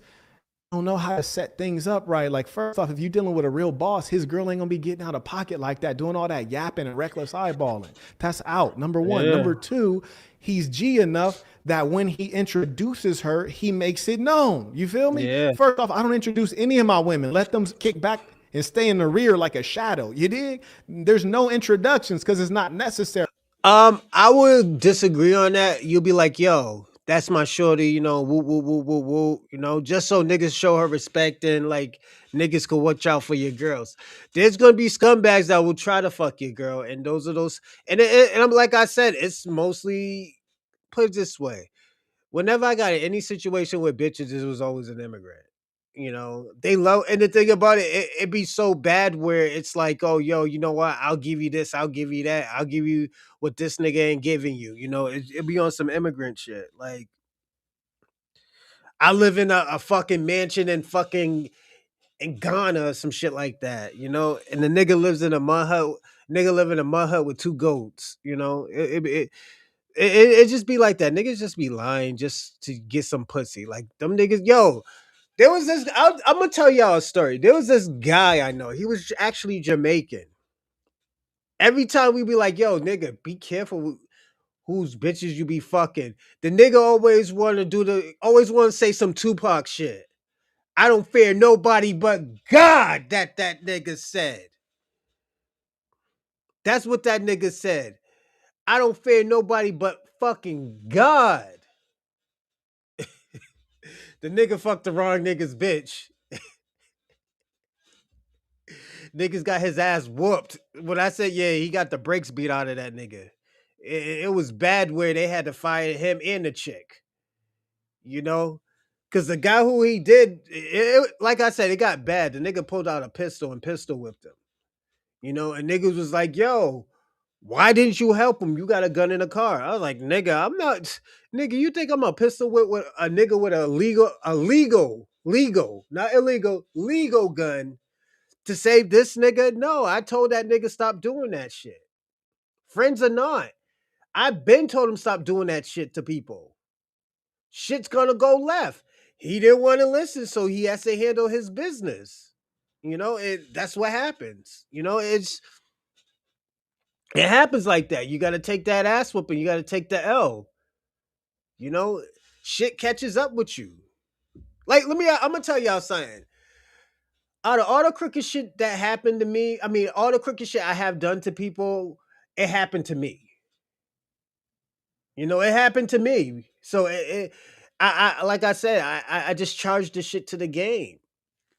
you don't know how to set things up right. Like, first off, if you're dealing with a real boss, his girl ain't gonna be getting out of pocket like that, doing all that yapping and reckless eyeballing. That's out. Number one. Number two, he's G enough that when he introduces her, he makes it known. You feel me? Yeah. First off, I don't introduce any of my women. Let them kick back and stay in the rear like a shadow. You dig? There's no introductions because it's not necessary. I would disagree on that. You'll be like, yo, that's my shorty, you know, woo woo woo woo woo, you know, just so niggas show her respect and like niggas can watch out for your girls. There's gonna be scumbags that will try to fuck your girl, and those are those. And I'm like I said, it's mostly put it this way. Whenever I got in any situation with bitches, it was always an immigrant. You know, they love, and the thing about it be so bad where it's like, oh, yo, you know what? I'll give you this, I'll give you that, I'll give you what this nigga ain't giving you. You know, it be on some immigrant shit. Like, I live in a fucking mansion in fucking in Ghana or some shit like that, you know, and the nigga lives in a mud hut. Nigga live in a mud hut with two goats, you know. It just be like that. Niggas just be lying just to get some pussy. Like them niggas, yo, there was this. I'm gonna tell y'all a story. There was this guy I know. He was actually Jamaican. Every time we be like, "Yo, nigga, be careful whose bitches you be fucking." The nigga always want to always want to say some Tupac shit. I don't fear nobody but God. That nigga said. That's what that nigga said. I don't fear nobody but fucking God. The nigga fucked the wrong nigga's bitch. Niggas got his ass whooped. When I said, yeah, he got the brakes beat out of that nigga. It was bad where they had to fire him and the chick, you know? Because the guy who he did, like I said, it got bad. The nigga pulled out a pistol and pistol whipped him, you know? And niggas was like, yo, why didn't you help him? You got a gun in the car. I was like, nigga, I'm not, nigga, you think I'm a pistol with a nigga with a legal, not illegal, legal gun to save this nigga? No, I told that nigga stop doing that shit. Friends or not. I've been told him stop doing that shit to people. Shit's gonna go left. He didn't want to listen, so he has to handle his business. You know, that's what happens. You know, it happens like that. You gotta take that ass whooping, you gotta take the L. You know, shit catches up with you. Like, I'm gonna tell y'all something. Out of all the crooked shit that happened to me, I mean, all the crooked shit I have done to people, it happened to me. You know, it happened to me. So I like I said, I just charged the shit to the game.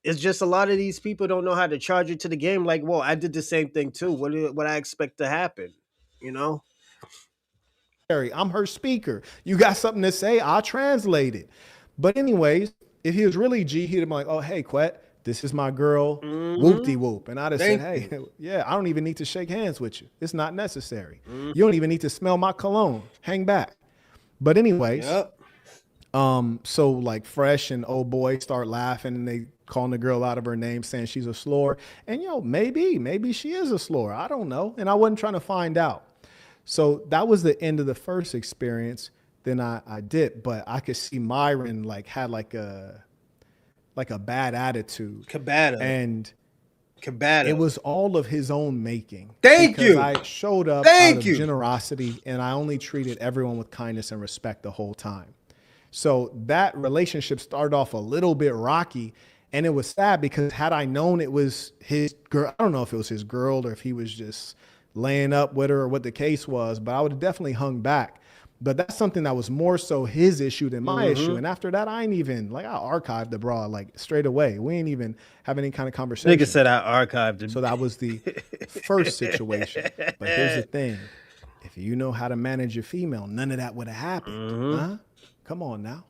it's just a lot of these people don't know how to charge it to the game. Like, well, I did the same thing too. What I expect to happen, you know? I'm her speaker. You got something to say? I'll translate it. But anyways, if he was really G, he'd be like, oh, hey, Quet, this is my girl, whoop-de-whoop. And I'd have said, hey, yeah, I don't even need to shake hands with you. It's not necessary. You don't even need to smell my cologne. Hang back. But anyways, so like Fresh and old boy start laughing and they calling the girl out of her name, saying she's a slur. And, maybe she is a slur. I don't know. And I wasn't trying to find out. So that was the end of the first experience. Then I did, but I could see Myron had like a bad attitude. And it was all of his own making. Thank you. I showed up out of generosity, and I only treated everyone with kindness and respect the whole time. So that relationship started off a little bit rocky, and it was sad because had I known it was his girl, I don't know if it was his girl or if he was just laying up with her or what the case was, but I would have definitely hung back. But that's something that was more so his issue than my issue. And after that, I archived the bra straight away. We ain't even have any kind of conversation. Nigga said I archived it. So that was the first situation. But here's the thing. If you know how to manage your female, none of that would have happened. Huh? Come on now.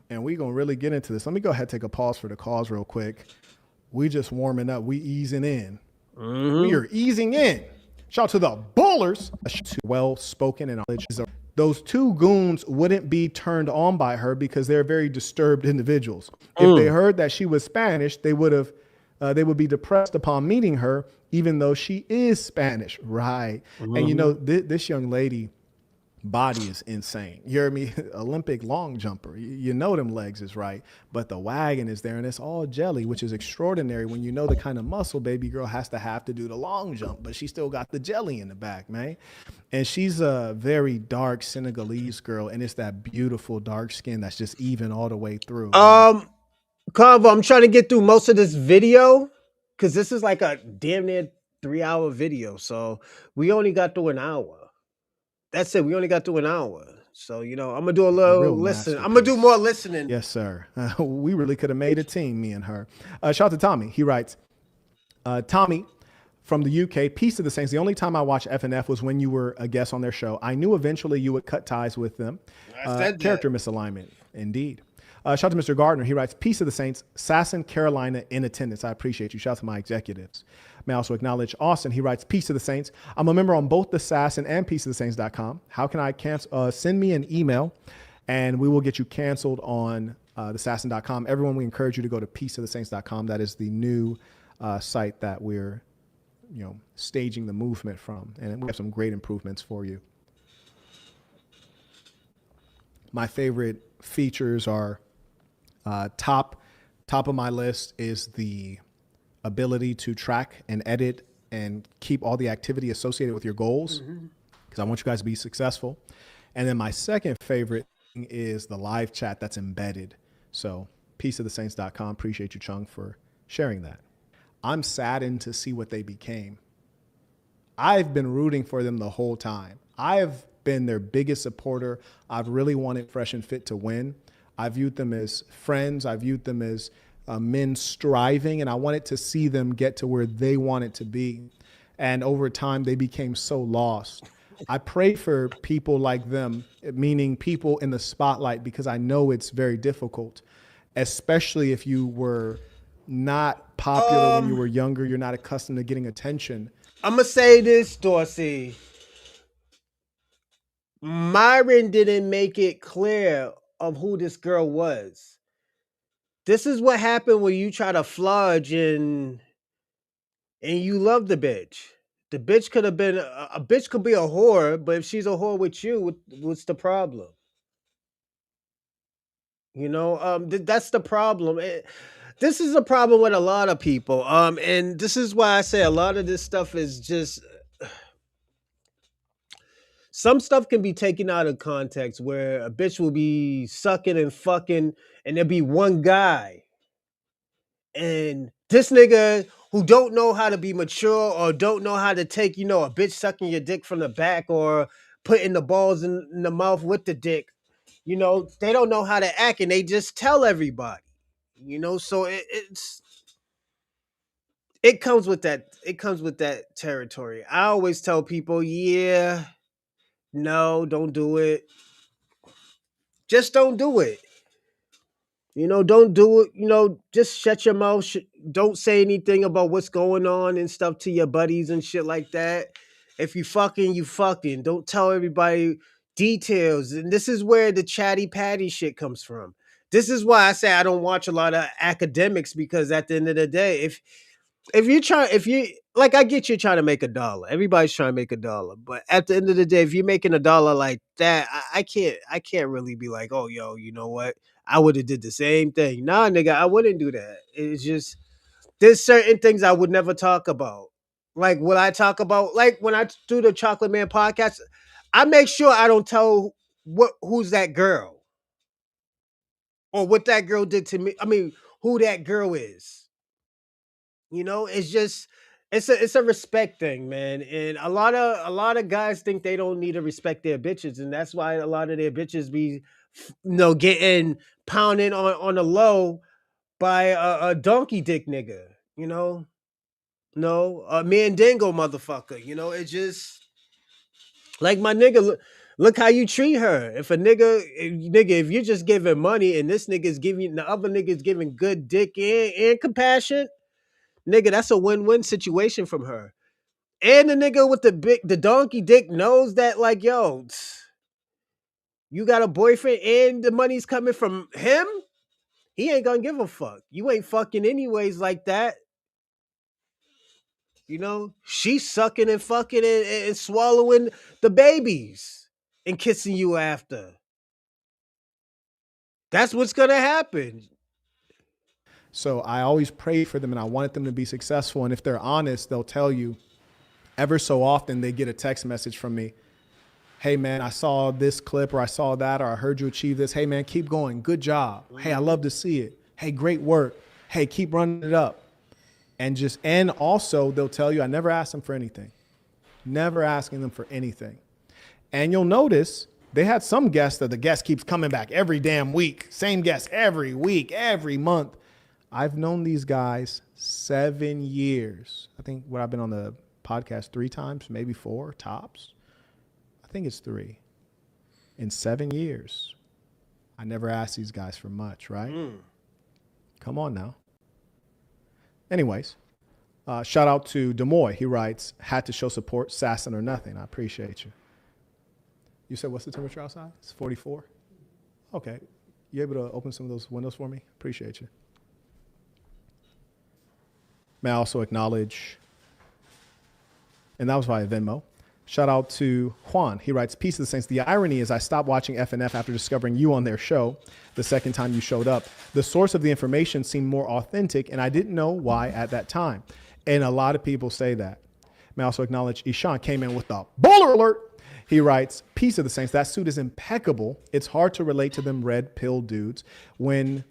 And we're going to really get into this. Let me go ahead and take a pause for the cause real quick. We just warming up. We easing in. We are easing in. Shout out to the ballers. Well-spoken and knowledge. Those two goons wouldn't be turned on by her because they're very disturbed individuals. If they heard that she was Spanish, they would be depressed upon meeting her, even though she is Spanish. Right. And this young lady body is insane. You hear me? Olympic long jumper. You know them legs is right, but the wagon is there and it's all jelly, which is extraordinary when you know the kind of muscle baby girl has to have to do the long jump, but she still got the jelly in the back, man. And she's a very dark Senegalese girl, and it's that beautiful dark skin that's just even all the way through. Convo, I'm trying to get through most of this video because this is like a damn near 3-hour video, so we only got through an hour. That's it. We only got through an hour. So, I'm going to do a little listen. I'm going to do more listening. Yes, sir. We really could have made a team, me and her. Shout out to Tommy. He writes, Tommy from the UK, Peace to the Saints. The only time I watched FNF was when you were a guest on their show. I knew eventually you would cut ties with them. Character misalignment. Indeed. Shout out to Mr. Gardner. He writes, Peace to the Saints, Sasson, Carolina in attendance. I appreciate you. Shout out to my executives. May I also acknowledge Austin. He writes, Peace to the Saints. I'm a member on both the Sasson and peaceofthesaints.com. How can I cancel? Send me an email and we will get you canceled on the Sasson.com. Everyone, we encourage you to go to peaceofthesaints.com. That is the new site that we're staging the movement from. And we have some great improvements for you. My favorite features are top of my list is the ability to track and edit and keep all the activity associated with your goals, because I want you guys to be successful. And then my second favorite thing is the live chat that's embedded. So peaceofthesaints.com. Appreciate you, Chung, for sharing that. I'm saddened to see what they became. I've been rooting for them the whole time. I've been their biggest supporter. I've really wanted Fresh and Fit to win. I viewed them as friends. I viewed them as men striving, and I wanted to see them get to where they wanted to be. And over time, they became so lost. I pray for people like them, meaning people in the spotlight, because I know it's very difficult, especially if you were not popular when you were younger. You're not accustomed to getting attention. I'm going to say this, Dorsey. Myron didn't make it clear of who this girl was. This is what happened when you try to fludge and you love the bitch. The bitch could have been a bitch could be a whore, but if she's a whore with you, what's the problem? That's the problem. This is a problem with a lot of people. And this is why I say a lot of this stuff is just some stuff can be taken out of context where a bitch will be sucking and fucking and there'll be one guy. And this nigga who don't know how to be mature or don't know how to take, a bitch sucking your dick from the back or putting the balls in the mouth with the dick, they don't know how to act and they just tell everybody. So it comes with that territory. I always tell people, yeah, no, don't do it. Just don't do it. Don't do it. Just shut your mouth. Don't say anything about what's going on and stuff to your buddies and shit like that. If you fucking, you fucking. Don't tell everybody details. And this is where the chatty patty shit comes from. This is why I say I don't watch a lot of academics, because at the end of the day, if you like, I get you trying to make $1. Everybody's trying to make $1, but at the end of the day, if you're making $1 like that, I can't really be like, oh, yo, you know what? I would have did the same thing. Nah, nigga, I wouldn't do that. It's just there's certain things I would never talk about. Like what I talk about, like when I do the Chocolate Man podcast, I make sure I don't tell who's that girl or what that girl did to me. I mean, who that girl is. It's just it's a respect thing, man. And a lot of guys think they don't need to respect their bitches, and that's why a lot of their bitches be getting pounded on the low by a donkey dick nigga. No, a mandingo motherfucker. It's just like my nigga. Look how you treat her. If a nigga, if you're just giving money and this nigga's giving the other nigga's giving good dick and compassion, nigga, that's a win-win situation from her. And the nigga with the donkey dick knows that, like, yo, you got a boyfriend and the money's coming from him. He ain't gonna give a fuck. You ain't fucking anyways like that. She's sucking and fucking and swallowing the babies and kissing you after. That's what's gonna happen. So I always prayed for them and I wanted them to be successful. And if they're honest, they'll tell you. Ever so often they get a text message from me. Hey man, I saw this clip, or I saw that, or I heard you achieve this. Hey man, keep going. Good job. Hey, I love to see it. Hey, great work. Hey, keep running it up. And also they'll tell you, I never asked them for anything. Never asking them for anything. And you'll notice they had some guests that the guest keeps coming back every damn week. Same guest every week, every month. I've known these guys 7 years. I think I've been on the podcast 3 times, maybe 4 tops. I think it's 3. In 7 years, I never asked these guys for much, right? Come on now. Anyways, shout out to Demoy. He writes, had to show support, Sassin or nothing. I appreciate you. You said, what's the temperature outside? It's 44. Okay. You able to open some of those windows for me? Appreciate you. May I also acknowledge, and that was via Venmo. Shout out to Juan. He writes, peace of the saints. The irony is I stopped watching FNF after discovering you on their show the second time you showed up. The source of the information seemed more authentic, and I didn't know why at that time. And a lot of people say that. May I also acknowledge Ishan came in with the baller alert. He writes, peace of the saints. That suit is impeccable. It's hard to relate to them red pill dudes when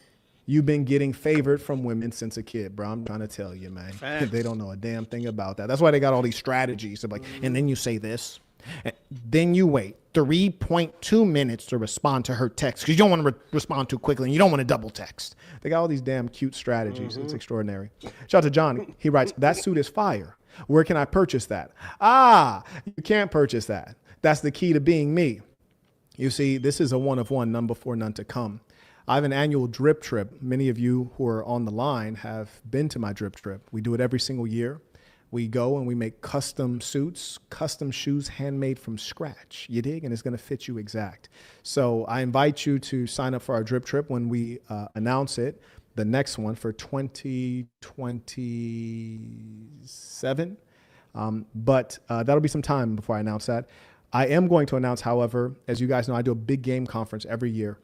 you've been getting favored from women since a kid, bro. I'm trying to tell you, man. Facts. They don't know a damn thing about that. That's why they got all these strategies of like, and then you say this, and then you wait 3.2 minutes to respond to her text because you don't want to respond too quickly and you don't want to double text. They got all these damn cute strategies. It's extraordinary. Shout out to John. He writes, that suit is fire. Where can I purchase that? You can't purchase that. That's the key to being me. You see, this is a one of one, none before, none to come. I have an annual drip trip. Many of you who are on the line have been to my drip trip. We do it every single year. We go and we make custom suits, custom shoes, handmade from scratch. You dig? And it's going to fit you exact. So I invite you to sign up for our drip trip when we announce it, the next one for 2027. But that'll be some time before I announce that. I am going to announce, however, as you guys know, I do a big game conference every year.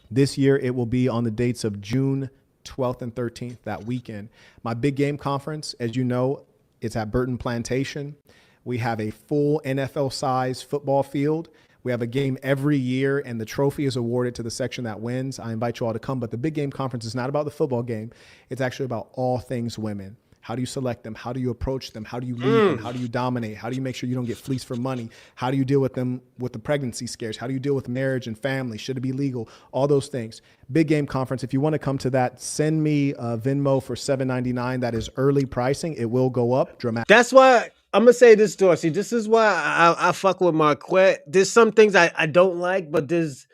This year, it will be on the dates of June 12th and 13th, that weekend. My big game conference, as you know, it's at Burton Plantation. We have a full NFL-sized football field. We have a game every year, and the trophy is awarded to the section that wins. I invite you all to come, but the big game conference is not about the football game. It's actually about all things women. How do you select them? How do you approach them? How do you lead them? How do you dominate? How do you make sure you don't get fleeced for money? How do you deal with them with the pregnancy scares? How do you deal with marriage and family? Should it be legal? All those things. Big Game Conference. If you want to come to that, send me a Venmo for $7.99. That is early pricing. It will go up dramatically. That's why I'm gonna say this, Dorsey. This is why I fuck with Marquette. There's some things I don't like, but there's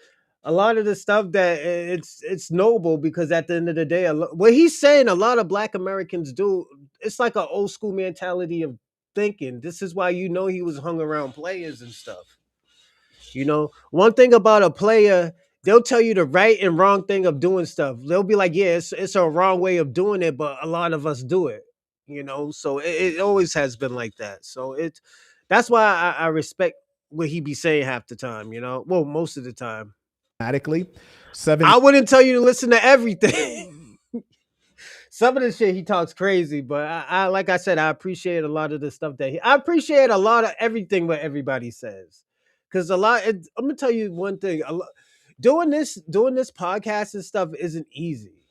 a lot of the stuff that it's noble because at the end of the day, what he's saying, a lot of Black Americans do. It's like an old school mentality of thinking. This is why he was hung around players and stuff. One thing about a player, they'll tell you the right and wrong thing of doing stuff. They'll be like, yeah, it's a wrong way of doing it, but a lot of us do it. So it always has been like that. So that's why I respect what he be saying half the time. Well, most of the time. Seven. I wouldn't tell you to listen to everything. Some of the shit he talks crazy, but I like I said, I appreciate a lot of the stuff I appreciate a lot of everything what everybody says. Because I'm gonna tell you one thing. Doing this podcast and stuff isn't easy.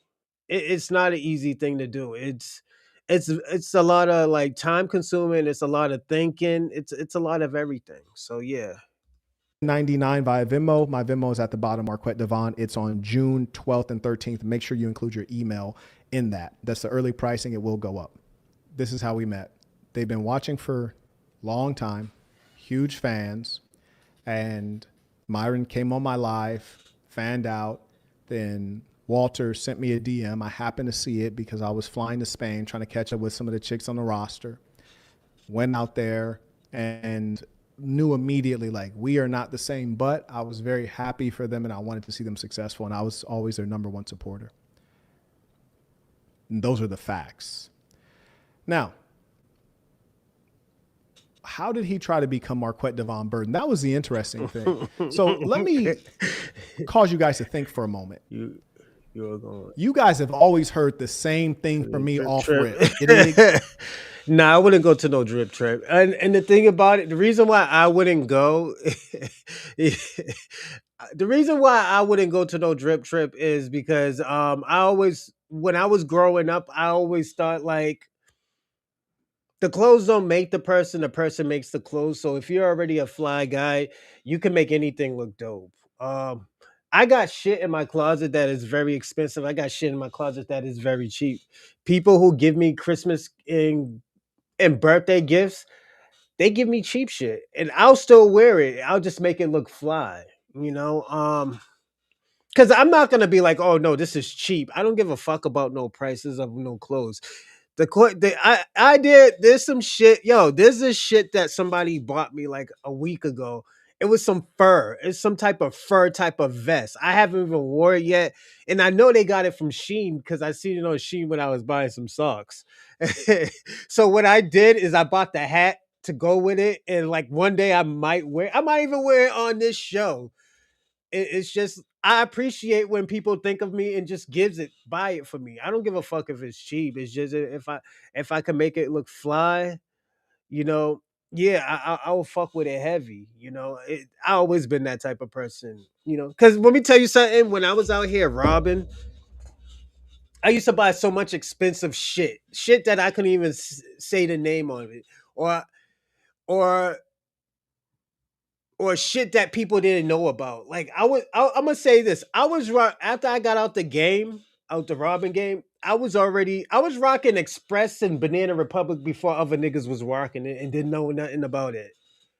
It's not an easy thing to do. It's a lot of like time consuming. It's a lot of thinking. It's a lot of everything. So yeah. 99 via Venmo. My Venmo is at the bottom, Marquette Devon. It's on June 12th and 13th. Make sure you include your email in that. That's the early pricing. It will go up. This is how we met. They've been watching for a long time, huge fans. And Myron came on my live, fanned out. Then Walter sent me a DM. I happened to see it because I was flying to Spain, trying to catch up with some of the chicks on the roster. Went out there and knew immediately, like, we are not the same, but I was very happy for them and I wanted to see them successful. And I was always their number one supporter. And those are the facts. Now, how did he try to become Marquette Devon Burton? That was the interesting thing. So let me cause you guys to think for a moment. You guys have always heard the same thing from me off rip. Nah, I wouldn't go to no drip trip. And the thing about it, the reason why I wouldn't go, to no drip trip is because when I was growing up, I always thought like the clothes don't make the person makes the clothes. So if you're already a fly guy, you can make anything look dope. I got shit in my closet that is very expensive. I got shit in my closet that is very cheap. People who give me Christmas and birthday gifts, they give me cheap shit and I'll still wear it. I'll just make it look fly, because I'm not gonna be like, oh no, this is cheap. I don't give a fuck about no prices of no clothes. I did. There's some shit. Yo, there's this shit that somebody bought me like a week ago. It was some fur. It's some type of fur type of vest. I haven't even wore it yet, and I know they got it from Shein because I seen it on Shein when I was buying some socks. So what I did is I bought the hat to go with it, and like one day I might even wear it on this show. It's just I appreciate when people think of me and just buy it for me. I don't give a fuck if it's cheap. It's just if I can make it look fly, yeah, I will fuck with it heavy. I always been that type of person. Because let me tell you something. When I was out here robbing, I used to buy so much expensive shit that I couldn't even say the name of it, or or or shit that people didn't know about. Like I'm gonna say this. After I got out the robbing game. I was rocking Express and Banana Republic before other niggas was rocking it and didn't know nothing about it.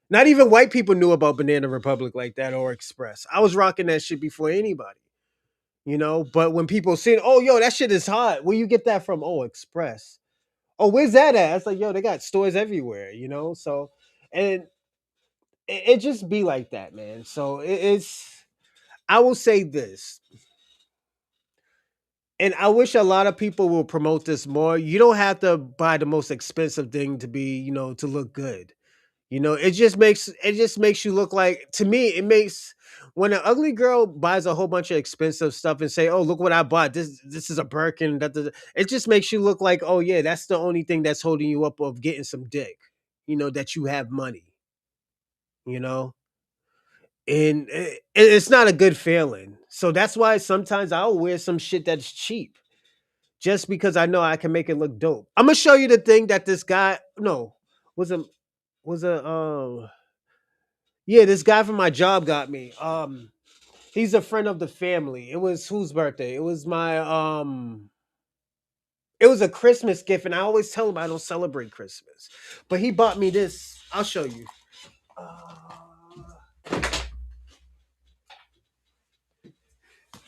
Not even white people knew about Banana Republic like that or Express. I was rocking that shit before anybody. But when people seen, oh yo, that shit is hot. Where you get that from? Oh, Express. Oh, where's that at? It's like, yo, they got stores everywhere, So, and it just be like that, man. So I will say this, and I wish a lot of people will promote this more. You don't have to buy the most expensive thing to be, to look good. It just makes you look like, to me, it makes when an ugly girl buys a whole bunch of expensive stuff and say, "Oh, look what I bought. This is a Birkin." It just makes you look like, "Oh yeah, that's the only thing that's holding you up of getting some dick." That you have money. You know, and it's not a good feeling. So that's why sometimes I'll wear some shit that's cheap just because I know I can make it look dope. I'm gonna show you the thing that this guy was a was a yeah, this guy from my job got me. He's a friend of the family. It was whose birthday? It was my it was a Christmas gift, and I always tell him I don't celebrate Christmas. But he bought me this. I'll show you.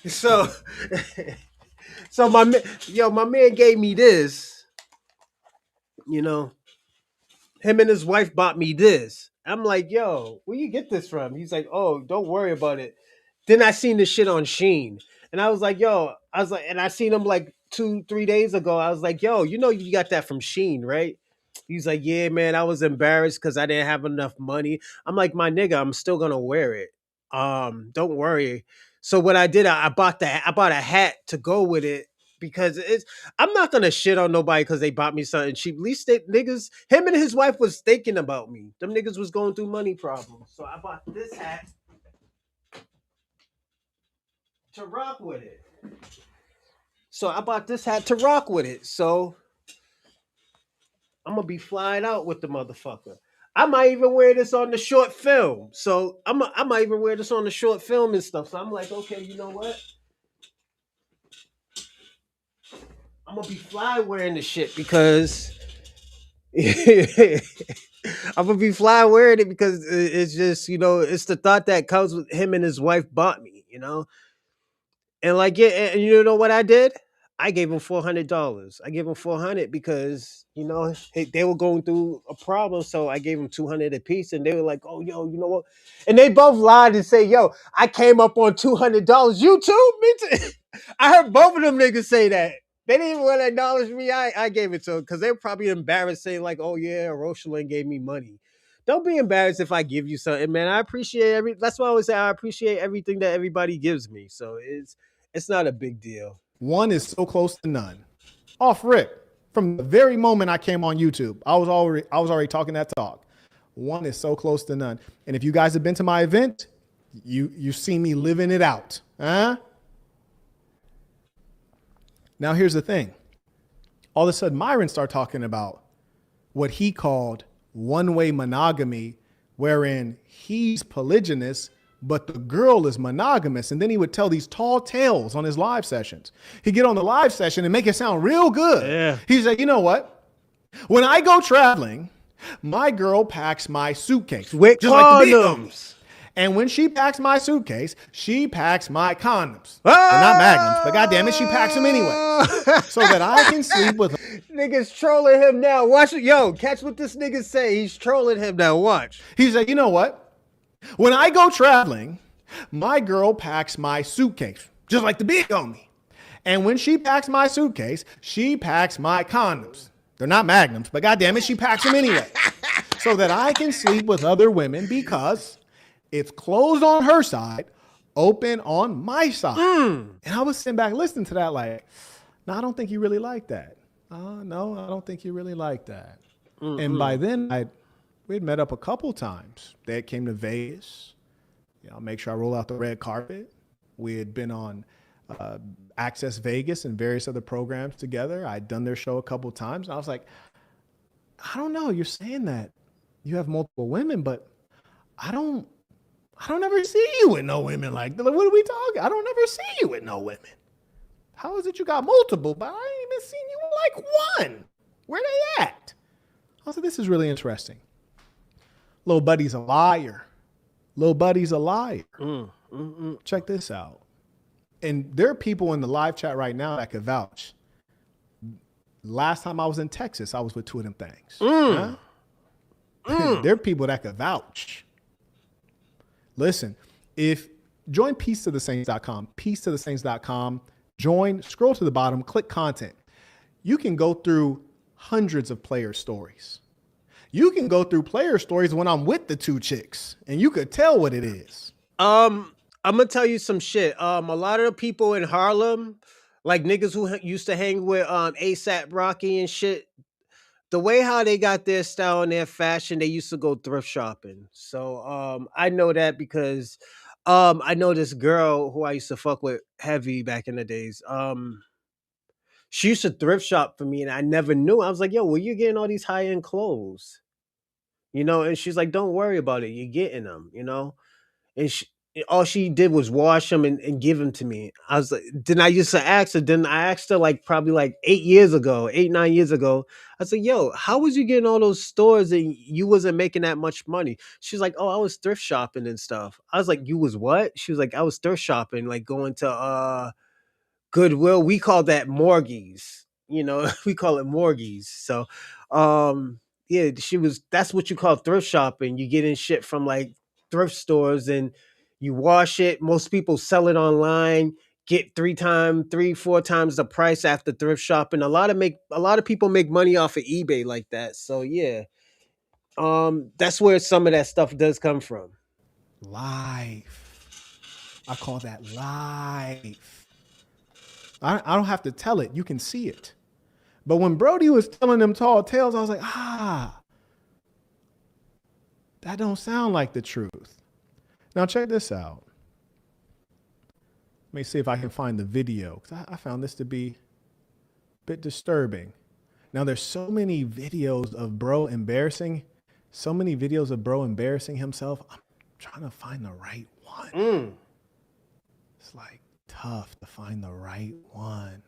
So so my man gave me this, you know. Him and his wife bought me this. I'm like, yo, where you get this from? He's like, oh, don't worry about it. Then I seen this shit on Sheen. And I was like, and I seen him like 2-3 days ago. I was like, yo, you got that from Sheen, right? He's like, yeah, man, I was embarrassed because I didn't have enough money. I'm like, my nigga, I'm still gonna wear it. Don't worry. So what I did, I bought a hat to go with it because I'm not gonna shit on nobody because they bought me something cheap. At least him and his wife was thinking about me. Them niggas was going through money problems. So I bought this hat to rock with it. So I'm gonna be flying out with the motherfucker. I might even wear this on the short film. So I might even wear this on the short film and stuff. So I'm like, okay, you know what? I'm gonna be fly wearing the shit because I'm gonna be fly wearing it because it's just, it's the thought that comes with him and his wife bought me. And like, yeah, and you know what I did? I gave him $400. I gave him 400 because they were going through a problem, so I gave him 200 apiece, and they were like, "Oh, yo, you know what?" And they both lied and say, "Yo, I came up on $200. You too? Me too." I heard both of them niggas say that. They didn't even want to acknowledge me. I gave it to them because they're probably embarrassed, saying like, "Oh yeah, Rochelin gave me money." Don't be embarrassed if I give you something, man. I appreciate That's why I always say I appreciate everything that everybody gives me. So it's not a big deal. One is so close to none. Off rip. From the very moment I came on YouTube, I was already talking that talk. One is so close to none. And if you guys have been to my event, you see me living it out. Huh? Now here's the thing. All of a sudden, Myron started talking about what he called one-way monogamy, wherein he's polygynous, but the girl is monogamous. And then he would tell these tall tales on his live sessions. He'd get on the live session and make it sound real good. Yeah. He's like, you know what? When I go traveling, my girl packs my suitcase. With just condoms. like the big homies. And when she packs my suitcase, she packs my condoms. They're not magnums, but goddamn it, she packs them anyway. So that I can sleep with her. Niggas trolling him now. Watch it. Yo, catch what this nigga say. He's trolling him now. Watch. He's like, you know what? When I go traveling, my girl packs my suitcase, just like the big homie. And when she packs my suitcase, she packs my condoms. They're not magnums, but goddamn it, she packs them anyway. So that I can sleep with other women because it's closed on her side, open on my side. And I was sitting back listening to that like, no, I don't think you really like that. No, I don't think you really like that. And by then, we'd met up a couple times. Dad came to Vegas. Make sure I roll out the red carpet. We had been on Access Vegas and various other programs together. I'd done their show a couple times. And I was like, I don't know. You're saying that you have multiple women, but I don't ever see you with no women like that. Like, what are we talking? I don't ever see you with no women. How is it you got multiple, but I ain't even seen you with like one? Where they at? I was like, this is really interesting. Little buddy's a liar. Little buddy's a liar. Check this out. And there are people in the live chat right now that could vouch. Last time I was in Texas, I was with two of them things. Huh? There are people that could vouch. Listen, join peacetothesaints.com, peacetothesaints.com, scroll to the bottom, click content. You can go through hundreds of player stories. You can go through player stories when I'm with the two chicks, and you could tell what it is. I'm gonna tell you some shit. A lot of the people in Harlem, like niggas who used to hang with ASAP Rocky and shit, the way how they got their style and their fashion, they used to go thrift shopping. So I know that because I know this girl who I used to fuck with heavy back in the days. she used to thrift shop for me, and I never knew. I was like, "Yo, where you getting all these high end clothes?" And she's like, "Don't worry about it. You're getting them." And all she did was wash them and give them to me. I was like, then I used to ask her. Then I asked her like probably like 8 years ago, 9 years ago. I said, "Yo, how was you getting all those stores and you wasn't making that much money?" She's like, "Oh, I was thrift shopping and stuff." I was like, "You was what?" She was like, "I was thrift shopping, like going to Goodwill." We call that morgies. We call it morgies. So, yeah, that's what you call thrift shopping. You get in shit from like thrift stores and you wash it. Most people sell it online, get 4 times the price after thrift shopping. A lot of people make money off of eBay like that. So yeah, that's where some of that stuff does come from. Life. I call that life. I don't have to tell it. You can see it. But when Brody was telling them tall tales, I was like, that don't sound like the truth. Now check this out. Let me see if I can find the video, because I found this to be a bit disturbing. Now there's so many videos of bro embarrassing himself. I'm trying to find the right one. It's like tough to find the right one.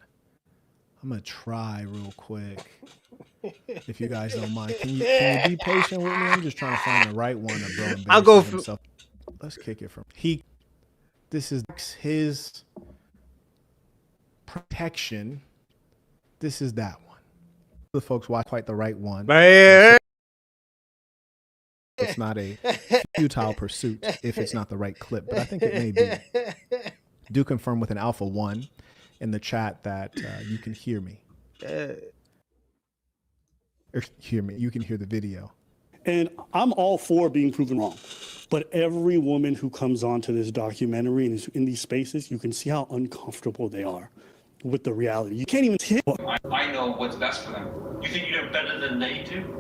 I'm gonna try real quick. If you guys don't mind, can you be patient with me? I'm just trying to find the right one of bro embarrassing I'll go himself. Let's kick it from this is his protection. This is that one. The folks watch quite the right one. It's not a futile pursuit if it's not the right clip, but I think it may be. Do confirm with an Alpha 1 in the chat that you can hear me. Or hear me. You can hear the video. And I'm all for being proven wrong. But every woman who comes onto this documentary and is in these spaces, you can see how uncomfortable they are with the reality. You can't even tell. I know what's best for them. You think you know better than they do?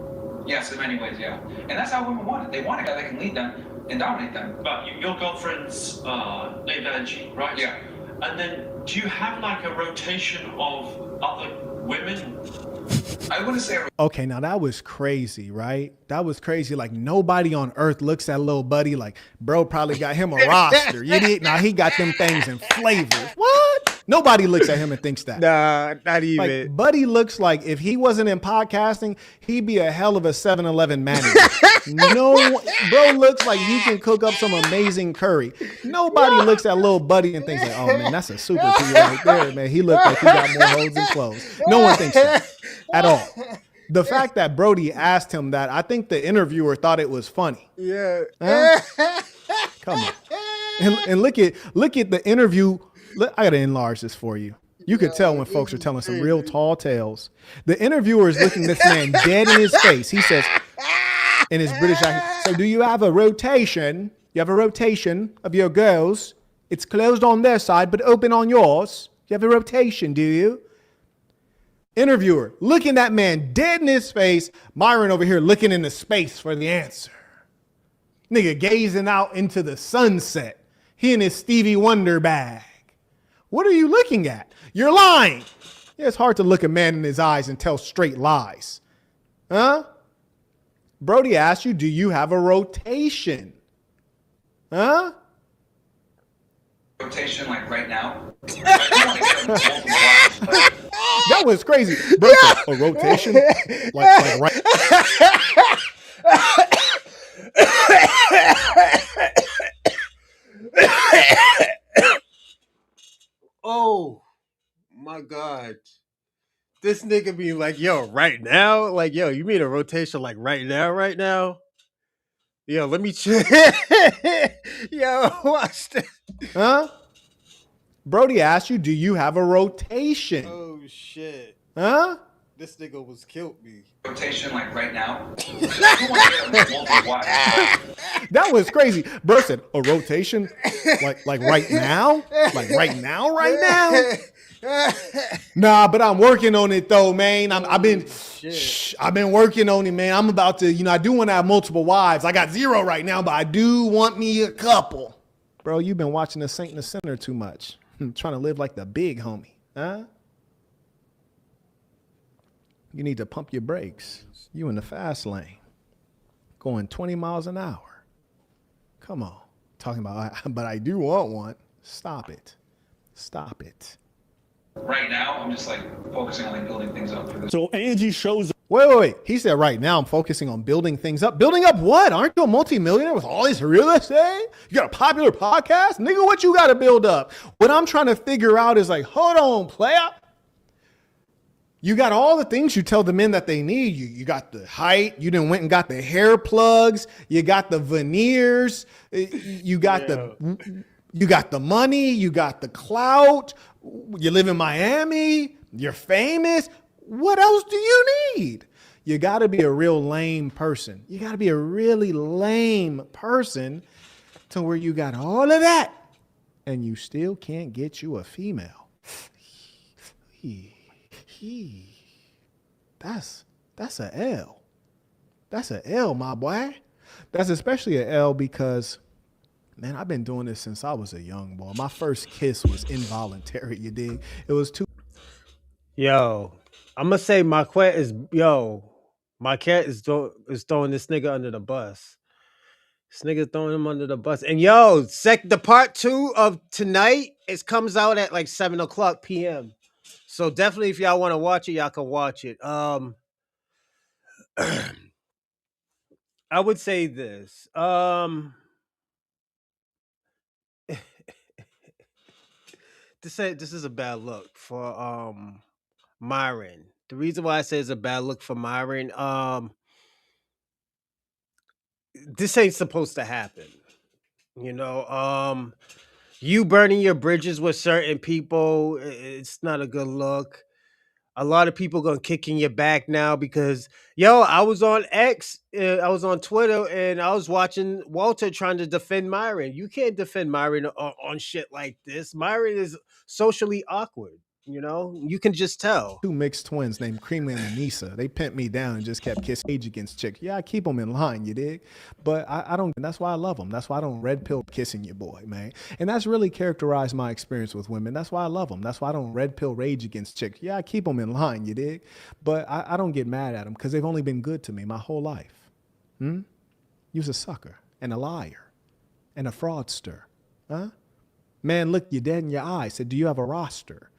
Yes, in many ways, yeah. And that's how women want it. They want a guy that can lead them and dominate them. But your girlfriend's named Angie, right? Yeah. And then do you have like a rotation of other women? I wouldn't say. Okay, now that was crazy, right? That was crazy. Like nobody on earth looks at little buddy like, bro probably got him a roster. You did? Now he got them things in flavors. What? Nobody looks at him and thinks that. Nah, not even. Like, Buddy looks like if he wasn't in podcasting, he'd be a hell of a 7-Eleven manager. No, bro looks like he can cook up some amazing curry. Nobody looks at little Buddy and thinks like, oh man, that's a super P right there, man. He looks like he got more hoes than clothes. No one thinks that at all. The fact that Brody asked him that, I think the interviewer thought it was funny. Yeah. Huh? Come on. And look at the interview. I got to enlarge this for you. You could tell when folks are telling some real tall tales. The interviewer is looking this man dead in his face. He says, in his British accent, so do you have a rotation? You have a rotation of your girls. It's closed on their side, but open on yours. You have a rotation, do you? Interviewer, looking that man dead in his face. Myron over here looking into space for the answer. Nigga gazing out into the sunset. He in his Stevie Wonder bag. What are you looking at? You're lying. Yeah, it's hard to look a man in his eyes and tell straight lies. Huh? Brody asked you, do you have a rotation? Huh? Rotation like right now. That was crazy. Bro, a rotation? Like right. Oh my God. This nigga be like, yo, right now? Like, yo, you mean a rotation like right now? Yo, let me check. Yo, watch this. Huh? Brody asked you, do you have a rotation? Oh shit. Huh? This nigga was killed me. Rotation like right now. That was crazy. Bro said, a rotation? Like right now? Like right now? Nah, but I'm working on it though, man. I've been working on it, man. I'm about to, I do want to have multiple wives. I got 0 right now, but I do want me a couple. Bro, you've been watching The Saint and the Sinner too much. Trying to live like the big homie, huh? You need to pump your brakes. You in the fast lane, going 20 miles an hour. Come on. Talking about, but I do want one. Stop it. Stop it. Right now, I'm just like focusing on like building things up for this. So Angie shows Wait. He said right now I'm focusing on building things up. Building up what? Aren't you a multimillionaire with all this real estate? You got a popular podcast? Nigga, what you got to build up? What I'm trying to figure out is like, hold on, player. You got all the things you tell the men that they need. You got the height. You done went and got the hair plugs. You got the veneers. You got you got the money. You got the clout. You live in Miami. You're famous. What else do you need? You got to be a real lame person. You got to be a really lame person to where you got all of that and you still can't get you a female. That's a L. That's a L, my boy. That's especially a L because, man, I've been doing this since I was a young boy. My first kiss was involuntary, you dig? It was too. Yo, I'm gonna say Maquette is throwing this nigga under the bus. This nigga throwing him under the bus. And yo, the part 2 of tonight comes out at like 7:00 p.m. So definitely, if y'all want to watch it, y'all can watch it. I would say this. This is a bad look for Myron. The reason why I say it's a bad look for Myron, this ain't supposed to happen. You know, you burning your bridges with certain people, it's not a good look. A lot of people gonna kick in your back now because I was on X, I was on Twitter, and I was watching Walter trying to defend Myron. You can't defend Myron on shit like this. Myron is socially awkward. You can just tell. Two mixed twins named Creamy and Anissa. They pimped me down and just kept kissing age against chicks. Yeah, I keep them in line, you dig? But I don't, and that's why I love them. That's why I don't red pill kissing your boy, man. And that's really characterized my experience with women. That's why I love them. That's why I don't red pill rage against chicks. Yeah, I keep them in line, you dig? But I don't get mad at them because they've only been good to me my whole life. You's a sucker and a liar and a fraudster. Huh? Man looked you dead in your eye, said, do you have a roster?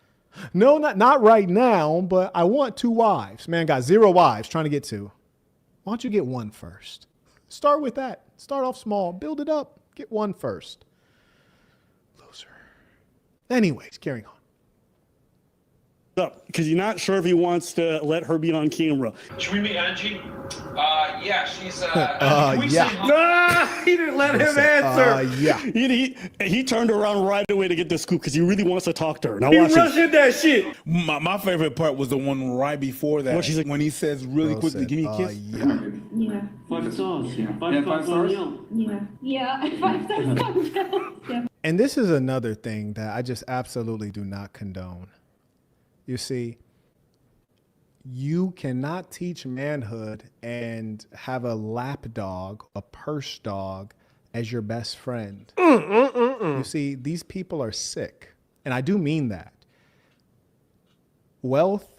No, not right now, but I want 2 wives. Man got 0 wives trying to get 2. Why don't you get 1 first? Start with that. Start off small. Build it up. Get 1 first. Loser. Anyways, carrying on. up because you're not sure if he wants to let her be on camera. Should we meet Angie? Yeah, she's Can we say yeah. hi? He didn't let him answer. Yeah. He turned around right away to get the scoop because he really wants to talk to her. Now He watch this. rushing that shit. My favorite part was the one right before that. What she's like- when he says really Bro quickly, said, give me a kiss. Yeah. Yeah. 5 stars. Yeah. 5 stars? Yeah. Yeah. 5 stars. Yeah. And this is another thing that I just absolutely do not condone. You see, you cannot teach manhood and have a lap dog, a purse dog as your best friend. You see, these people are sick. And I do mean that. Wealth,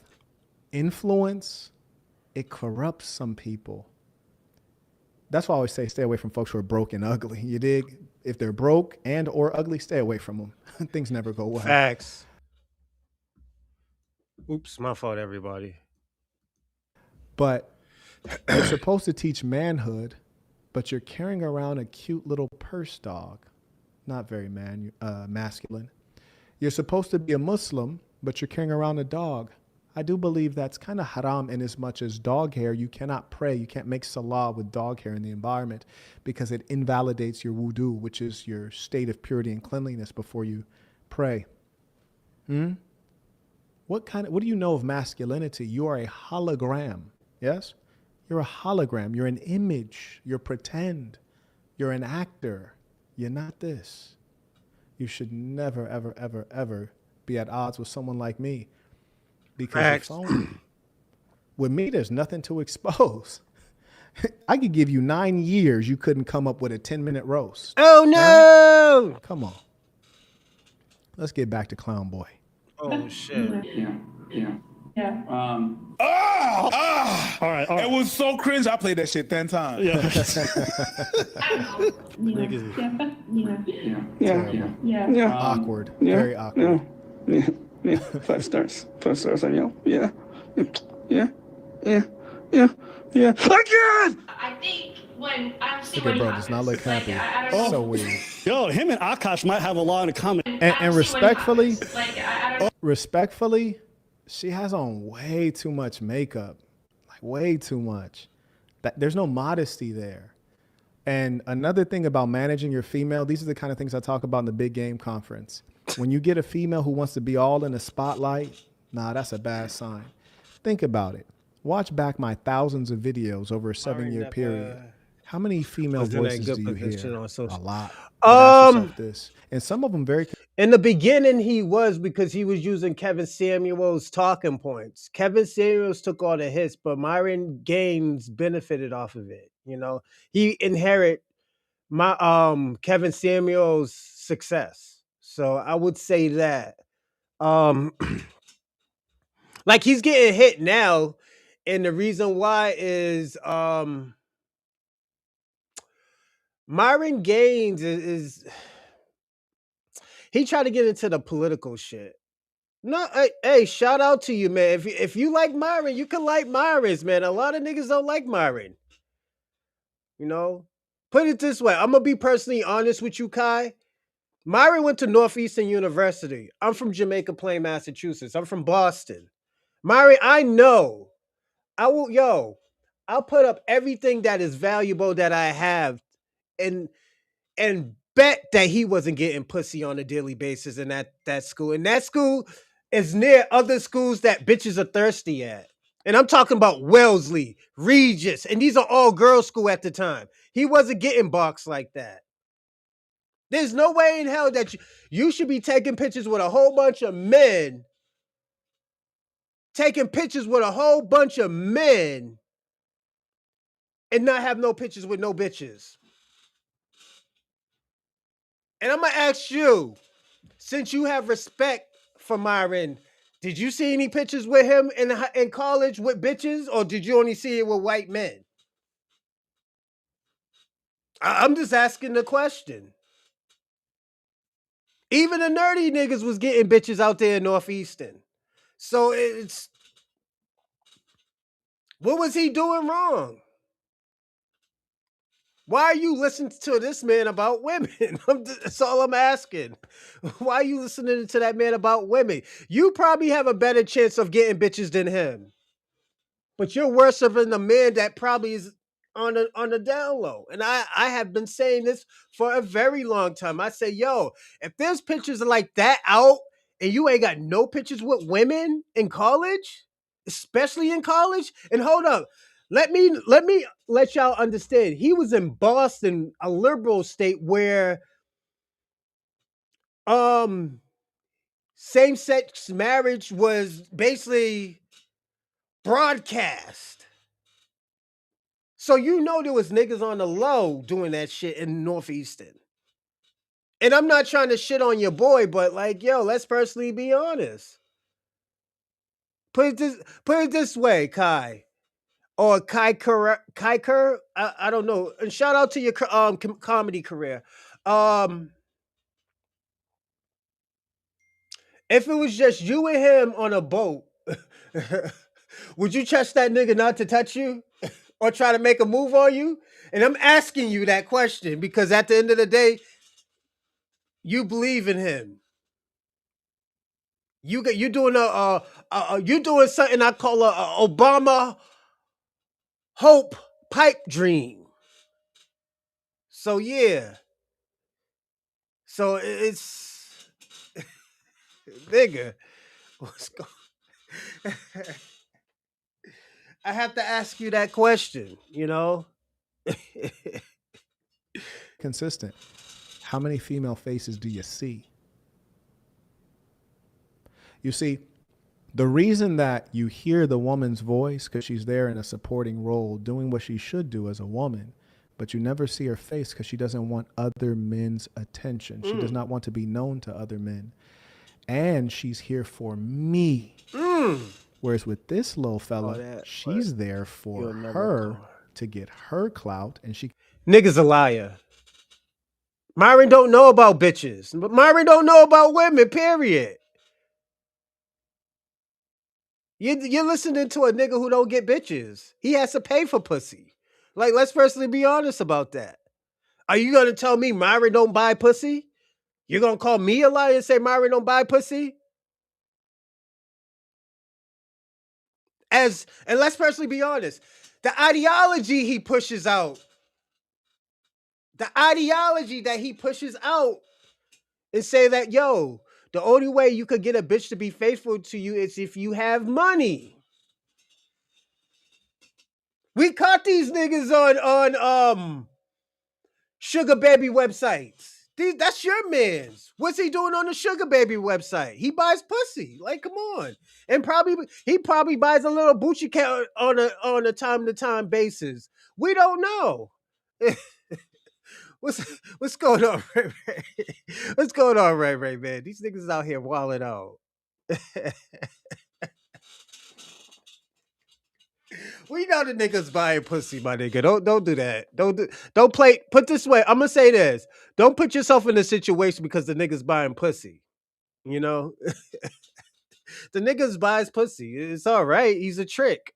influence, it corrupts some people. That's why I always say stay away from folks who are broke and ugly. You dig? If they're broke and or ugly, stay away from them. Things never go well. Facts. Oops, my fault, everybody. But you're supposed to teach manhood, but you're carrying around a cute little purse dog. Not very masculine. You're supposed to be a Muslim, but you're carrying around a dog. I do believe that's kind of haram in as much as dog hair. You cannot pray. You can't make salah with dog hair in the environment because it invalidates your wudu, which is your state of purity and cleanliness before you pray. What do you know of masculinity? You are a hologram. Yes? You're a hologram. You're an image. You're pretend. You're an actor. You're not this. You should never, ever, ever, ever be at odds with someone like me because you're phony. With me, there's nothing to expose. I could give you 9 years. You couldn't come up with a 10-minute roast. Oh, no. Right? Come on. Let's get back to Clown Boy. Oh, shit. Yeah. Yeah. All right. It was so cringe. I played that shit 10 times. Yeah. I don't know. Yeah. Awkward. Very awkward. Yeah. 5 stars. 5 stars on you. Yeah. Again! I think when I see Look when at bro, he does not look like, happy. I don't know. So weird. Yo, him and Akash might have a lot in common. And respectfully, Like, I don't respectfully, she has on way too much makeup. Like way too much. There's no modesty there. And another thing about managing your female, these are the kind of things I talk about in the big game conference. When you get a female who wants to be all in the spotlight, nah, that's a bad sign. Think about it. Watch back my thousands of videos over a 7-year period. How many female was in that voices good do you position hear? on social- A lot. But ask yourself this. And some of them very In the beginning, he was because he was using Kevin Samuel's talking points. Kevin Samuels took all the hits, but Myron Gaines benefited off of it. You know, he inherited Kevin Samuel's success. So I would say that. Um, like he's getting hit now, and the reason why is Myron Gaines is he tried to get into the political shit. No, hey, shout out to you, man. If you like Myron, you can like Myron's, man. A lot of niggas don't like Myron. You know, put it this way. I'm gonna be personally honest with you, Kai. Myron went to Northeastern University. I'm from Jamaica Plain, Massachusetts. I'm from Boston. Myron, I know. I'll put up everything that is valuable that I have and bet that he wasn't getting pussy on a daily basis in that school. And that school is near other schools that bitches are thirsty at. And I'm talking about Wellesley, Regis, and these are all girls' school at the time. He wasn't getting boxed like that. There's no way in hell that you should be taking pictures with a whole bunch of men, and not have no pictures with no bitches. And I'm going to ask you, since you have respect for Myron, did you see any pictures with him in college with bitches, or did you only see it with white men? I'm just asking the question. Even the nerdy niggas was getting bitches out there in Northeastern. So it's, what was he doing wrong? Why are you listening to this man about women? That's all I'm asking. Why are you listening to that man about women? You probably have a better chance of getting bitches than him. But you're worse than the man that probably is on the down low. And I have been saying this for a very long time. I say, yo, if there's pictures like that out and you ain't got no pictures with women in college, especially in college, and hold up. Let me let y'all understand. He was in Boston, a liberal state where same-sex marriage was basically broadcast. So you know there was niggas on the low doing that shit in Northeastern. And I'm not trying to shit on your boy, but like, yo, let's personally be honest. Put it this way, Kai. Or Kai Kerr, I don't know. And shout out to your comedy career. If it was just you and him on a boat, would you trust that nigga not to touch you or try to make a move on you? And I'm asking you that question because at the end of the day, you believe in him. You doing you doing something I call a Obama hope pipe dream. So yeah. So it's nigga. What's going? I have to ask you that question, you know? consistent. How many female faces do you see? You see, the reason that you hear the woman's voice because she's there in a supporting role doing what she should do as a woman, but you never see her face because she doesn't want other men's attention. She does not want to be known to other men. And she's here for me. Whereas with this little fella, that, she's there for you'll never her know. to get her clout, and she Nigga's a liar. Myron don't know about bitches, but Myron don't know about women, period. You're listening to a nigga who don't get bitches. He has to pay for pussy. Like, let's firstly be honest about that. Are you gonna tell me Myron don't buy pussy? You're gonna call me a liar and say Myron don't buy pussy? And let's personally be honest, the ideology he pushes out, the ideology that he pushes out and say that, yo, the only way you could get a bitch to be faithful to you is if you have money. We caught these niggas on sugar baby websites. That's your man's. What's he doing on the sugar baby website? He buys pussy. Like, come on. And he probably buys a little Gucci cat on a time to time basis. We don't know. What's going on, Ray Ray? What's going on, Ray Ray, man? These niggas out here wilding out. We know the niggas buying pussy, my nigga. Don't do that. Don't play. Put this way. I'm gonna say this. Don't put yourself in a situation because the niggas buying pussy. You know, the niggas buys pussy. It's all right. He's a trick.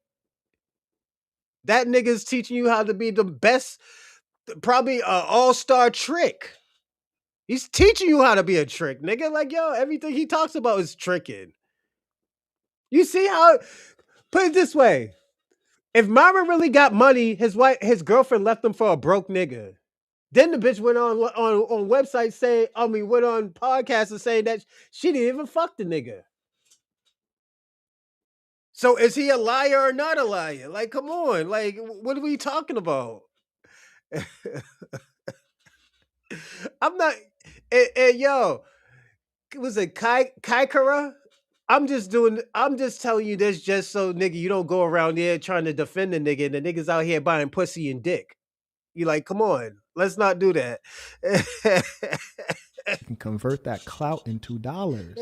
That nigga's teaching you how to be the best, probably all-star trick. He's teaching you how to be a trick, nigga. Like, yo, everything he talks about is tricking. You see how? Put it this way. If Myron really got money, his girlfriend left him for a broke nigga. Then the bitch went on websites saying, went on podcasts and saying that she didn't even fuck the nigga. So is he a liar or not a liar? Like, come on. Like, what are we talking about? I'm not. Yo, was it Kaikara? I'm just telling you this just so, nigga, you don't go around there trying to defend the nigga and the niggas out here buying pussy and dick. You like, come on, let's not do that. can convert that clout into dollars.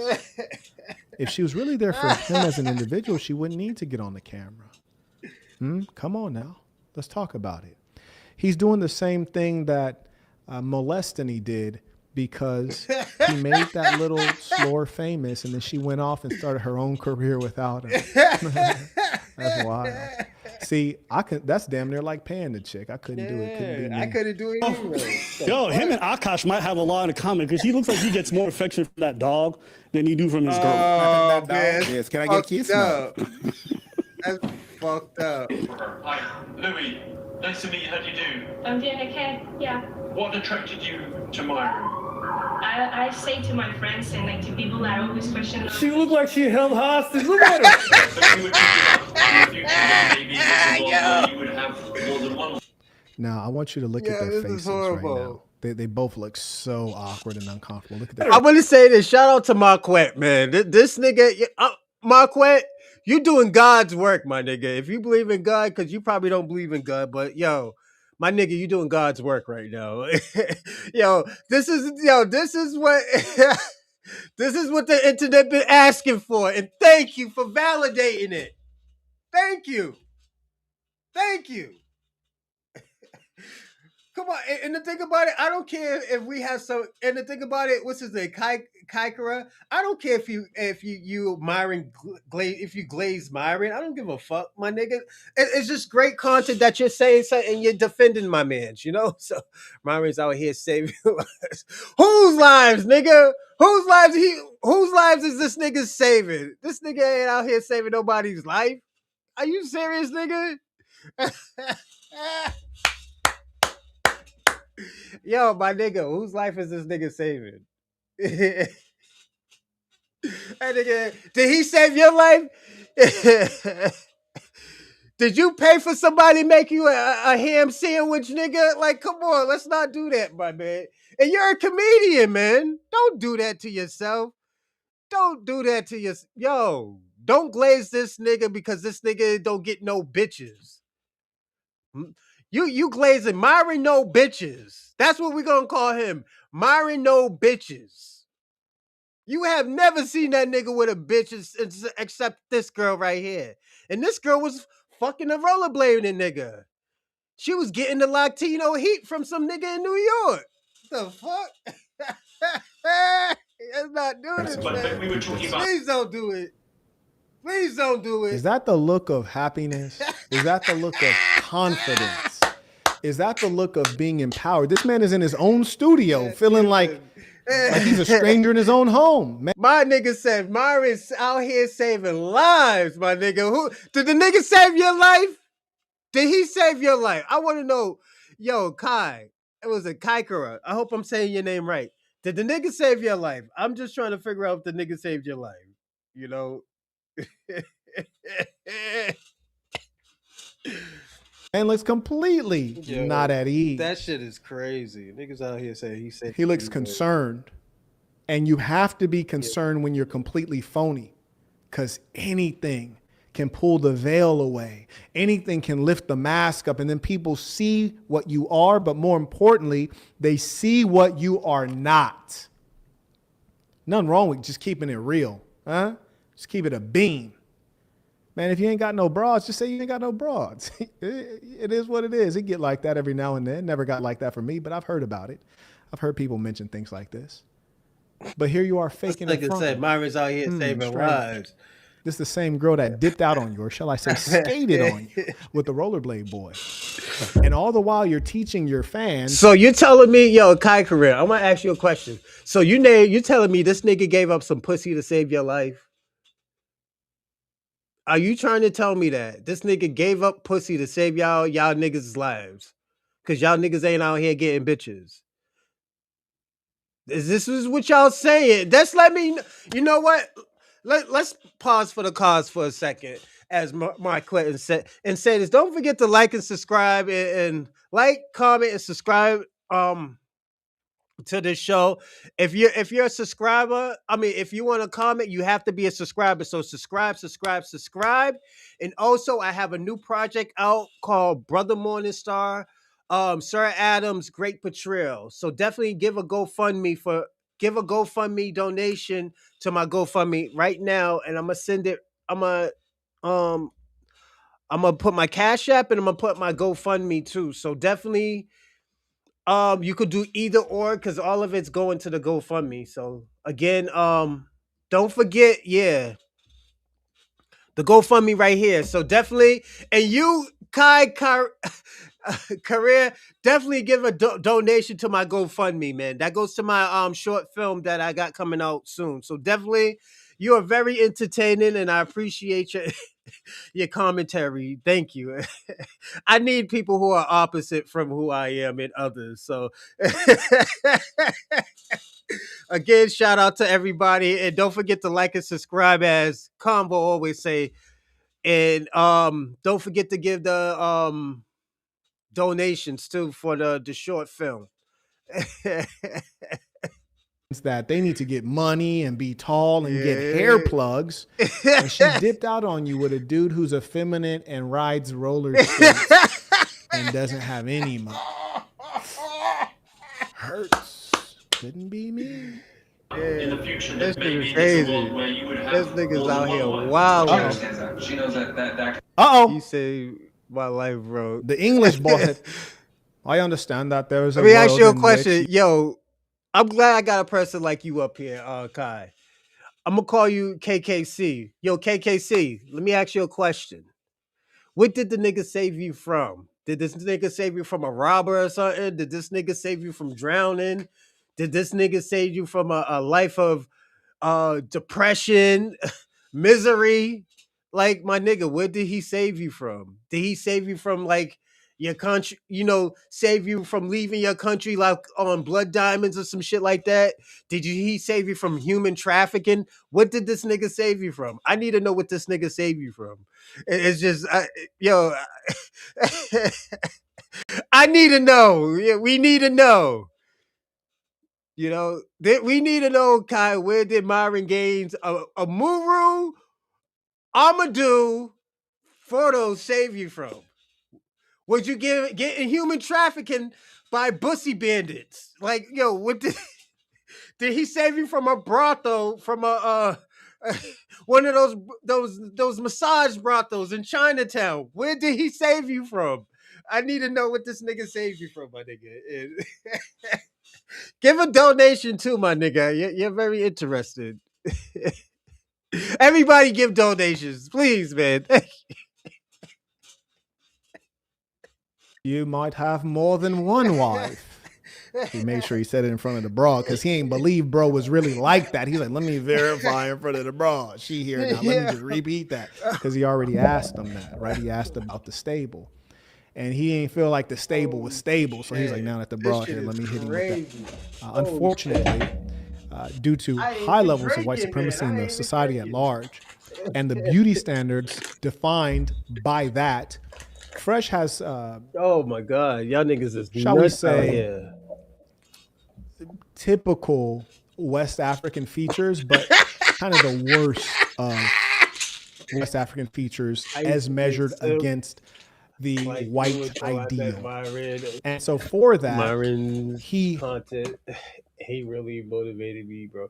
If she was really there for him as an individual, she wouldn't need to get on the camera. Come on now. Let's talk about it. He's doing the same thing that Molestany did because he made that little slore famous, and then she went off and started her own career without him. That's wild. See, that's damn near like paying the chick. I couldn't do it. Couldn't be me. I couldn't do it anyway. Yo, him and Akash might have a lot in common because he looks like he gets more affection from that dog than he do from his girl. Oh, man. Yes, can I get a kiss now? That's fucked up. Hi, Louis. Nice to meet you. How do you do? I'm doing okay. Yeah. What attracted you to Myron? I say to my friends and like to people that I always question. She looked like she held hostage. Look at her. So you were thinking about in the future that maybe this is where you would have more than one. Now, I want you to look at their faces right now. They both look so awkward and uncomfortable. Look at that. I'm gonna say this. Shout out to Maquette, man. This nigga, Maquette, you doing God's work, my nigga. If you believe in God, because you probably don't believe in God, but yo, my nigga, you doing God's work right now. This is what this is what the internet been asking for, and thank you for validating it. Thank you. Come on, and the thing about it, I don't care if we have some. And the thing about it, what's his name, Kaikara? I don't care if you Myron if you glaze Myron. I don't give a fuck, my nigga. It's just great content that you're saying something and you're defending my man's. You know, so Myron's out here saving lives. Whose lives, nigga? Whose lives is this nigga saving? This nigga ain't out here saving nobody's life. Are you serious, nigga? Yo, my nigga, whose life is this nigga saving? That nigga, did he save your life? Did you pay for somebody to make you a ham sandwich, nigga? Like, come on, let's not do that, my man. And you're a comedian, man. Don't do that to yourself. Don't do that to yourself. Yo, don't glaze this nigga because this nigga don't get no bitches. You glazing Myron no bitches. That's what we're gonna call him. Myron no bitches. You have never seen that nigga with a bitch except this girl right here. And this girl was fucking a rollerblading nigga. She was getting the Latino heat from some nigga in New York. The fuck? Let's not do this, But we were man. talking about. Please don't do it. Please don't do it. Is that the look of happiness? Is that the look of confidence? Is that the look of being empowered? This man is in his own studio feeling like he's a stranger in his own home. Man. My nigga said Myron's out here saving lives, my nigga. Who did the nigga save your life? Did he save your life? I want to know. Yo, Kai. It was a Kaikara. I hope I'm saying your name right. Did the nigga save your life? I'm just trying to figure out if the nigga saved your life. You know? And looks completely not at ease. That shit is crazy. Niggas out here saying he saved. He looks concerned. And you have to be concerned when you're completely phony. Because anything can pull the veil away. Anything can lift the mask up. And then people see what you are. But more importantly, they see what you are not. Nothing wrong with just keeping it real. Huh? Just keep it a beam. Man, if you ain't got no broads, just say you ain't got no broads. It is what it is. It get like that every now and then. Never got like that for me, but I've heard about it. I've heard people mention things like this. But here you are faking it. Like I said, Myron's out here saving lives. This is the same girl that dipped out on you, or shall I say skated on you with the rollerblade boy. And all the while you're teaching your fans. So you're telling me, yo, Kai Career, I'm going to ask you a question. So you're telling me this nigga gave up some pussy to save your life? Are you trying to tell me that this nigga gave up pussy to save y'all niggas' lives? Because y'all niggas ain't out here getting bitches. This is what y'all saying? That's let me. You know what? Let's pause for the cause for a second, as Marquett and say this. Don't forget to like and subscribe and like, comment, and subscribe. To this show. If you're a subscriber, I mean, if you want to comment, you have to be a subscriber. So subscribe. And also I have a new project out called Brother Morningstar, Sir Adam's Great Portrayal. So definitely give a GoFundMe donation to my GoFundMe right now. And I'm gonna send it. I'm gonna put my Cash App and I'm gonna put my GoFundMe too. So definitely you could do either or because all of it's going to the GoFundMe. So again, don't forget, the GoFundMe right here. So definitely, and you, Career, definitely give a donation to my GoFundMe, man. That goes to my short film that I got coming out soon. So definitely, you are very entertaining, and I appreciate your commentary. Thank you. I need people who are opposite from who I am and others. So again, shout out to everybody. And don't forget to like and subscribe, as Combo always say. And don't forget to give the donations too for the short film. That they need to get money and be tall and get hair plugs. And she dipped out on you with a dude who's effeminate and rides roller skates and doesn't have any money. Hurts. Couldn't be me. In the future, This there may nigga's be crazy. a world where you would have. This nigga's out here She wild. understands that. She knows that. You say my life, bro. The English boy. I understand that there is a Let me ask you a world in question. which Yo, I'm glad I got a person like you up here, Kai. I'm gonna call you KKC. Yo, KKC, let me ask you a question. What did the nigga save you from? Did this nigga save you from a robber or something? Did this nigga save you from drowning? Did this nigga save you from a life of depression, misery? Like, my nigga, what did he save you from? Did he save you from like your country, save you from leaving your country like on blood diamonds or some shit like that? He save you from human trafficking? What did this nigga save you from? I need to know what this nigga save you from. It's just, I need to know. Yeah, we need to know. We need to know, Kai, where did Myron Gaines, Amuru, Amadou, Frodo save you from? Would you get in human trafficking by bussy bandits? Like, yo, what did Did he save you from a brothel, from a one of those massage brothels in Chinatown? Where did he save you from? I need to know what this nigga saved you from, my nigga. Give a donation too, my nigga. You're very interested. Everybody give donations, please, man. You might have more than one wife. He made sure he said it in front of the broad because he ain't believe bro was really like that. He's like, let me verify in front of the broad. She here now. Let me just repeat that because he already asked him that, right? He asked about the stable. And he ain't feel like the stable was stable. So he's like, now that the broad here, let me hit him with that. Unfortunately, due to high levels of white supremacy in the society at large and the beauty standards defined by that, Fresh has, oh my God, y'all niggas is shall we nuts out say, here. typical West African features, but kind of the worst of West African features as measured against the white ideal. And so for that, Myron's content, he really motivated me, bro.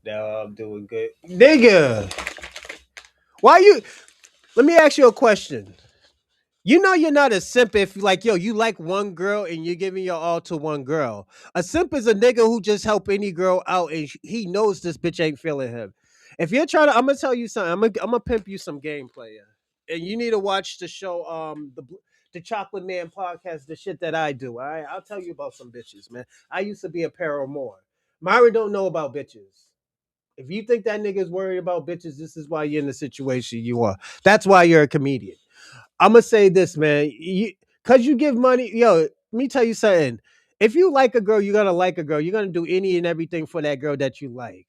Now I'm doing good. Nigga, why you? Let me ask you a question. You know you're not a simp if like you like one girl and you're giving your all to one girl. A simp is a nigga who just help any girl out and he knows this bitch ain't feeling him. If you're trying to, I'm gonna tell you something. I'm gonna pimp you some gameplay, and you need to watch the show, the Chocolate Man podcast, the shit that I do. All right, I'll tell you about some bitches, man. I used to be a paramour. Myron don't know about bitches. If you think that nigga's worried about bitches, this is why you're in the situation you are. That's why you're a comedian. I'm gonna say this, man. Cause you give money, let me tell you something. If you like a girl, you're gonna like a girl. You're gonna do any and everything for that girl that you like.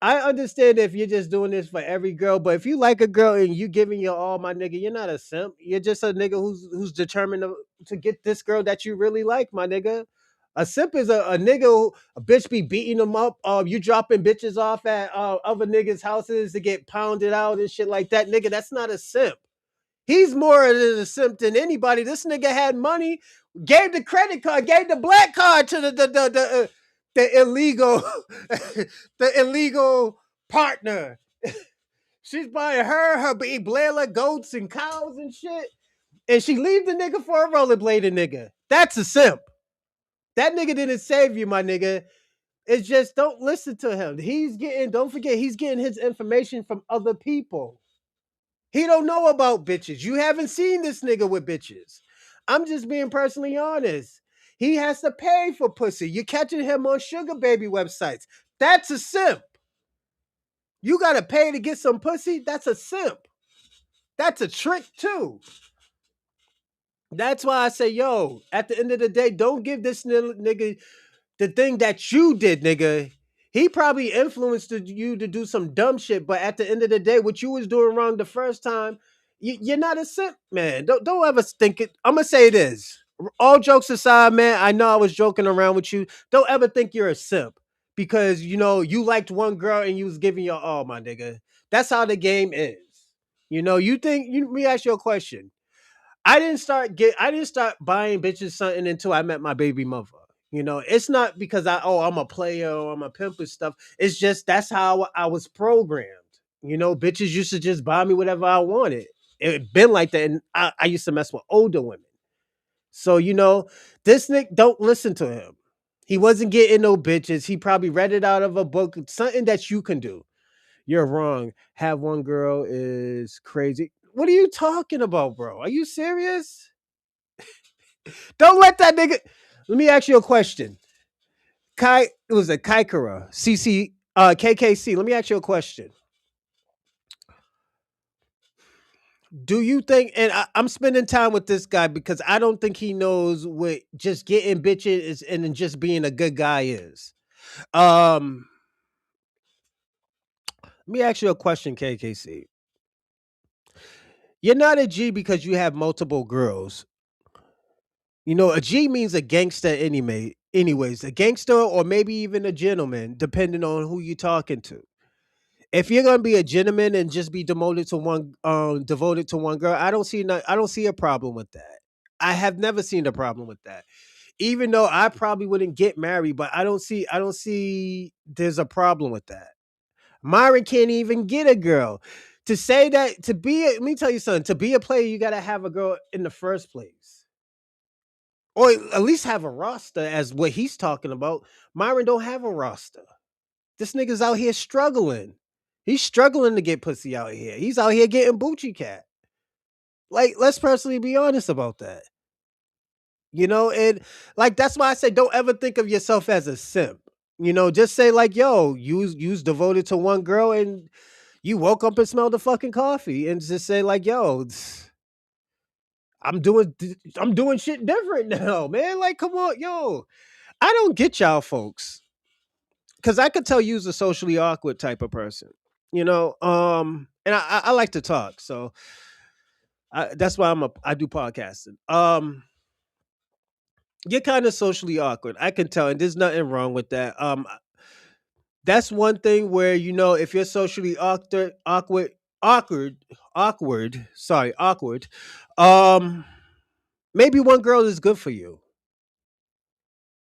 I understand if you're just doing this for every girl, but if you like a girl and you giving your all, my nigga, you're not a simp. You're just a nigga who's determined to get this girl that you really like, my nigga. A simp is a nigga who a bitch be beating them up. You dropping bitches off at other niggas' houses to get pounded out and shit like that, nigga. That's not a simp. He's more of a simp than anybody. This nigga had money, gave the credit card, gave the black card to the illegal the illegal partner. She's buying her Blayla goats and cows and shit, and she leave the nigga for a rollerblading nigga. That's a simp. That nigga didn't save you, my nigga. It's just don't listen to him. Don't forget, he's getting his information from other people. He don't know about bitches. You haven't seen this nigga with bitches. I'm just being personally honest. He has to pay for pussy. You're catching him on sugar baby websites. That's a simp. You gotta pay to get some pussy. That's a simp. That's a trick too. That's why I say, at the end of the day, don't give this nigga the thing that you did, nigga. He probably influenced you to do some dumb shit, but at the end of the day, what you was doing wrong the first time, you're not a simp, man. Don't ever think it. I'm gonna say this. All jokes aside, man. I know I was joking around with you. Don't ever think you're a simp because you liked one girl and you was giving your all, my nigga. That's how the game is. You think let me ask you a question. I didn't start buying bitches something until I met my baby mother. It's not because I'm a player or I'm a pimp and stuff. It's just that's how I was programmed. Bitches used to just buy me whatever I wanted. It been like that, and I used to mess with older women. So this Nick, don't listen to him. He wasn't getting no bitches. He probably read it out of a book. Something that you can do. You're wrong. Have one girl is crazy. What are you talking about, bro? Are you serious? Don't let that nigga. Let me ask you a question. It was a Kaikara, KKC. Let me ask you a question. Do you think, and I'm spending time with this guy because I don't think he knows what just getting bitches and then just being a good guy is. Let me ask you a question, KKC. You're not a G because you have multiple girls. A G means a gangster anyway. Anyways, a gangster or maybe even a gentleman, depending on who you're talking to. If you're gonna be a gentleman and just be devoted to one girl, I don't see a problem with that. I have never seen a problem with that. Even though I probably wouldn't get married, but I don't see there's a problem with that. Myron can't even get a girl. To say that let me tell you something, to be a player, you gotta have a girl in the first place. Or at least have a roster as what he's talking about. Myron don't have a roster. This nigga's out here struggling. He's struggling to get pussy out here. He's out here getting Bucci cat. Like, let's personally be honest about that. And like that's why I say don't ever think of yourself as a simp. Just say like, yo, you's devoted to one girl and you woke up and smelled the fucking coffee and just say like, yo, I'm doing shit different now, man. Like, come on, yo. I don't get y'all folks. Cause I could tell you's a socially awkward type of person. And I like to talk. So that's why I do podcasting. You're kind of socially awkward. I can tell, and there's nothing wrong with that. That's one thing where if you're socially awkward. Um, maybe one girl is good for you.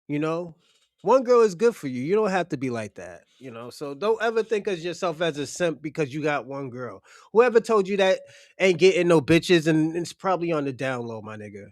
You know, one girl is good for you. You don't have to be like that. So don't ever think of yourself as a simp because you got one girl. Whoever told you that ain't getting no bitches, and it's probably on the down low, my nigga.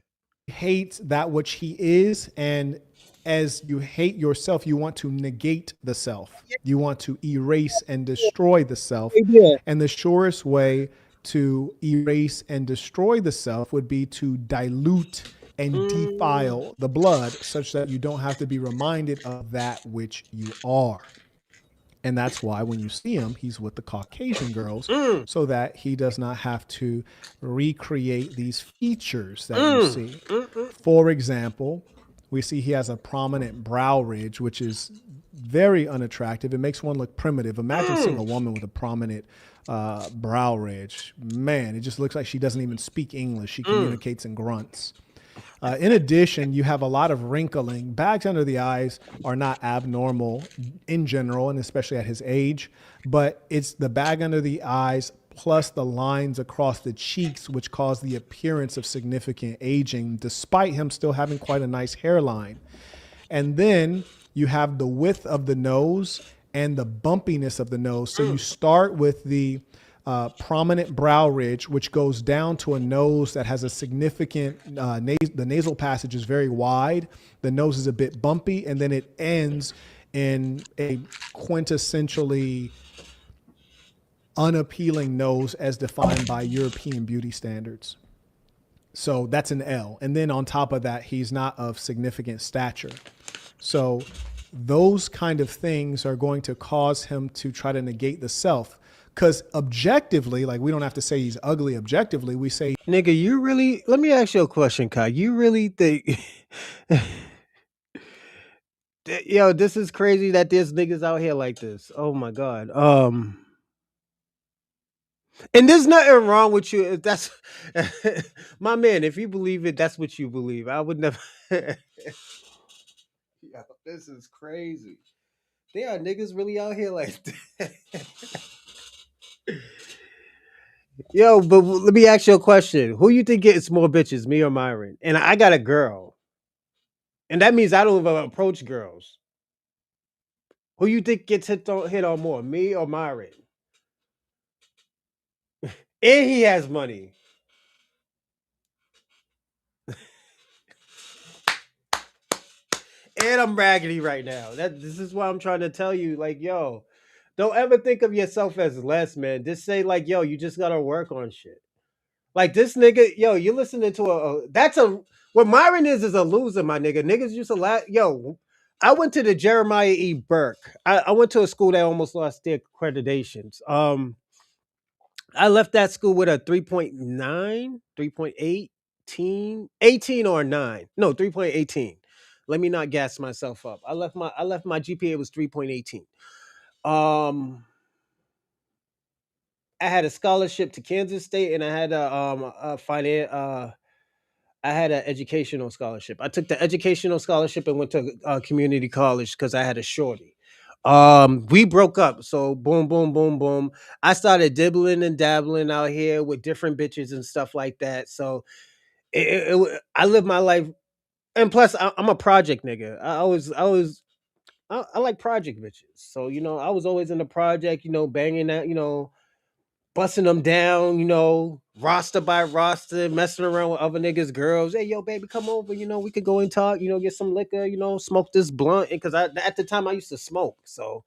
Hates that which he is, and as you hate yourself, you want to negate the self. You want to erase and destroy the self. Yeah. And the surest way to erase and destroy the self would be to dilute and defile the blood such that you don't have to be reminded of that which you are. And that's why when you see him, he's with the Caucasian girls so that he does not have to recreate these features that you see. For example, we see he has a prominent brow ridge, which is very unattractive. It makes one look primitive. Imagine seeing a woman with a prominent brow ridge. Man, it just looks like she doesn't even speak English. She communicates in grunts. In addition, you have a lot of wrinkling. Bags under the eyes are not abnormal in general, and especially at his age, but it's the bag under the eyes plus the lines across the cheeks, which cause the appearance of significant aging, despite him still having quite a nice hairline. And then you have the width of the nose and the bumpiness of the nose. So you start with the prominent brow ridge, which goes down to a nose that has a significant, the nasal passage is very wide. The nose is a bit bumpy, and then it ends in a quintessentially unappealing nose as defined by European beauty standards. So that's an L. And then on top of that, he's not of significant stature. So those kind of things are going to cause him to try to negate the self. Because objectively, like, we don't have to say he's ugly objectively. We say, nigga, you really, let me ask you a question, Kai. You really think, yo, this is crazy that there's niggas out here like this. Oh my God. And there's nothing wrong with you. If that's my man, if you believe it, that's what you believe. I would never. Yo, this is crazy. There are niggas really out here like that. Yo, but let me ask you a question. Who you think gets more bitches, me or Myron? And I got a girl. And that means I don't even approach girls. Who you think gets hit on more, me or Myron? And he has money. And I'm raggedy right now. This is why I'm trying to tell you, like, yo, don't ever think of yourself as less, man. Just say, like, yo, you just gotta work on shit. Like this nigga, yo, you're listening to what Myron is a loser, my nigga. Niggas used to laugh. Yo, I went to the Jeremiah E. Burke. I went to a school that almost lost their accreditations. I left that school with a 3.9, 3.18, 18 or 9. No, 3.18. Let me not gas myself up. I left my GPA was 3.18. I had a scholarship to Kansas State, and I had I had an educational scholarship. I took the educational scholarship and went to community college because I had a shorty. We broke up, so boom, boom, boom, boom. I started dibbling and dabbling out here with different bitches and stuff like that. So I lived my life And plus, I'm a project nigga. I like project bitches. So I was always in the project. Banging that. Busting them down. Roster by roster, messing around with other niggas' girls. Hey, yo, baby, come over. We could go and talk. Get some liquor. Smoke this blunt. Because at the time I used to smoke. So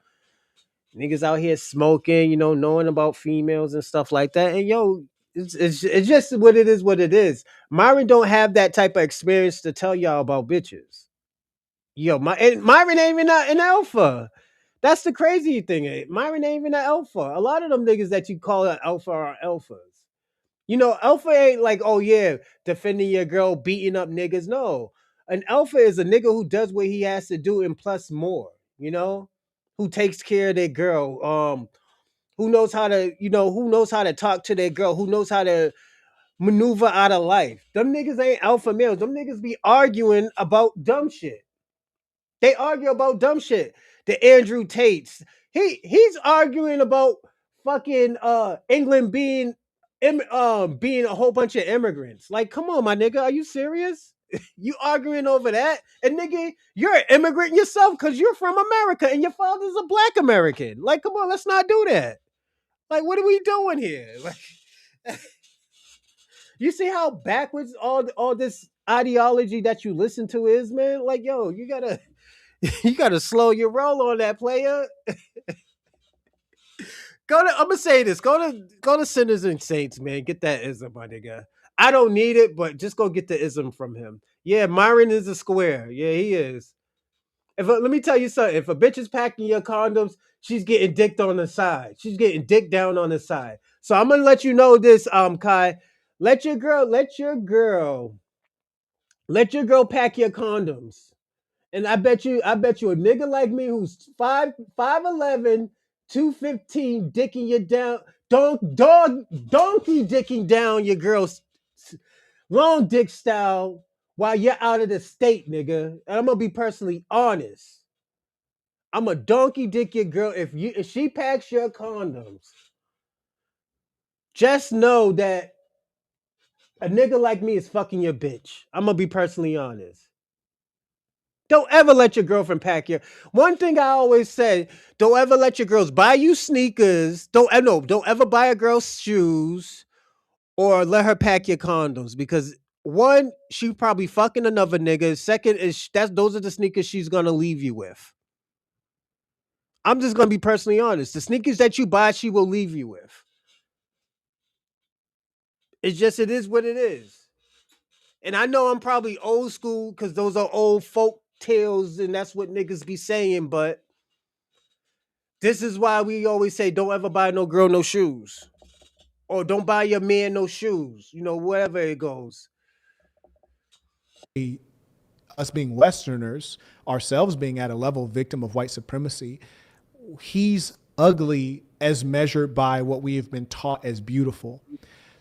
niggas out here smoking. Knowing about females and stuff like that. And it's just what it is. What it is. Myron don't have that type of experience to tell y'all about bitches. Myron ain't even an alpha. That's the crazy thing. Myron ain't even an alpha. A lot of them niggas that you call an alpha are alphas. Alpha ain't like, oh yeah, defending your girl, beating up niggas. No. An alpha is a nigga who does what he has to do and plus more, who takes care of their girl, who knows how to talk to their girl, who knows how to maneuver out of life. Them niggas ain't alpha males. Them niggas be arguing about dumb shit. They argue about dumb shit. The Andrew Tates. He's arguing about fucking England being being a whole bunch of immigrants. Like, come on, my nigga, are you serious? You arguing over that? And nigga, you're an immigrant yourself because you're from America and your father's a black American. Like, come on, let's not do that. Like, what are we doing here? Like, you see how backwards all this ideology that you listen to is, man? Like, yo, you gotta slow your roll on that, player. I'm gonna say this. Go to Sinners and Saints, man. Get that ism, my nigga. I don't need it, but just go get the ism from him. Yeah, Myron is a square. Yeah, he is. Let me tell you something. If a bitch is packing your condoms, she's getting dicked on the side. She's getting dicked down on the side. So I'm gonna let you know this, Kai. Let your girl pack your condoms. And I bet you a nigga like me who's 5'11", 215, dicking you down, donkey dicking down your girl's long dick style while you're out of the state, nigga. And I'm gonna be personally honest. I'm a donkey dick your girl if she packs your condoms. Just know that a nigga like me is fucking your bitch. I'm gonna be personally honest. Don't ever let your girlfriend pack your. One thing I always say: don't ever let your girls buy you sneakers. Don't ever buy a girl shoes or let her pack your condoms because one, she probably fucking another nigga. Second is those are the sneakers she's gonna leave you with. I'm just gonna be personally honest. The sneakers that you buy, she will leave you with. It is what it is. And I know I'm probably old school because those are old folk tales and that's what niggas be saying, but this is why we always say don't ever buy no girl no shoes. Or don't buy your man no shoes. Wherever it goes. Us being Westerners, ourselves being at a level victim of white supremacy, he's ugly as measured by what we have been taught as beautiful.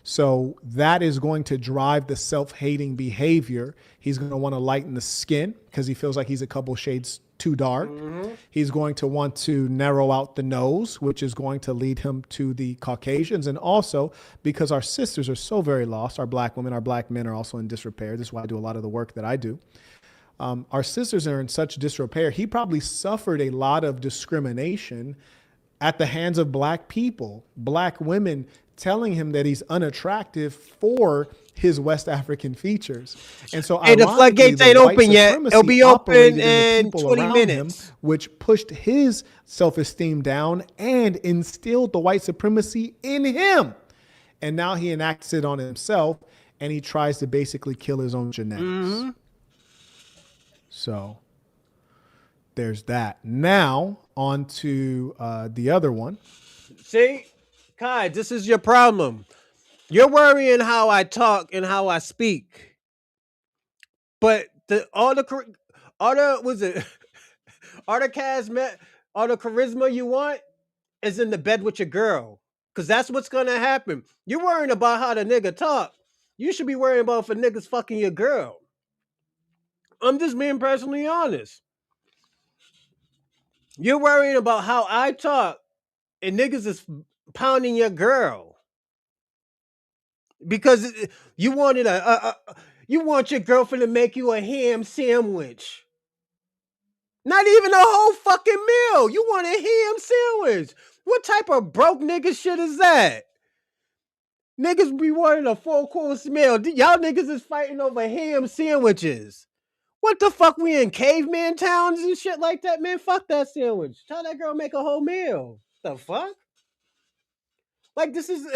So that is going to drive the self-hating behavior. He's going to want to lighten the skin because he feels like he's a couple shades too dark. Mm-hmm. He's going to want to narrow out the nose, which is going to lead him to the Caucasians. And also because our sisters are so very lost, our black women, our black men are also in disrepair. This is why I do a lot of the work that I do. Our sisters are in such disrepair. He probably suffered a lot of discrimination at the hands of black people, black women telling him that he's unattractive for his West African features. And so the floodgates ain't open yet. It'll be open in 20 minutes. Him, which pushed his self-esteem down and instilled the white supremacy in him. And now he enacts it on himself and he tries to basically kill his own genetics. Mm-hmm. So there's that. Now on to the other one. See, Kai, this is your problem. You're worrying how I talk and how I speak, but all the charisma you want is in the bed with your girl, because that's what's gonna happen. You're worrying about how the nigga talk. You should be worrying about if a nigga's fucking your girl. I'm just being personally honest. You're worrying about how I talk, and niggas is pounding your girl. Because you wanted You want your girlfriend to make you a ham sandwich. Not even a whole fucking meal. You want a ham sandwich. What type of broke nigga shit is that? Niggas be wanting a full course meal. Y'all niggas is fighting over ham sandwiches. What the fuck? We in caveman towns and shit like that, man? Fuck that sandwich. Tell that girl make a whole meal. The fuck? Like this is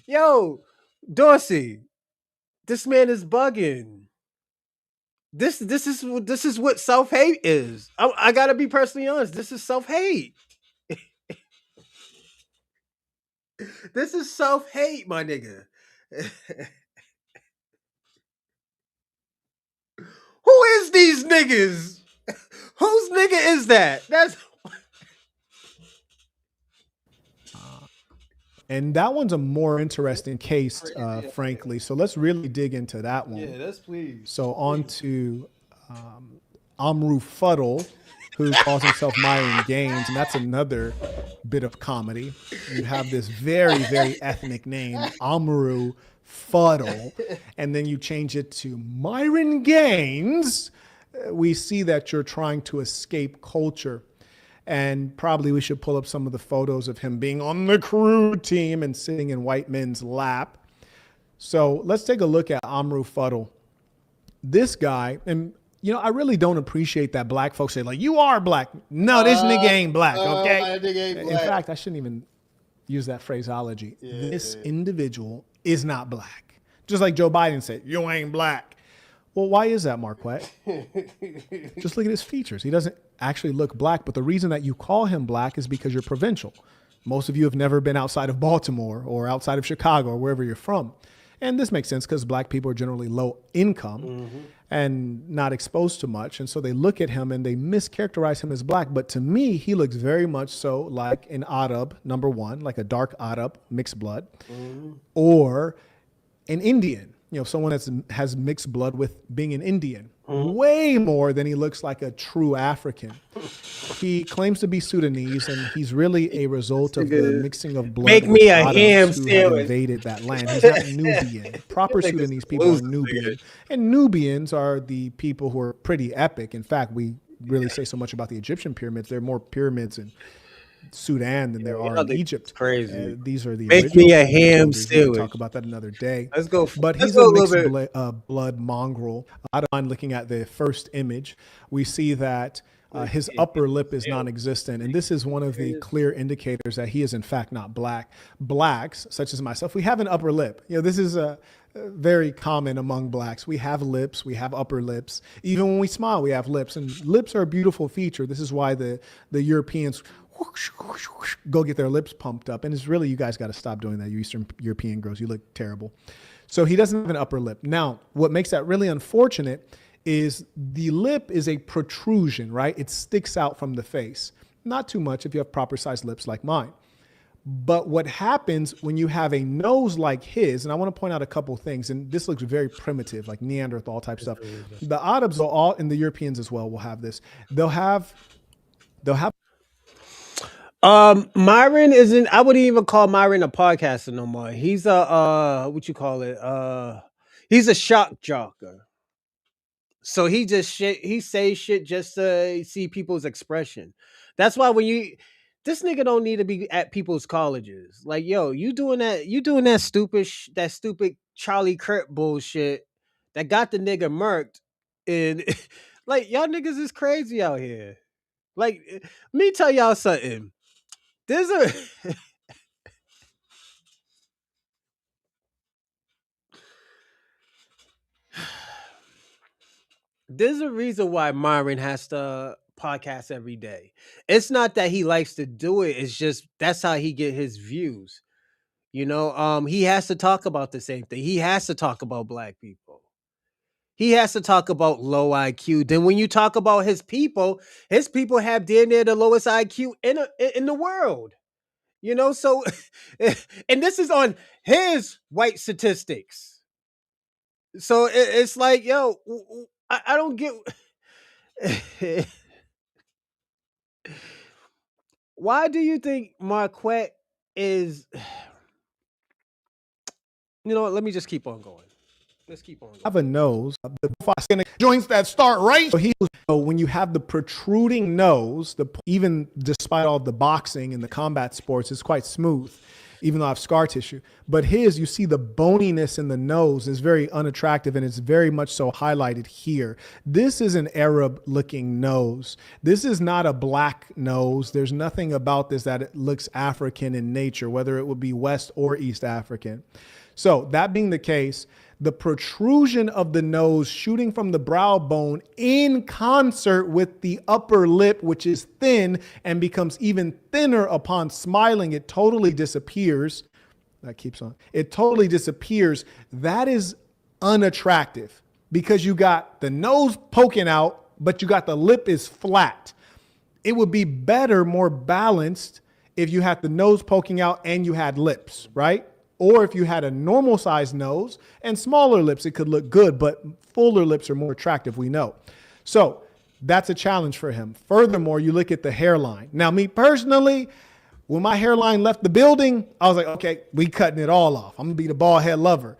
Yo, Dorsey, this man is bugging. This is what self hate is. I gotta be personally honest. This is self hate. This is self hate, my nigga. Who is these niggas? Whose nigga is that? That's And that one's a more interesting case, frankly. So let's really dig into that one. yeah. That's please. So on to Amru Fuddle, who calls himself Myron Gaines, and that's another bit of comedy. You have this very, very ethnic name, Amru Fuddle, and then you change it to Myron Gaines. We see that you're trying to escape culture. And probably we should pull up some of the photos of him being on the crew team and sitting in white men's lap. So let's take a look at Amru Fuddle. This guy, and you know, I really don't appreciate that black folks say, like, you are black. No, this nigga ain't black, okay? Nigga ain't In black. fact, I shouldn't even use that phraseology. This individual is not black. Just like Joe Biden said, you ain't black. Well, why is that, Marquette? Just look at his features. He doesn't actually look black, but the reason that you call him black is because you're provincial. Most of you have never been outside of Baltimore or outside of Chicago or wherever you're from. And this makes sense because black people are generally low income and not exposed to much. And so they look at him and they mischaracterize him as black. But to me, he looks very much so like an Arab, number one, like a dark Arab, mixed blood, or an Indian. You know, someone that has mixed blood with being an Indian, way more than he looks like a true African. He claims to be Sudanese, and he's really a result of the mixing of blood. Make with me a Arabs ham who have sandwich. invaded that land. He's not Nubian. Proper Sudanese people are Nubian, and Nubians are the people who are pretty epic. In fact, we really say so much about the Egyptian pyramids. There are more pyramids in Sudan than there are in Egypt. Crazy. These are the Make me a original ham builders. We can sandwich. talk about that another day. Let's go. But let's he's go a little mixed bit. blood mongrel. I don't mind looking at the first image. We see that his upper lip is non-existent. And this is one of the clear indicators that he is in fact not black. Blacks, such as myself, we have an upper lip. You know, this is very common among blacks. We have lips, we have upper lips. Even when we smile, we have lips. And lips are a beautiful feature. This is why the Europeans go get their lips pumped up. And it's really, you guys got to stop doing that. You Eastern European girls, you look terrible. So he doesn't have an upper lip. Now, what makes that really unfortunate is the lip is a protrusion, right? It sticks out from the face. Not too much if you have proper sized lips like mine. But what happens when you have a nose like his, and I want to point out a couple things, and this looks very primitive, like Neanderthal type stuff. The Arabs will all, and the Europeans as well, will have this. They'll have Myron isn't. I wouldn't even call Myron a podcaster no more. He's a what you call it? He's a shock jocker. So he just shit. He says shit just to see people's expression. That's why when this nigga don't need to be at people's colleges. Like, yo, you doing that? You doing that stupid that stupid Charlie Kirk bullshit that got the nigga murked. And like, y'all niggas is crazy out here. Like, me tell y'all something. There's a there's a reason why Myron has to podcast every day. It's not that he likes to do it. It's just that's how he get his views. You know, he has to talk about the same thing. He has to talk about black people. He has to talk about low IQ. Then when you talk about his people have damn near the lowest IQ in the world. You know, so and this is on his white statistics. So it's like, yo, I don't get why do you think Marquette is You know what? Let me just keep on going. Let's keep on going. Have a nose, the skin joints that start right. So when you have the protruding nose, even despite all the boxing and the combat sports, it's quite smooth, even though I have scar tissue. But his, you see the boniness in the nose is very unattractive, and it's very much so highlighted here. This is an Arab-looking nose. This is not a black nose. There's nothing about this that it looks African in nature, whether it would be West or East African. So that being the case, the protrusion of the nose shooting from the brow bone in concert with the upper lip, which is thin and becomes even thinner upon smiling, it totally disappears. That keeps on. It totally disappears. That is unattractive because you got the nose poking out, but you got the lip is flat. It would be better, more balanced if you had the nose poking out and you had lips, right? Or if you had a normal sized nose and smaller lips, it could look good, but fuller lips are more attractive, we know. So that's a challenge for him. Furthermore, you look at the hairline. Now, me personally, when my hairline left the building, I was like, okay, we cutting it all off. I'm gonna be the bald head lover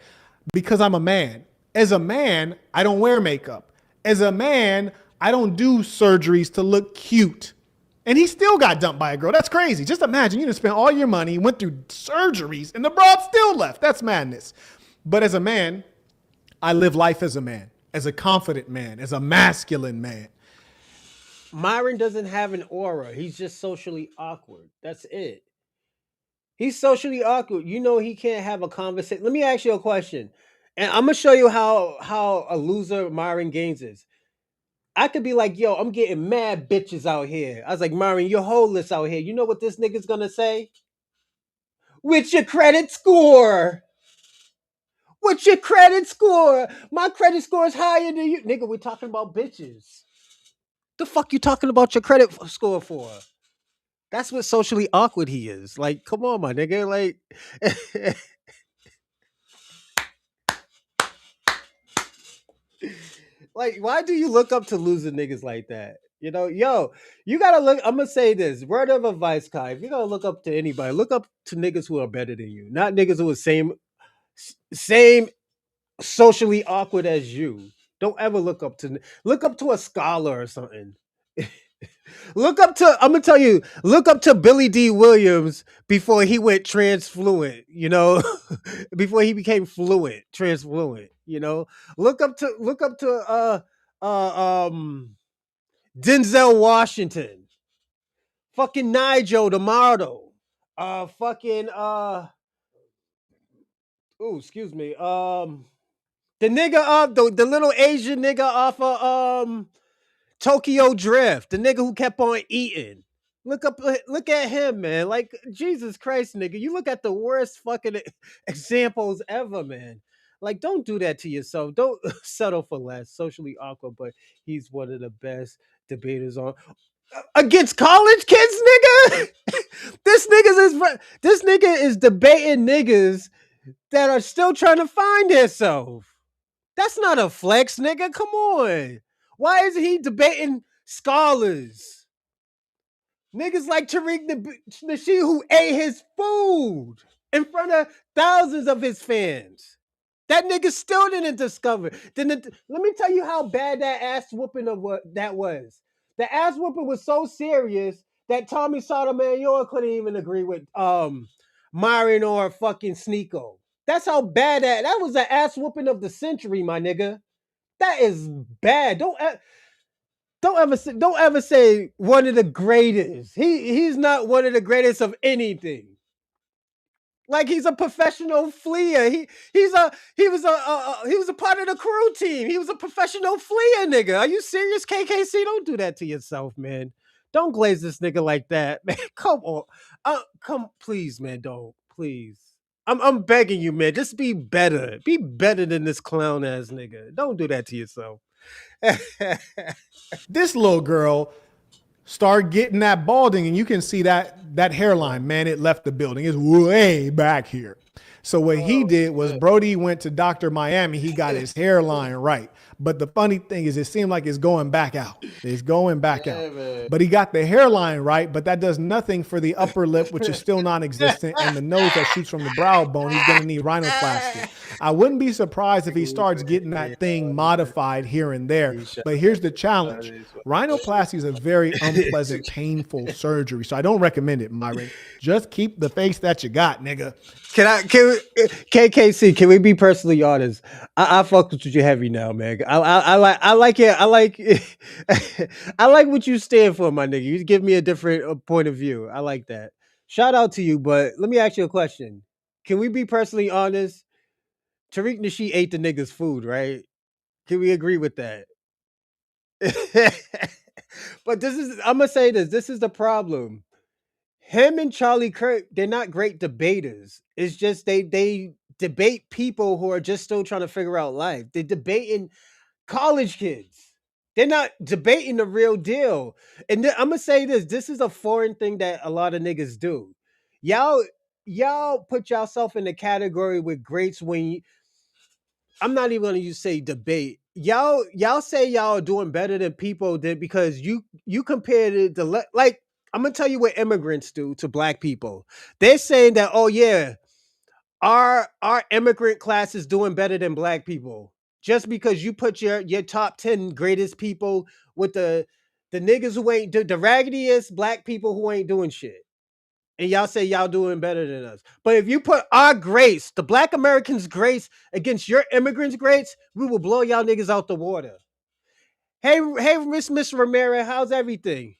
because I'm a man. As a man, I don't wear makeup. As a man, I don't do surgeries to look cute. And he still got dumped by a girl. That's crazy. Just imagine you done spent all your money, went through surgeries, and the broad still left. That's madness. But as a man, I live life as a man, as a confident man, as a masculine man. Myron doesn't have an aura. He's just socially awkward. That's it. He's socially awkward. You know he can't have a conversation. Let me ask you a question. And I'm gonna show you how a loser Myron Gaines is. I could be like, yo, I'm getting mad bitches out here. I was like, Myron, you're holeless out here. You know what this nigga's gonna say? With your credit score. With your credit score. My credit score is higher than you. Nigga, we're talking about bitches. The fuck you talking about your credit score for? That's what socially awkward he is. Like, come on, my nigga. Like, like, why do you look up to loser niggas like that? You know, yo, you gotta look. I'm gonna say this word of advice, Kai. If you gotta look up to anybody, look up to niggas who are better than you, not niggas who are same socially awkward as you. Don't ever look up to a scholar or something. Look up to I'm gonna tell you, look up to Billy D. Williams before he went transfluent, you know, before he became transfluent, you know. Look up to Denzel Washington, fucking Nigel DeMardo, fucking oh, excuse me, the nigga of the little Asian nigga off of Tokyo Drift, the nigga who kept on eating. Look at him, man. Like Jesus Christ, nigga. You look at the worst fucking examples ever, man. Like, don't do that to yourself. Don't settle for less. Socially awkward, but he's one of the best debaters on against college kids, nigga. This nigga is debating niggas that are still trying to find themselves. That's not a flex, nigga. Come on. Why is he debating scholars? Niggas like Tariq Nasheed who ate his food in front of thousands of his fans. That nigga still didn't discover. Let me tell you how bad that ass whooping of what that was. The ass whooping was so serious that Tommy Sotomayor couldn't even agree with Myron or fucking Sneeko. That's how bad that was the ass whooping of the century, my nigga. That is bad. Don't ever say one of the greatest. He's not one of the greatest of anything. Like he's a professional fleer. He was a part of the crew team. He was a professional fleer, nigga. Are you serious, KKC? Don't do that to yourself, man. Don't glaze this nigga like that, man. Come on, please, man. Don't, please. I'm begging you, man. Just be better. Be better than this clown ass nigga. Don't do that to yourself. This little girl start getting that balding, and you can see that hairline, man, it left the building. It's way back here. So what he did was Brody went to Dr. Miami. He got his hairline right. But the funny thing is it seemed like it's going back out. It's going back out. Man. But he got the hairline right, but that does nothing for the upper lip, which is still non-existent, and the nose that shoots from the brow bone. He's going to need rhinoplasty. I wouldn't be surprised if he starts getting that thing modified here and there. But here's the challenge. Rhinoplasty is a very unpleasant, painful surgery. So I don't recommend it, Myron. Just keep the face that you got, nigga. KKC, can we be personally honest? I fuck with you heavy now, man. I like it. I like I like what you stand for, my nigga. You give me a different point of view. I like that. Shout out to you, but let me ask you a question. Can we be personally honest? Tariq Nasheed ate the nigga's food, right? Can we agree with that? But I'm gonna say this. This is the problem. Him and Charlie Kirk, they're not great debaters. It's just they debate people who are just still trying to figure out life. They're debating college kids. They're not debating the real deal. And I'm gonna say this: this is a foreign thing that a lot of niggas do. Y'all put yourself in the category with greats I'm not even gonna say debate. Y'all say y'all are doing better than people did because you compared it to like I'm gonna tell you what immigrants do to black people. They're saying that, oh yeah, our immigrant class is doing better than black people just because you put your top 10 greatest people with the niggas who ain't the raggediest black people who ain't doing shit. And y'all say y'all doing better than us. But if you put our grace, the black Americans' grace against your immigrants' grace, we will blow y'all niggas out the water. Hey, Miss Ramirez, how's everything?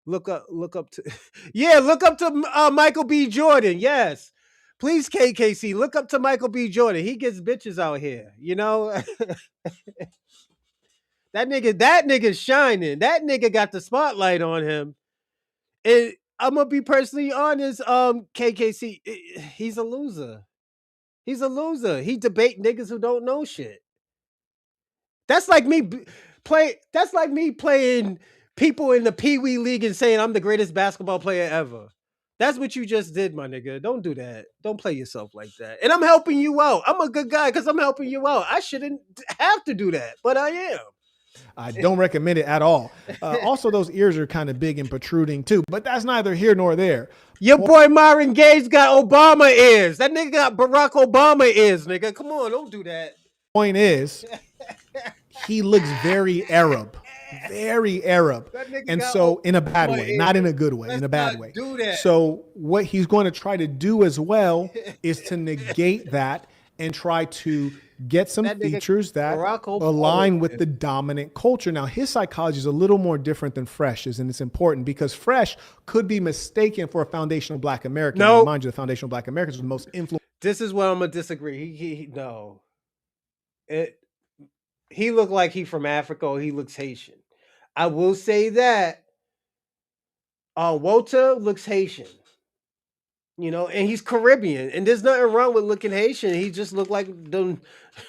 Look up to yeah, look up to Michael B. Jordan. Yes. Please, KKC, look up to Michael B. Jordan. He gets bitches out here, you know. that nigga's shining. That nigga got the spotlight on him. And I'm gonna be personally honest, KKC, he's a loser. He's a loser. He debate niggas who don't know shit. That's like me That's like me playing people in the Pee Wee League and saying I'm the greatest basketball player ever. That's what you just did, my nigga. Don't do that. Don't play yourself like that. And I'm helping you out. I'm a good guy because I'm helping you out. I shouldn't have to do that, but I am. I don't recommend it at all. Also, those ears are kind of big and protruding too, but that's neither here nor there. Your boy Myron Gates got Obama ears. That nigga got Barack Obama ears, nigga. Come on, don't do that. Point is, he looks very Arab. Very Arab. And so in a bad way, not in a good way, in a bad way. Do that. So what he's going to try to do as well is to negate that and try to get some features that align with the dominant culture. Now, his psychology is a little more different than Fresh's, and it's important because Fresh could be mistaken for a foundational black American. No. Mind you, the foundational black Americans was the most influential. This is where I'm gonna disagree. No. He looked like he from Africa or he looks Haitian. I will say that Walter looks Haitian. You know, and he's Caribbean. And there's nothing wrong with looking Haitian. He just looked like them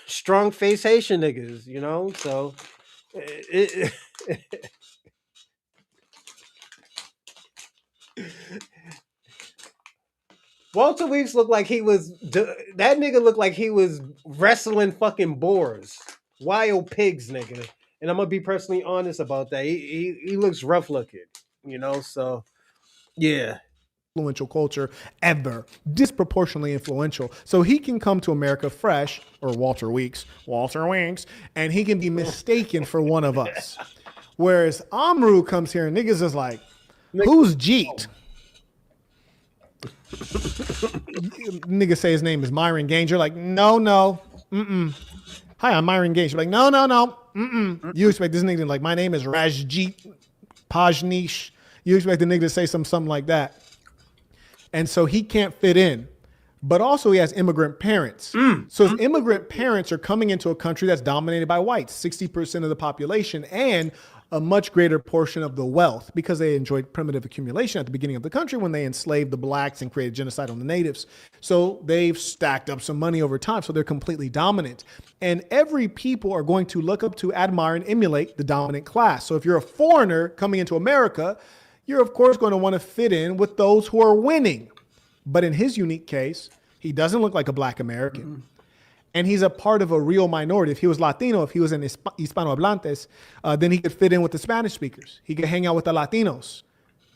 strong face Haitian niggas, you know? So Walter Weeks looked like that nigga looked like he was wrestling fucking boars. Wild pigs, nigga. And I'm gonna be personally honest about that. He looks rough looking, you know, so yeah. Influential culture ever, disproportionately influential. So he can come to America fresh, or Walter Weeks, and he can be mistaken for one of us. Whereas Amru comes here and niggas is like, who's Jeet? Niggas say his name is Myron Gaines. You're like, no. Hi, I'm Myron Gaines. You're like, no. You expect this nigga to like, my name is Rajjeet Pajneesh. You expect the nigga to say something like that. And so he can't fit in. But also he has immigrant parents. So his immigrant parents are coming into a country that's dominated by whites, 60% of the population, and a much greater portion of the wealth because they enjoyed primitive accumulation at the beginning of the country when they enslaved the blacks and created genocide on the natives. So they've stacked up some money over time. So they're completely dominant. And every people are going to look up to, admire, and emulate the dominant class. So if you're a foreigner coming into America, you're of course going to want to fit in with those who are winning. But in his unique case, He doesn't look like a black American. And he's a part of a real minority. If he was Latino, if he was an Hispanohablantes, then he could fit in with the Spanish speakers. He could hang out with the Latinos.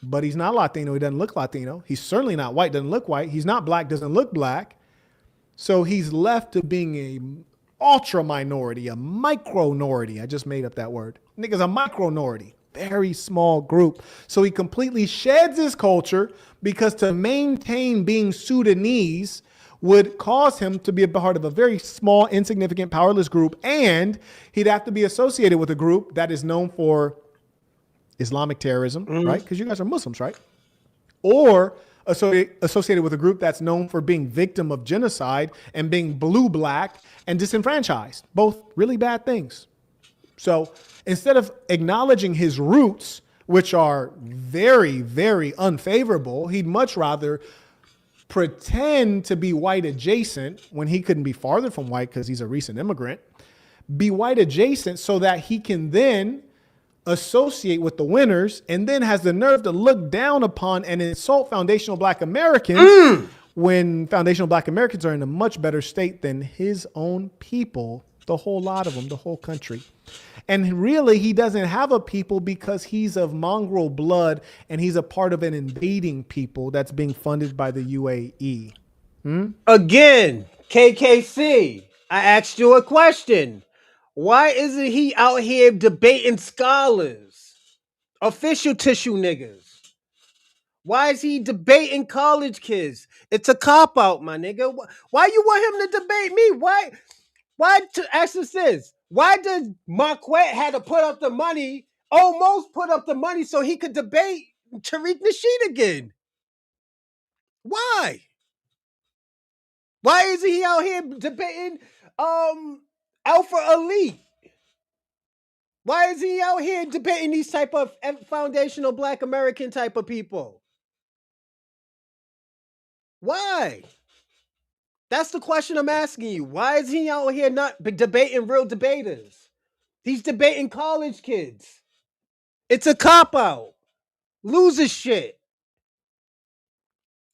But he's not Latino. He doesn't look Latino. He's certainly not white, doesn't look white. He's not black, doesn't look black. So he's left to being a ultra minority, a micronority. I just made up that word. Nigga's a micronority. Very small group. So he completely sheds his culture because to maintain being Sudanese would cause him to be a part of a very small, insignificant, powerless group. And he'd have to be associated with a group that is known for Islamic terrorism, right? Because you guys are Muslims, right? Or associated with a group that's known for being victim of genocide and being blue, black, and disenfranchised. Both really bad things. So instead of acknowledging his roots, which are very, very unfavorable, he'd much rather pretend to be white adjacent when he couldn't be farther from white because he's a recent immigrant, be white adjacent so that he can then associate with the winners and then has the nerve to look down upon and insult foundational black Americans when foundational black Americans are in a much better state than his own people, the whole lot of them, the whole country. And really, he doesn't have a people because he's of mongrel blood and he's a part of an invading people that's being funded by the UAE. Again, KKC, I asked you a question. Why isn't he out here debating scholars, official tissue niggas? Why is he debating college kids? It's a cop-out, my nigga. Why you want him to debate me? Why to ask us this? Why did Maquette had to put up the money, almost put up the money so he could debate Tariq Nasheed again? Why? Why isn't he out here debating Alpha Elite? Why is he out here debating these type of foundational black American type of people? Why? That's the question I'm asking you. Why is he out here not debating real debaters? He's debating college kids. It's a cop-out. Loser shit.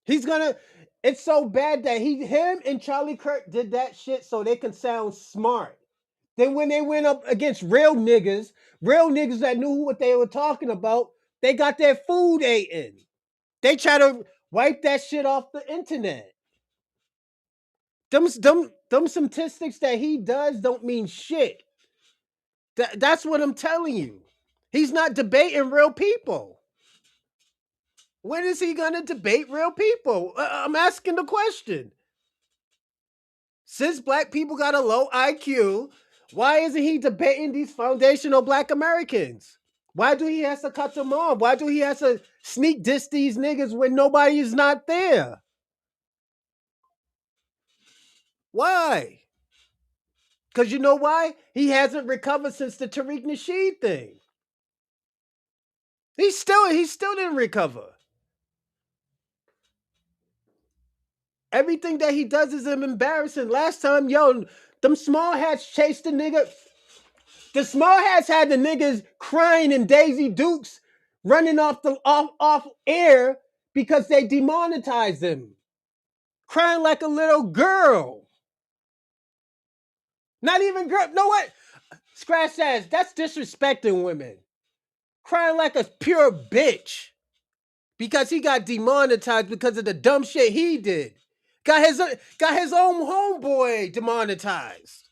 It's so bad that him and Charlie Kirk did that shit so they can sound smart. Then when they went up against real niggas that knew what they were talking about, they got their food eaten. They try to wipe that shit off the internet. Them statistics that he does don't mean shit. That's what I'm telling you. He's not debating real people. When is he gonna debate real people? I'm asking the question. Since black people got a low IQ, why isn't he debating these foundational black Americans? Why do he have to cut them off? Why do he have to sneak diss these niggas when nobody is not there? Why? Because you know why? He hasn't recovered since the Tariq Nasheed thing. He still didn't recover. Everything that he does is embarrassing. Last time, them small hats chased the nigga. The small hats had the niggas crying in Daisy Dukes, running off air because they demonetized him. Crying like a little girl. Not even girl. No what? Scratch that. That's disrespecting women. Crying like a pure bitch. Because he got demonetized because of the dumb shit he did. Got his own homeboy demonetized.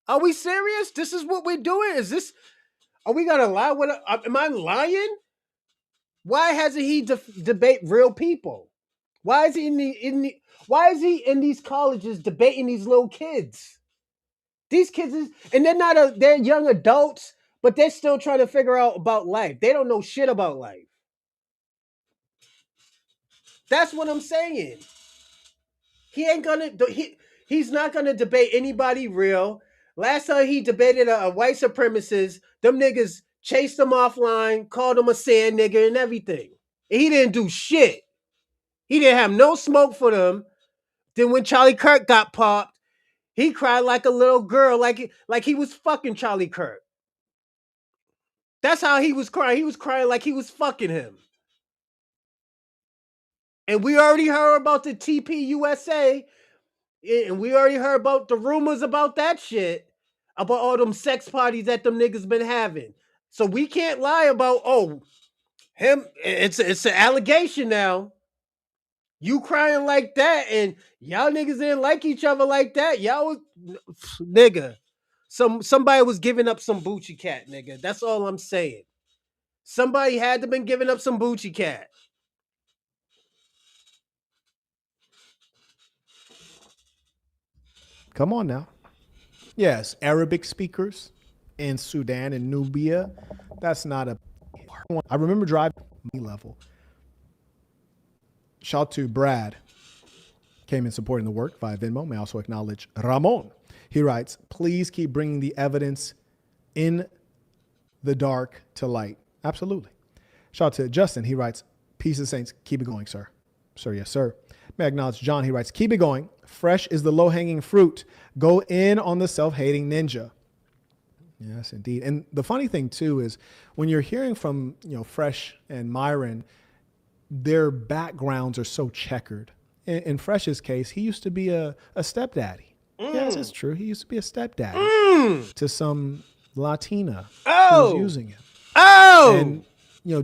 Are we serious? This is what we're doing? Are we gonna lie? Am I lying? Why hasn't he debate real people? Why is he in these colleges debating these little kids? These kids they're young adults, but they're still trying to figure out about life. They don't know shit about life. That's what I'm saying. He's not gonna debate anybody real. Last time he debated a white supremacist, them niggas chased him offline, called him a sand nigga and everything. And he didn't do shit. He didn't have no smoke for them. Then when Charlie Kirk got popped, he cried like a little girl, like he was fucking Charlie Kirk. That's how he was crying. He was crying like he was fucking him. And we already heard about the TPUSA, and we already heard about the rumors about that shit, about all them sex parties that them niggas been having. So we can't lie about him. It's an allegation now. You crying like that, and y'all niggas didn't like each other like that. Y'all was nigga. Somebody was giving up some Bucci cat, nigga. That's all I'm saying. Somebody had to been giving up some Bucci cat. Come on now. Yes, Arabic speakers in Sudan and Nubia. That's not a. I remember driving level. Shout to Brad. Came in supporting the work via Venmo. May I also acknowledge Ramon. He writes, please keep bringing the evidence in the dark to light. Absolutely. Shout out to Justin. He writes, peace of saints. Keep it going, sir. Sir, yes, sir. May I acknowledge John. He writes, keep it going. Fresh is the low-hanging fruit. Go in on the self-hating ninja. Yes, indeed. And the funny thing, too, is when you're hearing from, Fresh and Myron, their backgrounds are so checkered. In Fresh's case, he used to be a stepdaddy. Yes, it's true. He used to be a stepdaddy to some Latina who was using him. And,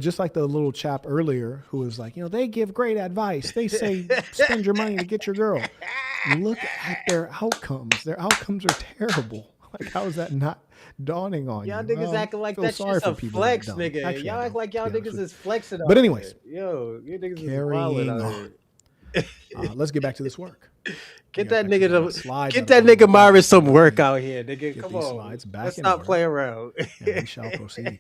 just like the little chap earlier who was like, they give great advice. They say, spend your money to get your girl. Look at their outcomes. Their outcomes are terrible. Like, how is that not dawning on y'all you? Niggas acting like that's just a flex, nigga. Actually, y'all act like y'all niggas is flexing. But anyways, yo, you niggas carrying is on. Let's get back to this work. Get that nigga Myron some work out here, nigga. Come on, let's not play around. We shall proceed.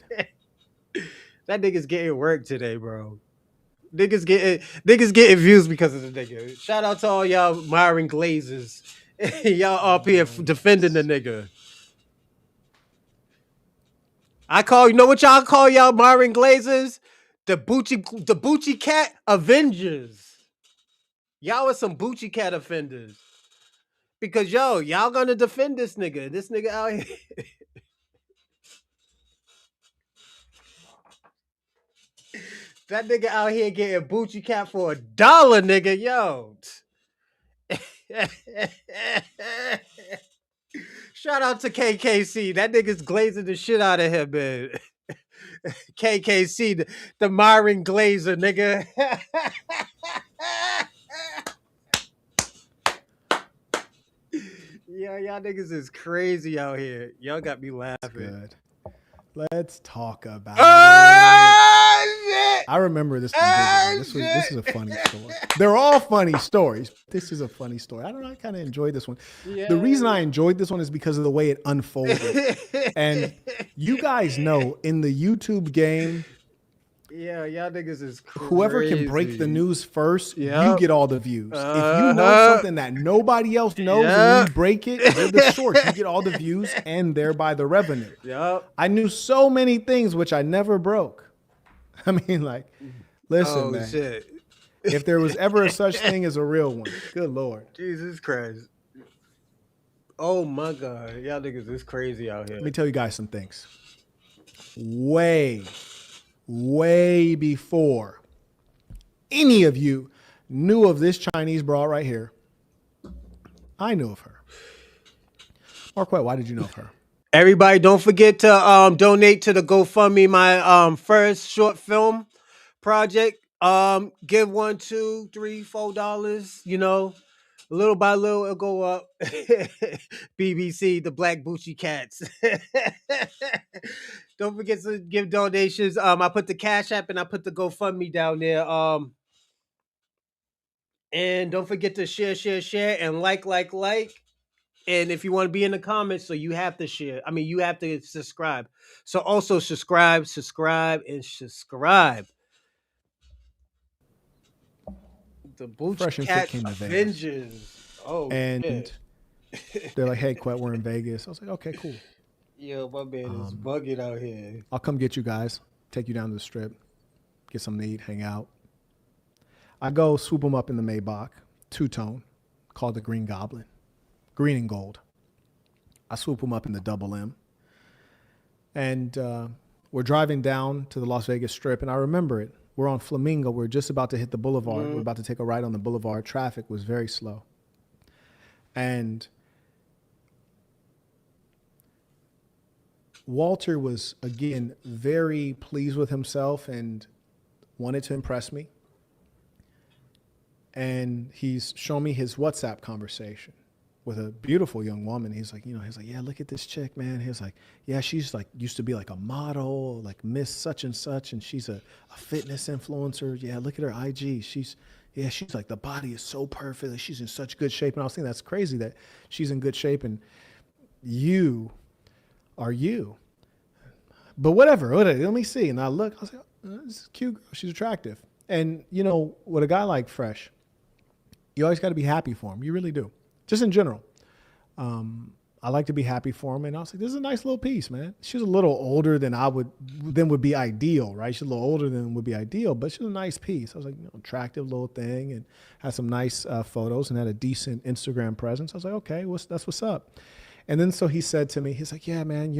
That nigga's getting work today, bro. Niggas getting views because of the nigga. Shout out to all y'all Myron Glazers. Y'all up here defending the nigga. You know what y'all call y'all Myron Glazers? The Bucci Cat Avengers. Y'all are some Bucci Cat offenders. Because y'all gonna defend this nigga. This nigga out here. That nigga out here getting Bucci Cat for $1, nigga. Yo. Shout out to KKC. That nigga's glazing the shit out of him, man. KKC, the Myron Glazer, nigga. Yeah, y'all niggas is crazy out here. Y'all got me laughing. That's good. Let's talk about shit. I remember this one. This is a funny story. They're all funny stories. This is a funny story. I don't know. I kind of enjoyed this one. Yeah. The reason I enjoyed this one is because of the way it unfolded. And you guys know in the YouTube game, yeah, y'all niggas is crazy. Whoever can break the news first, you get all the views. If you know something that nobody else knows and you break it, you're the source. You get all the views and thereby the revenue. Yep. I knew so many things which I never broke. I mean, like, listen, man. Shit. If there was ever a such thing as a real one, good Lord. Jesus Christ. Oh my God. Y'all niggas is crazy out here. Let me tell you guys some things. Way before any of you knew of this Chinese broad right here, I knew of her. Marquette, why did you know of her? Everybody, don't forget to donate to the GoFundMe, my first short film project. Give $1, $2, $3, $4. Little by little, it'll go up. BBC, the Black Bucci Cats. Don't forget to give donations. I put the Cash App and I put the GoFundMe down there. And don't forget to share, and like. And if you want to be in the comments, so you have to share. I mean, you have to subscribe. So also subscribe. The Bucci Cat Avengers. Oh, and shit. They're like, hey, Quet, we're in Vegas. I was like, okay, cool. Yo, my man is bugging out here. I'll come get you guys, take you down to the strip, get something to eat, hang out. I go swoop them up in the Maybach, two-tone, called the Green Goblin. Green and gold. I swoop them up in the Double M. And we're driving down to the Las Vegas Strip, and I remember it. We're on Flamingo. We're just about to hit the boulevard. We're about to take a ride on the boulevard. Traffic was very slow. And Walter was, again, very pleased with himself and wanted to impress me. And he's shown me his WhatsApp conversation with a beautiful young woman. He's like, yeah, look at this chick, man. He's like, yeah, she's like, used to be like a model, like Miss such and such. And she's a fitness influencer. Yeah, look at her IG. She's like, the body is so perfect. Like, she's in such good shape. And I was thinking, that's crazy that she's in good shape. And you are you. But whatever, let me see. And I look, I was like, oh, this is a cute girl. She's attractive. And, with a guy like Fresh, you always got to be happy for him. You really do. Just in general. I like to be happy for him. And I was like, this is a nice little piece, man. She's a little older than would be ideal, right? She's a little older than would be ideal, but she's a nice piece. I was like, attractive little thing, and had some nice photos and had a decent Instagram presence. I was like, okay, that's what's up. And then so he said to me, he's like, yeah, man,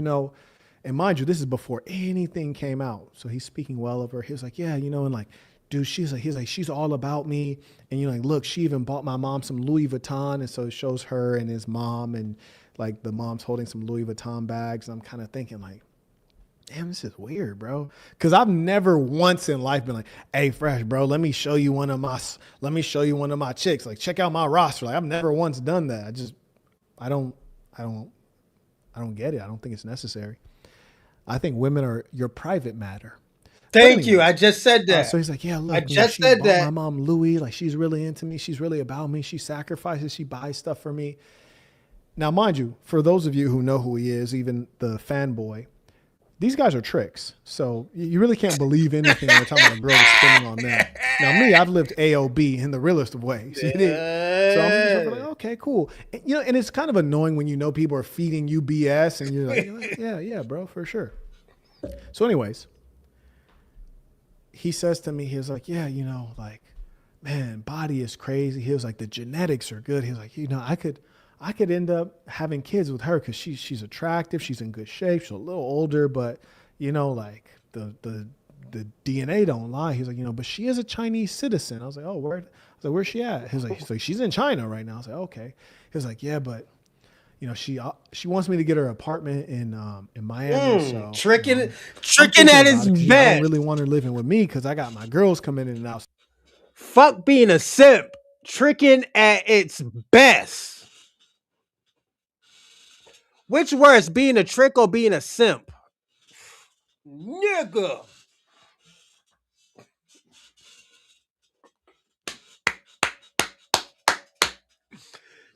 and mind you, this is before anything came out. So he's speaking well of her. He was like, yeah, and like, dude, she's all about me. And look, she even bought my mom some Louis Vuitton. And so it shows her and his mom, and like the mom's holding some Louis Vuitton bags. And I'm kind of thinking like, damn, this is weird, bro. Cause I've never once in life been like, hey, Fresh, bro, let me show you one of my chicks. Like, check out my roster. Like, I've never once done that. I don't get it. I don't think it's necessary. I think women are your private matter. Thank you. I just said that. So he's like, yeah, look, I just said that. My mom, Louis, like, she's really into me. She's really about me. She sacrifices. She buys stuff for me. Now, mind you, for those of you who know who he is, even the fanboy, these guys are tricks. So you really can't believe anything they're talking about a girl that's spending on them. Now, me, I've lived AOB in the realest of ways. So I'm just like, okay, cool. And it's kind of annoying when people are feeding you BS and you're like, yeah, bro, for sure. So anyways, he says to me, he was like, yeah, like, man, body is crazy. He was like, the genetics are good. He was like, I could end up having kids with her because she's attractive. She's in good shape. She's a little older, but like the DNA don't lie. He's like, but she is a Chinese citizen. I was like, oh, where? I was like, where's she at? He's like, she's in China right now. I was like, okay. He was like, yeah, but she wants me to get her apartment in Miami. So, tricking at his best. I don't really want her living with me because I got my girls coming in and out. Fuck being a simp. Tricking at its best. Which worse, being a trick or being a simp? Nigga.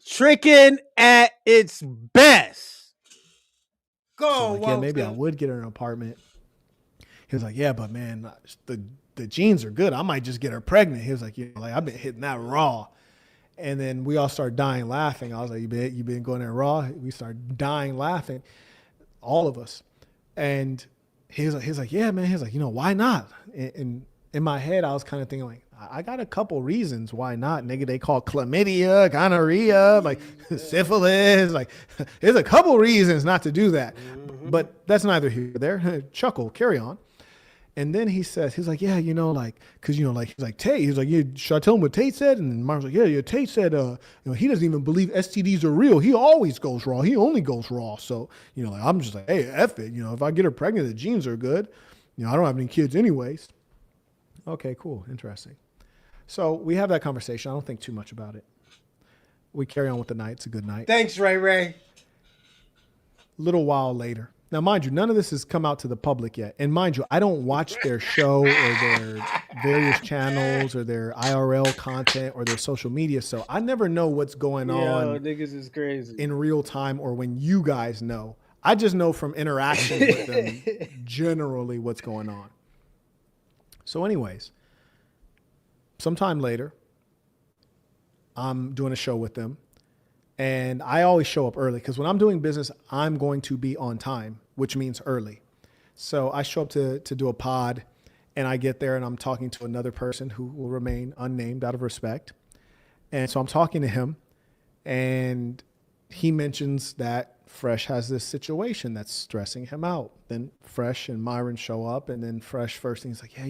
Tricking at its best. Go, so like, yeah, maybe I would get her an apartment. He was like, yeah, but man, the genes are good. I might just get her pregnant. He was like, like I've been hitting that raw. And then we all started dying laughing. I was like, you been going there raw? We started dying laughing, all of us. And he was like, yeah, man. He's like, why not? And in my head, I was kind of thinking like, I got a couple reasons why not. Nigga, they call chlamydia, gonorrhea, like syphilis. Like, there's a couple reasons not to do that. Mm-hmm. But that's neither here nor there. Chuckle, carry on. And then he's like, yeah, like, cause like, he's like, Tate, he's like, yeah, should I tell him what Tate said? And then Mark's like, yeah, Tate said, he doesn't even believe STDs are real. He always goes raw. He only goes raw. So, like, I'm just like, hey, F it. If I get her pregnant, the genes are good. I don't have any kids anyways. Okay, cool. Interesting. So we have that conversation. I don't think too much about it. We carry on with the night. It's a good night. Thanks, Ray Ray. A little while later. Now, mind you, none of this has come out to the public yet. And mind you, I don't watch their show or their various channels or their IRL content or their social media. So I never know what's going on. Niggas is crazy. In real time or when you guys know. I just know from interactions with them generally what's going on. So anyways, sometime later, I'm doing a show with them. And I always show up early because when I'm doing business, I'm going to be on time, which means early. So I show up to do a pod and I get there and I'm talking to another person who will remain unnamed out of respect. And so I'm talking to him and he mentions that Fresh has this situation that's stressing him out. Then Fresh and Myron show up and then Fresh first thing is like, yeah,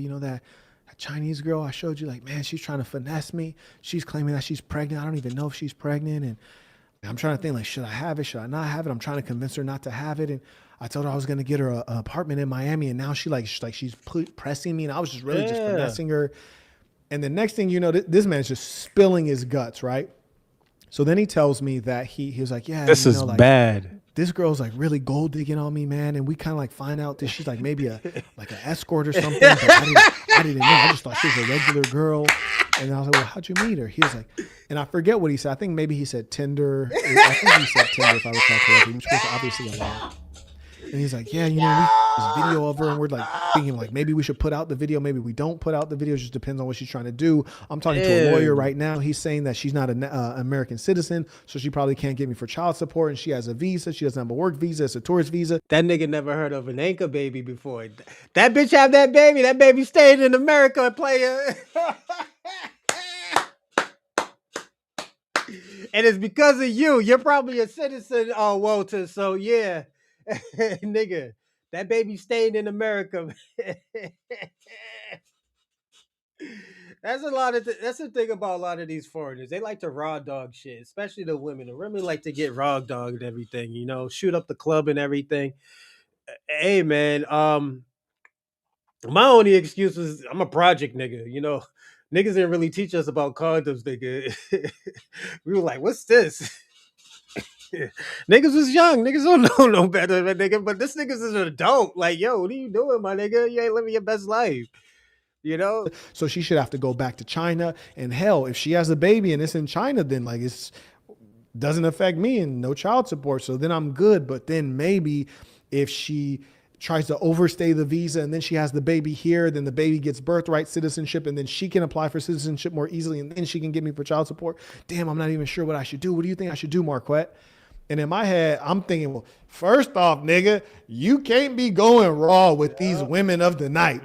that Chinese girl I showed you, like, man, she's trying to finesse me. She's claiming that she's pregnant. I don't even know if she's pregnant. And I'm trying to think, like, should I have it? Should I not have it? I'm trying to convince her not to have it. And I told her I was going to get her an apartment in Miami. And now she's pressing me. And I was just really just finessing her. And the next thing you know, this man's just spilling his guts, right? So then he tells me that he was like, yeah, This is like, bad. This girl's like really gold digging on me, man. And we kind of like find out that she's like maybe an escort or something. But I didn't know. I just thought she was a regular girl. And I was like, well, how'd you meet her? He was like, and I forget what he said. I think maybe he said Tinder. I think he said Tinder if I recall correctly, which was obviously a lie. And he's like, yeah, you know, we this video of her, and we're like thinking like maybe we should put out the video, maybe we don't put out the video. It just depends on what she's trying to do. I'm talking to a lawyer right now. He's saying that she's not an American citizen, so she probably can't get me for child support, and she has a visa. She doesn't have a work visa. It's a tourist visa. That nigga never heard of an anchor baby before. That bitch have that baby. That baby stayed in America, player. And it's because of you. You're probably a citizen, Walter. So yeah, nigga, that baby stayed in America. That's the thing about a lot of these foreigners. They like to raw dog shit, especially the women. The women like to get raw dogged and everything, you know, shoot up the club and everything. Hey man, my only excuse was I'm a project nigga, you know. Niggas didn't really teach us about condoms, nigga. We were like, what's this? Niggas was young. Niggas don't know no better, nigga. But this niggas is an adult. Like, yo, what are you doing, my nigga? You ain't living your best life. You know? So she should have to go back to China. And hell, if she has a baby and it's in China, then like it's doesn't affect me and no child support. So then I'm good. But then maybe if she tries to overstay the visa and then she has the baby here, then the baby gets birthright citizenship and then she can apply for citizenship more easily and then she can get me for child support. Damn, I'm not even sure what I should do. What do you think I should do, Marquette? And in my head, I'm thinking, well, first off, nigga, you can't be going raw with these women of the night.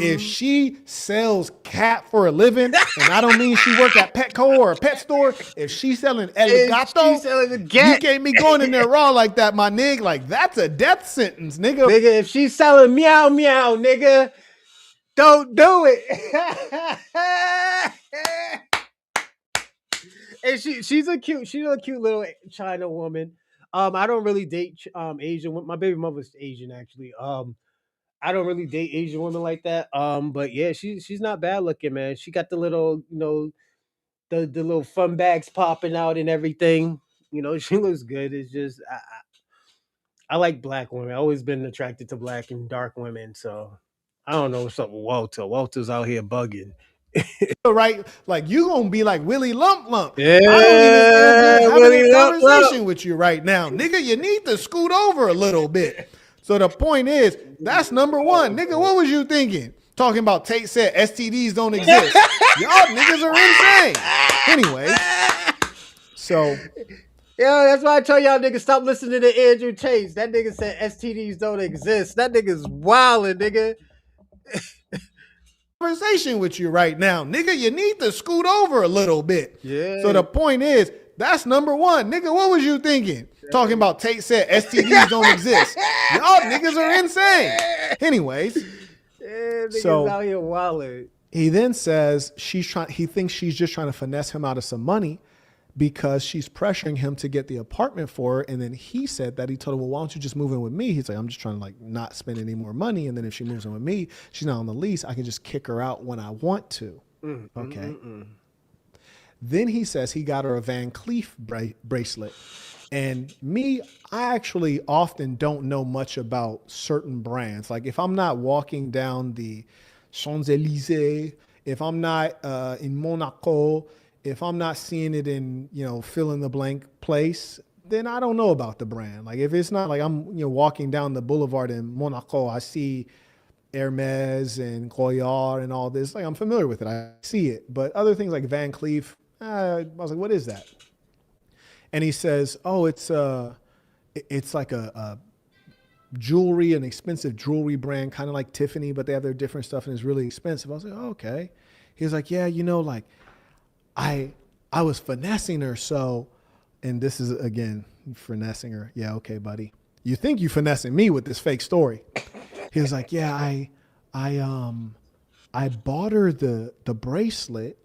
If she sells cat for a living, and I don't mean she work at Petco or a pet store, if she's selling El Gato, you can't be going in there raw like that, my nigga. Like, that's a death sentence, nigga. Nigga, if she's selling meow meow, nigga, don't do it. And she's a cute little China woman. I don't really date Asian women. My baby mother's Asian, actually. I don't really date Asian women like that. But yeah, she's not bad looking, man. She got the little, you know, the little fun bags popping out and everything. You know, she looks good. It's just I like black women. I've always been attracted to black and dark women. So I don't know what's up with Walter. Walter's out here bugging. Right? Like, you gonna be like Willie Lump Lump. Yeah, I don't even Willie have a Lump conversation Lump. with you right now. Nigga, you need to scoot over a little bit. So the point is, that's number one. Nigga, what was you thinking? Talking about Tate said STDs don't exist. Y'all niggas are insane. Anyway, so Yeah, that's why I tell y'all niggas stop listening to Andrew Chase. That nigga said STDs don't exist. That nigga's wildin', nigga. conversation with you right now. Nigga, you need to scoot over a little bit. Yeah. So the point is, that's number one. Nigga, what was you thinking? Talking about Tate said STDs don't exist. Y'all niggas are insane. Anyways, Yeah, niggas So- out here wildin'. he then says he thinks she's just trying to finesse him out of some money because she's pressuring him to get the apartment for her. And then he said that he told her, well, why don't you just move in with me? He's like, I'm just trying to like not spend any more money. And then if she moves in with me, she's not on the lease. I can just kick her out when I want to. Okay. Then he says he got her a Van Cleef bracelet. And me, I actually often don't know much about certain brands. Like if I'm not walking down the Champs-Élysées, if I'm not in Monaco, if I'm not seeing it in, you know, fill in the blank place, then I don't know about the brand. Like if it's not like I'm, you know, walking down the boulevard in Monaco, I see Hermes and Goyard and all this. Like I'm familiar with it. I see it. But other things like Van Cleef, I was like, what is that? And he says, oh, it's like a jewelry, an expensive jewelry brand, kind of like Tiffany, but they have their different stuff and it's really expensive. I was like, oh, okay. He was like, yeah, you know, like I was finessing her. So, and this is again, finessing her. Yeah. Okay, buddy. You think you finessing me with this fake story. He was like, yeah, I bought her the bracelet,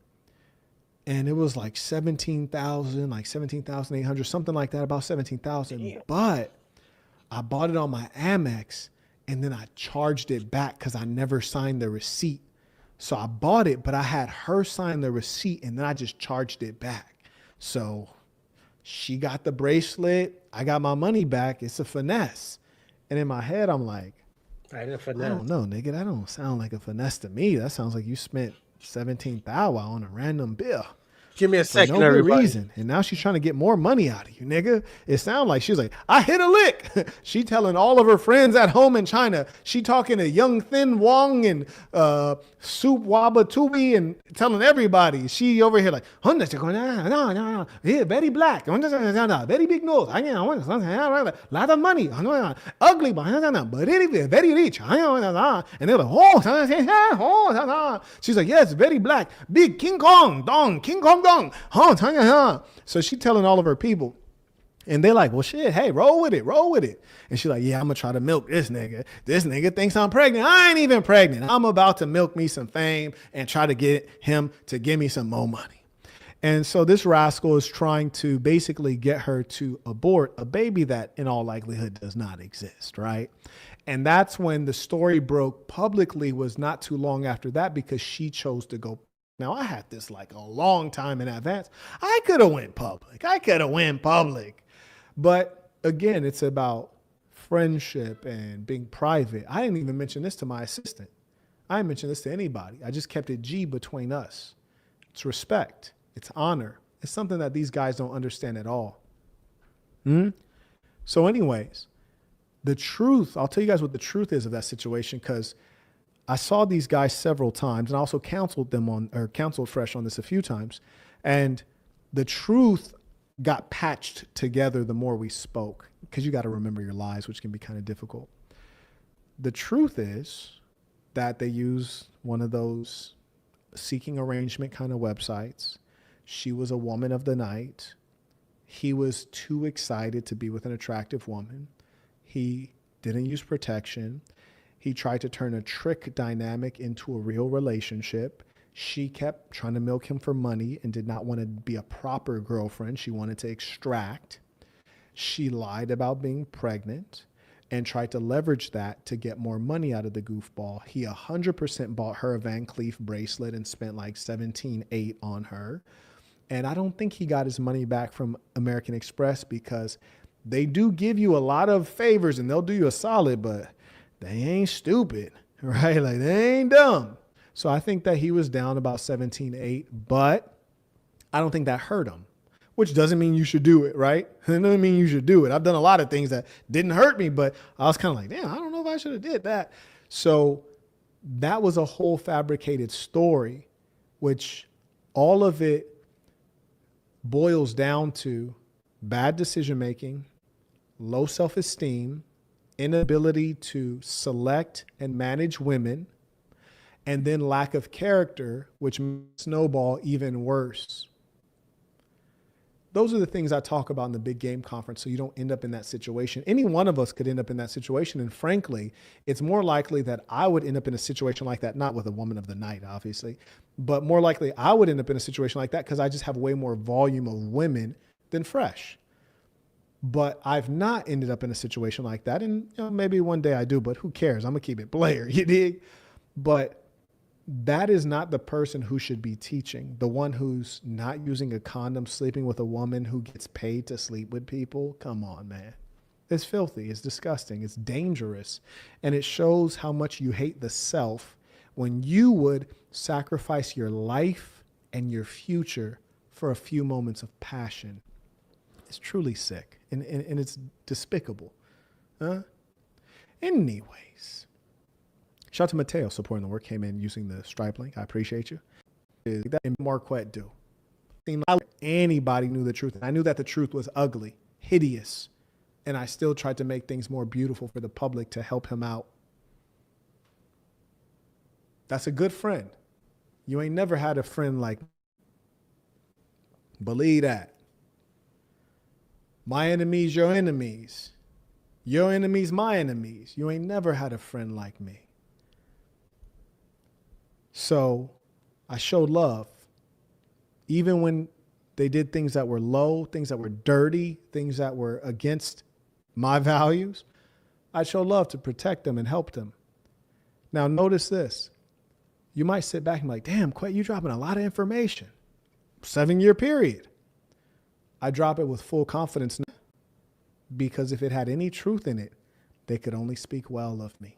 and it was like 17,000, like 17,800, something like that, about 17,000. But I bought it on my Amex, and then I charged it back because I never signed the receipt. So I bought it, but I had her sign the receipt, and then I just charged it back. So she got the bracelet. I got my money back. It's a finesse. And in my head, I'm like, I don't know, nigga. That don't sound like a finesse to me. That sounds like you spent 17,000 on a random bill. Give me a second, no good everybody. reason. And now she's trying to get more money out of you, nigga. It sounds like she's like, I hit a lick. She telling all of her friends at home in China. She talking to Young Thin Wong and Soup Waba Tubi and telling everybody. She over here like, no, yeah, very black, very big nose, lot of money, ugly, but very rich. And they're like, oh, she's like, yes, very black, big King Kong, dong, King Kong. So she telling all of her people, and they're like, well, shit, hey, roll with it. And she's like, yeah, I'm gonna try to milk this nigga. This nigga thinks I'm pregnant. I ain't even pregnant. I'm about to milk me some fame and try to get him to give me some more money. And so this rascal is trying to basically get her to abort a baby that in all likelihood does not exist, right? And that's when the story broke publicly, was not too long after that, because she chose to go. Now, I had this like a long time in advance. I could have went public. But again, it's about friendship and being private. I didn't even mention this to my assistant. I didn't mention this to anybody. I just kept it G between us. It's respect. It's honor. It's something that these guys don't understand at all. So anyways, the truth, I'll tell you guys what the truth is of that situation, because I saw these guys several times, and I also counseled Fresh on this a few times. And the truth got patched together the more we spoke, because you got to remember your lies, which can be kind of difficult. The truth is that they use one of those seeking arrangement kind of websites. She was a woman of the night. He was too excited to be with an attractive woman. He didn't use protection. He tried to turn a trick dynamic into a real relationship. She kept trying to milk him for money and did not want to be a proper girlfriend. She wanted to extract. She lied about being pregnant and tried to leverage that to get more money out of the goofball. He 100% bought her a Van Cleef bracelet and spent like $17,800 on her. And I don't think he got his money back from American Express, because they do give you a lot of favors and they'll do you a solid, but they ain't stupid, right? Like, they ain't dumb. So I think that he was down about 17-8, but I don't think that hurt him, which doesn't mean you should do it, right? It doesn't mean you should do it. I've done a lot of things that didn't hurt me, but I was kind of like, damn, I don't know if I should have did that. So that was a whole fabricated story, which all of it boils down to bad decision-making, low self-esteem, inability to select and manage women, and then lack of character, which snowball even worse. Those are the things I talk about in the big game conference, so you don't end up in that situation. Any one of us could end up in that situation, and frankly, it's more likely that I would end up in a situation like that, not with a woman of the night, obviously, but more likely I would end up in a situation like that because I just have way more volume of women than Fresh. But I've not ended up in a situation like that. And maybe one day I do, but who cares? I'm going to keep it Blair, you dig? But that is not the person who should be teaching. The one who's not using a condom, sleeping with a woman who gets paid to sleep with people. Come on, man. It's filthy. It's disgusting. It's dangerous. And it shows how much you hate the self when you would sacrifice your life and your future for a few moments of passion. It's truly sick, and it's despicable. Anyways, shout out to Mateo supporting the work, came in using the Stripe link. I appreciate you. That and Marquette do. Seemed like anybody knew the truth. And I knew that the truth was ugly, hideous, and I still tried to make things more beautiful for the public to help him out. That's a good friend. You ain't never had a friend like me. Believe that. My enemies, your enemies. Your enemies, my enemies. You ain't never had a friend like me. So I showed love. Even when they did things that were low, things that were dirty, things that were against my values, I showed love to protect them and help them. Now, notice this. You might sit back and be like, damn, Quet, you dropping a lot of information. 7-year period. I drop it with full confidence now, because if it had any truth in it, they could only speak well of me.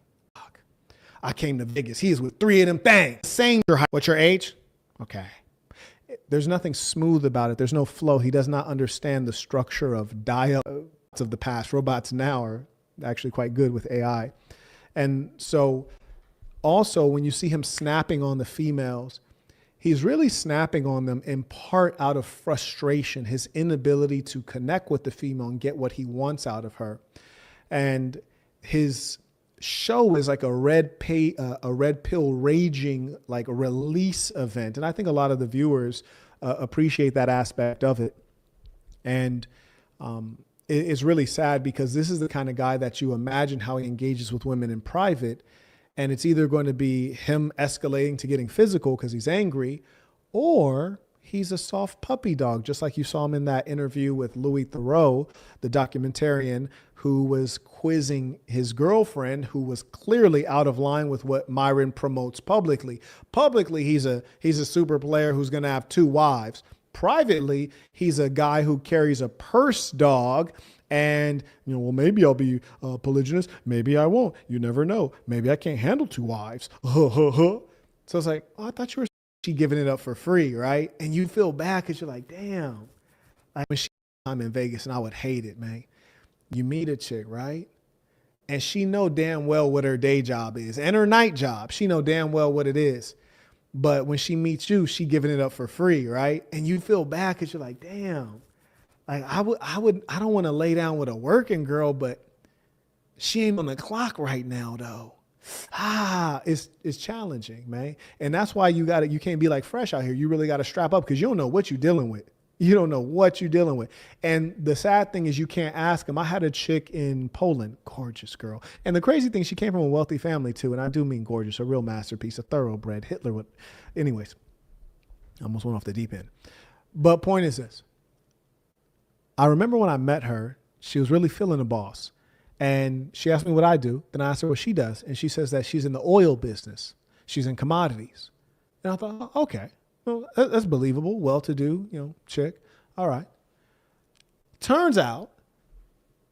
I came to Vegas. He is with 3 of them things. Same. What's your age? Okay. There's nothing smooth about it. There's no flow. He does not understand the structure of dialogue of the past. Robots now are actually quite good with AI. And so also when you see him snapping on the females, he's really snapping on them in part out of frustration, his inability to connect with the female and get what he wants out of her. And his show is like a red pill raging, like a release event. And I think a lot of the viewers appreciate that aspect of it. And it's really sad because this is the kind of guy that you imagine how he engages with women in private. And it's either going to be him escalating to getting physical because he's angry, or he's a soft puppy dog, just like you saw him in that interview with Louis Theroux, the documentarian who was quizzing his girlfriend, who was clearly out of line with what Myron promotes publicly. Publicly, he's a super player who's going to have 2 wives. Privately, he's a guy who carries a purse dog. And, well, maybe I'll be polygynous. Maybe I won't. You never know. Maybe I can't handle 2 wives. So it's like, oh, I thought you were giving it up for free, right? And you feel bad because you're like, damn. Like when I'm in Vegas and I would hate it, man. You meet a chick, right? And she know damn well what her day job is and her night job. She know damn well what it is. But when she meets you, she giving it up for free, right? And you feel bad because you're like, damn. Like I don't want to lay down with a working girl, but she ain't on the clock right now though. It's challenging, man. And that's why you can't be like Fresh out here. You really got to strap up because you don't know what you're dealing with. You don't know what you're dealing with. And the sad thing is you can't ask him. I had a chick in Poland, gorgeous girl. And the crazy thing, she came from a wealthy family too. And I do mean gorgeous, a real masterpiece, a thoroughbred. Hitler would, anyways, I almost went off the deep end. But point is this. I remember when I met her, she was really feeling the boss. And she asked me what I do. Then I asked her what she does. And she says that she's in the oil business. She's in commodities. And I thought, oh, okay, well, that's believable. Well-to-do, chick. All right. Turns out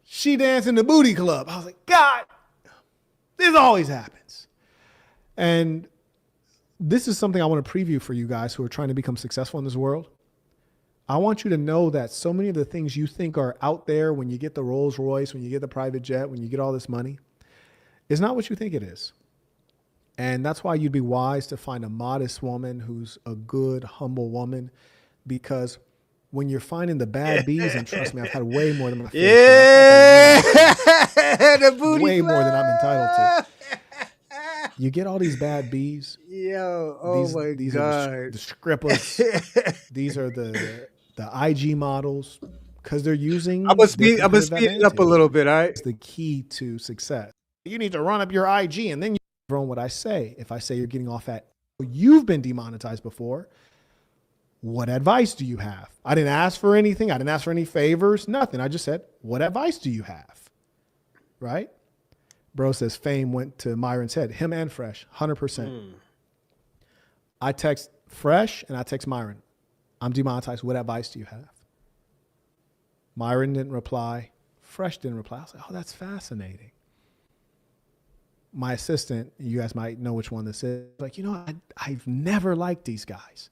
she danced in the booty club. I was like, God, this always happens. And this is something I want to preview for you guys who are trying to become successful in this world. I want you to know that so many of the things you think are out there when you get the Rolls Royce, when you get the private jet, when you get all this money, is not what you think it is. And that's why you'd be wise to find a modest woman who's a good, humble woman, because when you're finding the bad bees, and trust me, I've had way more than my fair share. The booty way club. more than I'm entitled to. You get all these bad bees. Yo, oh these God. are the scrippers. These are the IG models, because they're using. I'm gonna speed it up a little bit. All right. It's the key to success. You need to run up your IG, and then you run what I say. If I say you're getting off at, you've been demonetized before. What advice do you have? I didn't ask for anything. I didn't ask for any favors. Nothing. I just said, what advice do you have? Right? Bro says fame went to Myron's head. Him and Fresh, 100%. I text Fresh and I text Myron. I'm demonetized. What advice do you have? Myron didn't reply. Fresh didn't reply. I was like, oh, that's fascinating. My assistant, you guys might know which one this is, like, I've never liked these guys.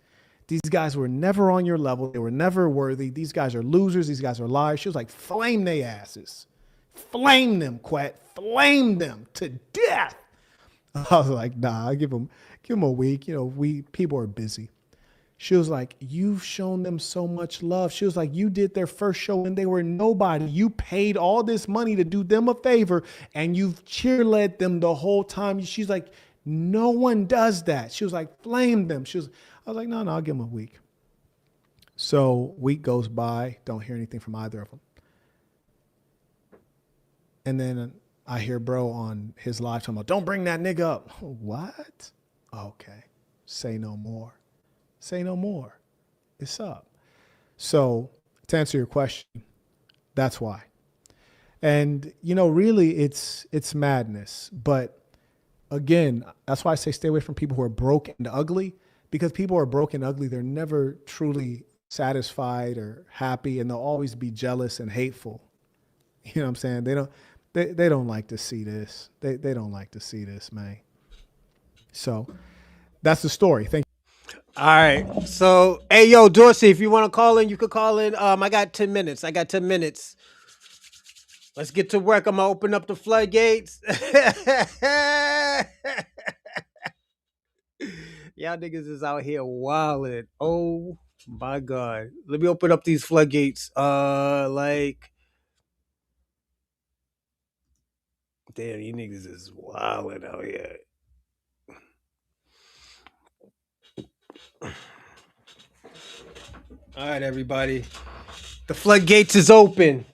These guys were never on your level. They were never worthy. These guys are losers. These guys are liars. She was like, flame they asses. Flame them, Quet. Flame them to death. I was like, nah, I give them a week. People are busy. She was like, you've shown them so much love. She was like, you did their first show when they were nobody. You paid all this money to do them a favor, and you've cheerled them the whole time. She's like, no one does that. She was like, flame them. I was like, no, I'll give them a week. So week goes by, don't hear anything from either of them. And then I hear bro on his live talking about, don't bring that nigga up. What? Okay. say no more. Say no more. It's up. So to answer your question, that's why. And, you know, really it's madness. But again, that's why I say stay away from people who are broke and ugly, because people who are broke and ugly, they're never truly satisfied or happy, and they'll always be jealous and hateful. You know what I'm saying? They don't like to see this. They don't like to see this, man. So that's the story. Thank you. All right. So, hey, yo, Dorsey, if you want to call in, you could call in. I got 10 minutes. Let's get to work. I'm gonna open up the floodgates. Y'all niggas is out here wilding. Oh my god. Let me open up these floodgates. Damn, you niggas is wilding out here. All right, everybody. The floodgates is open.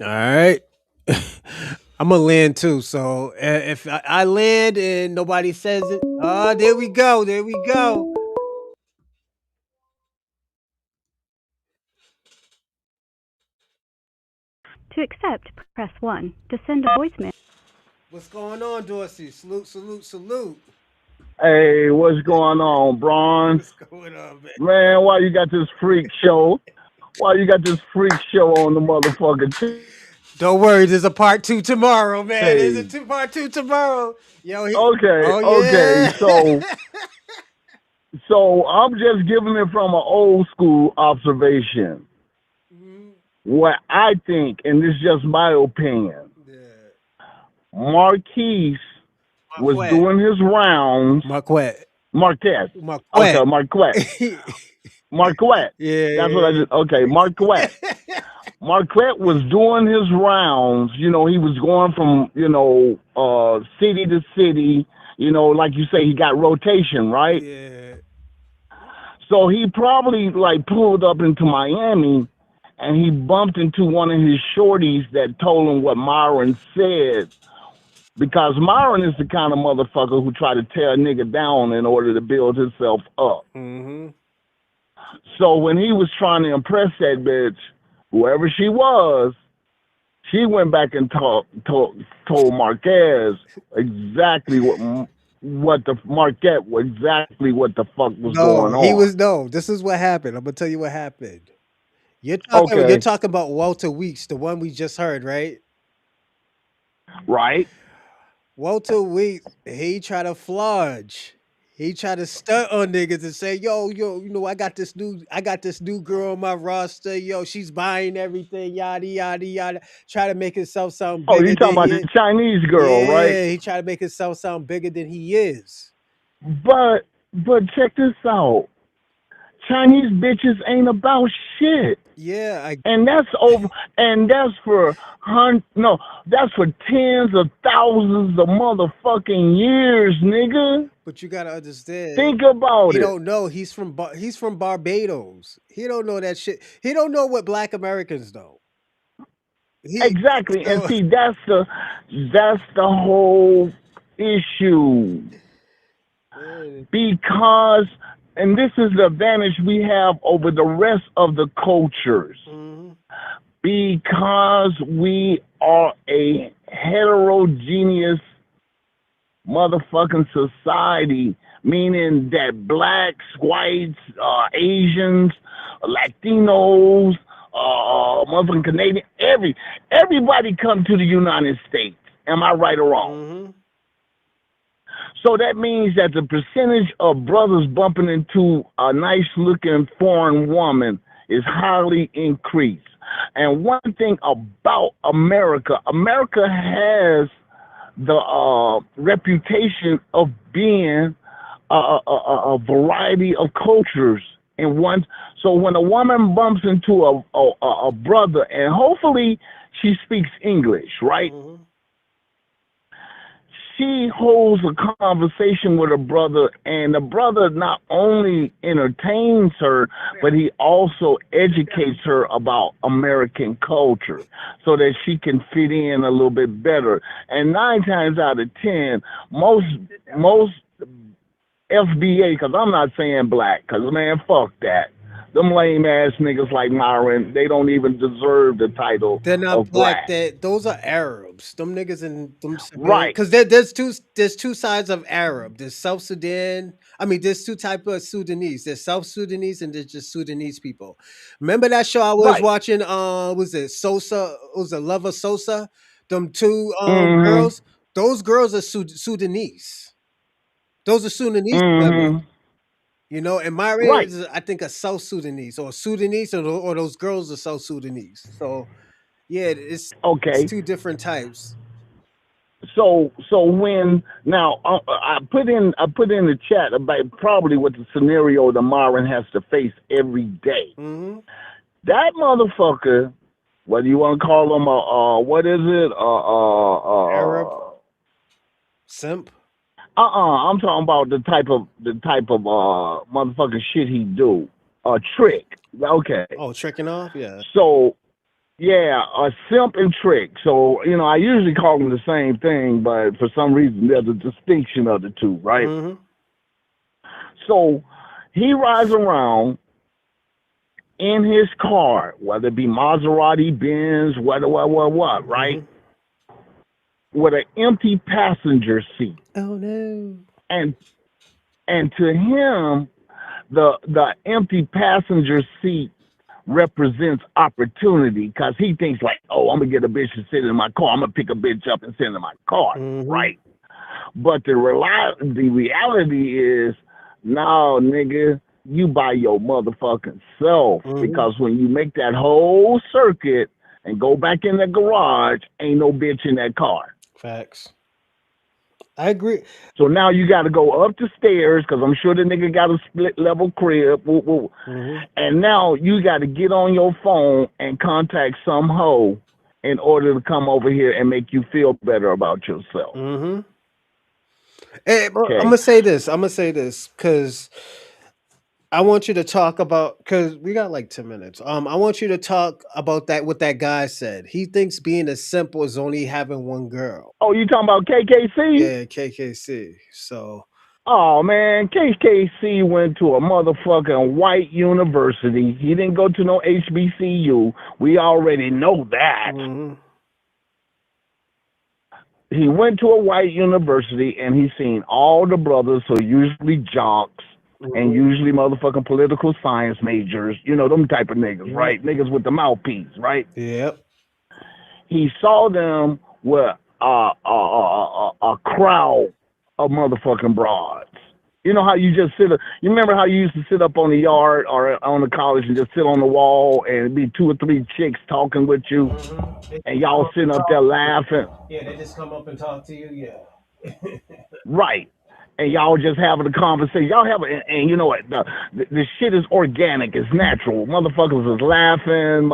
All right. I'm gonna land too. So if I land and nobody says it, there we go. There we go. To accept, press 1. To send a voicemail. What's going on, Dorsey? Salute, salute, salute. Hey, what's going on, Bron? What's going on, man? Man, why you got this freak show? Why you got this freak show on the motherfucker? Don't worry, there's a part 2 tomorrow, man. Hey. There's a part 2 tomorrow. Yo, Okay. So I'm just giving it from an old school observation. Mhm. What I think, and this is just my opinion, Marquise was Maquette. doing his rounds. Marquette. Marquette. Maquette. Okay, Marquette. Marquette. Yeah. That's what I just. Okay, Marquette. Marquette was doing his rounds. You know, he was going from, you know, city to city. You know, like you say, he got rotation, right? Yeah. So he probably like pulled up into Miami, and he bumped into one of his shorties that told him what Myron said. Because Myron is the kind of motherfucker who try to tear a nigga down in order to build himself up. Mm-hmm. So when he was trying to impress that bitch, whoever she was, she went back and told Marquez exactly what the fuck was going on. This is what happened. I'm gonna tell you what happened. You're talking about Walter Weeks, the one we just heard, right? Right. Walter Weeks, he tried to fludge. He tried to stunt on niggas and say, yo, you know, I got this new girl on my roster. Yo, she's buying everything, yada, yada, yada. Try to make himself sound bigger. Oh, you talking about the Chinese girl, right? Yeah, he tried to make himself sound bigger than he is. But check this out. Chinese bitches ain't about shit. Yeah, and that's over, and that's for that's for tens of thousands of motherfucking years, nigga. But you gotta understand. Think about it. He don't know. He's from Barbados. He don't know that shit. He don't know what Black Americans know. Exactly, and see, that's the whole issue. Because, and this is the advantage we have over the rest of the cultures. Mm-hmm. Because we are a heterogeneous motherfucking society, meaning that blacks, whites, Asians, Latinos, motherfucking Canadian, everybody come to the United States. Am I right or wrong? Mm-hmm. So that means that the percentage of brothers bumping into a nice looking foreign woman is highly increased. And one thing about America has the reputation of being a variety of cultures in one. So when a woman bumps into a brother, and hopefully She speaks English, right? Mm-hmm. She holds a conversation with her brother, and the brother not only entertains her, but he also educates her about American culture so that she can fit in a little bit better. And 9 times out of 10, most FBA, because I'm not saying black, because man, fuck that. Them lame ass niggas like Myron, they don't even deserve the title They're not of black. black. Those are Arabs. Them niggas in them civilian. Right, Because there's two sides of Arab. There's South Sudan. I mean, there's two type of Sudanese. There's South Sudanese and there's just Sudanese people. Remember that show I was right. watching? Was it Sosa? Was it Lover Sosa? Them two Mm-hmm. girls. Those girls are Sudanese. Those are Sudanese women. Mm-hmm. And Myron Right. is, I think, a South Sudanese or Sudanese, or those girls are South Sudanese. So yeah, it's Okay. two different types. So when now I put in the chat about probably what the scenario that Myron has to face every day. Mm-hmm. That motherfucker, whether you want to call him what is it? Arab simp. I'm talking about the type of motherfucking shit he do. A trick. Okay. Oh, tricking off. Yeah. So yeah, a simp and trick. So, I usually call them the same thing, but for some reason there's a distinction of the two, right? Mm-hmm. So he rides around in his car, whether it be Maserati, Benz, what, right? Mm-hmm. With an empty passenger seat. Oh no. And to him, the empty passenger seat represents opportunity because he thinks like, oh, I'm gonna get a bitch to sit in my car. I'm gonna pick a bitch up and sit in my car, Mm-hmm. right? But the reality is, no, nigga, you by your motherfucking self. Mm-hmm. Because when you make that whole circuit and go back in the garage, ain't no bitch in that car. Facts. I agree. So now you got to go up the stairs because I'm sure the nigga got a split level crib. Woo, woo. Mm-hmm. And now you got to get on your phone and contact some hoe in order to come over here and make you feel better about yourself. Mm-hmm. Hey, bro, Okay. I'm gonna say this because I want you to talk about, because we got like 10 minutes. I want you to talk about what that guy said. He thinks being as simple as only having one girl. Oh, you talking about KKC? Yeah, KKC. So Oh man, KKC went to a motherfucking white university. He didn't go to no HBCU. We already know that. mm-hmm. He went to a white university and he seen all the brothers who are usually jocks and usually motherfucking political science majors, them type of niggas, right? Niggas with the mouthpiece, right? Yep. He saw them with a crowd of motherfucking broads. You know how you just you remember how you used to sit up on the yard or on the college and just sit on the wall and it'd be 2 or 3 chicks talking with you and y'all sitting up there laughing? Yeah, they just come up and talk to you. Yeah. Right. And y'all just having a conversation. Y'all have and you know what? The shit is organic. It's natural. Motherfuckers is laughing.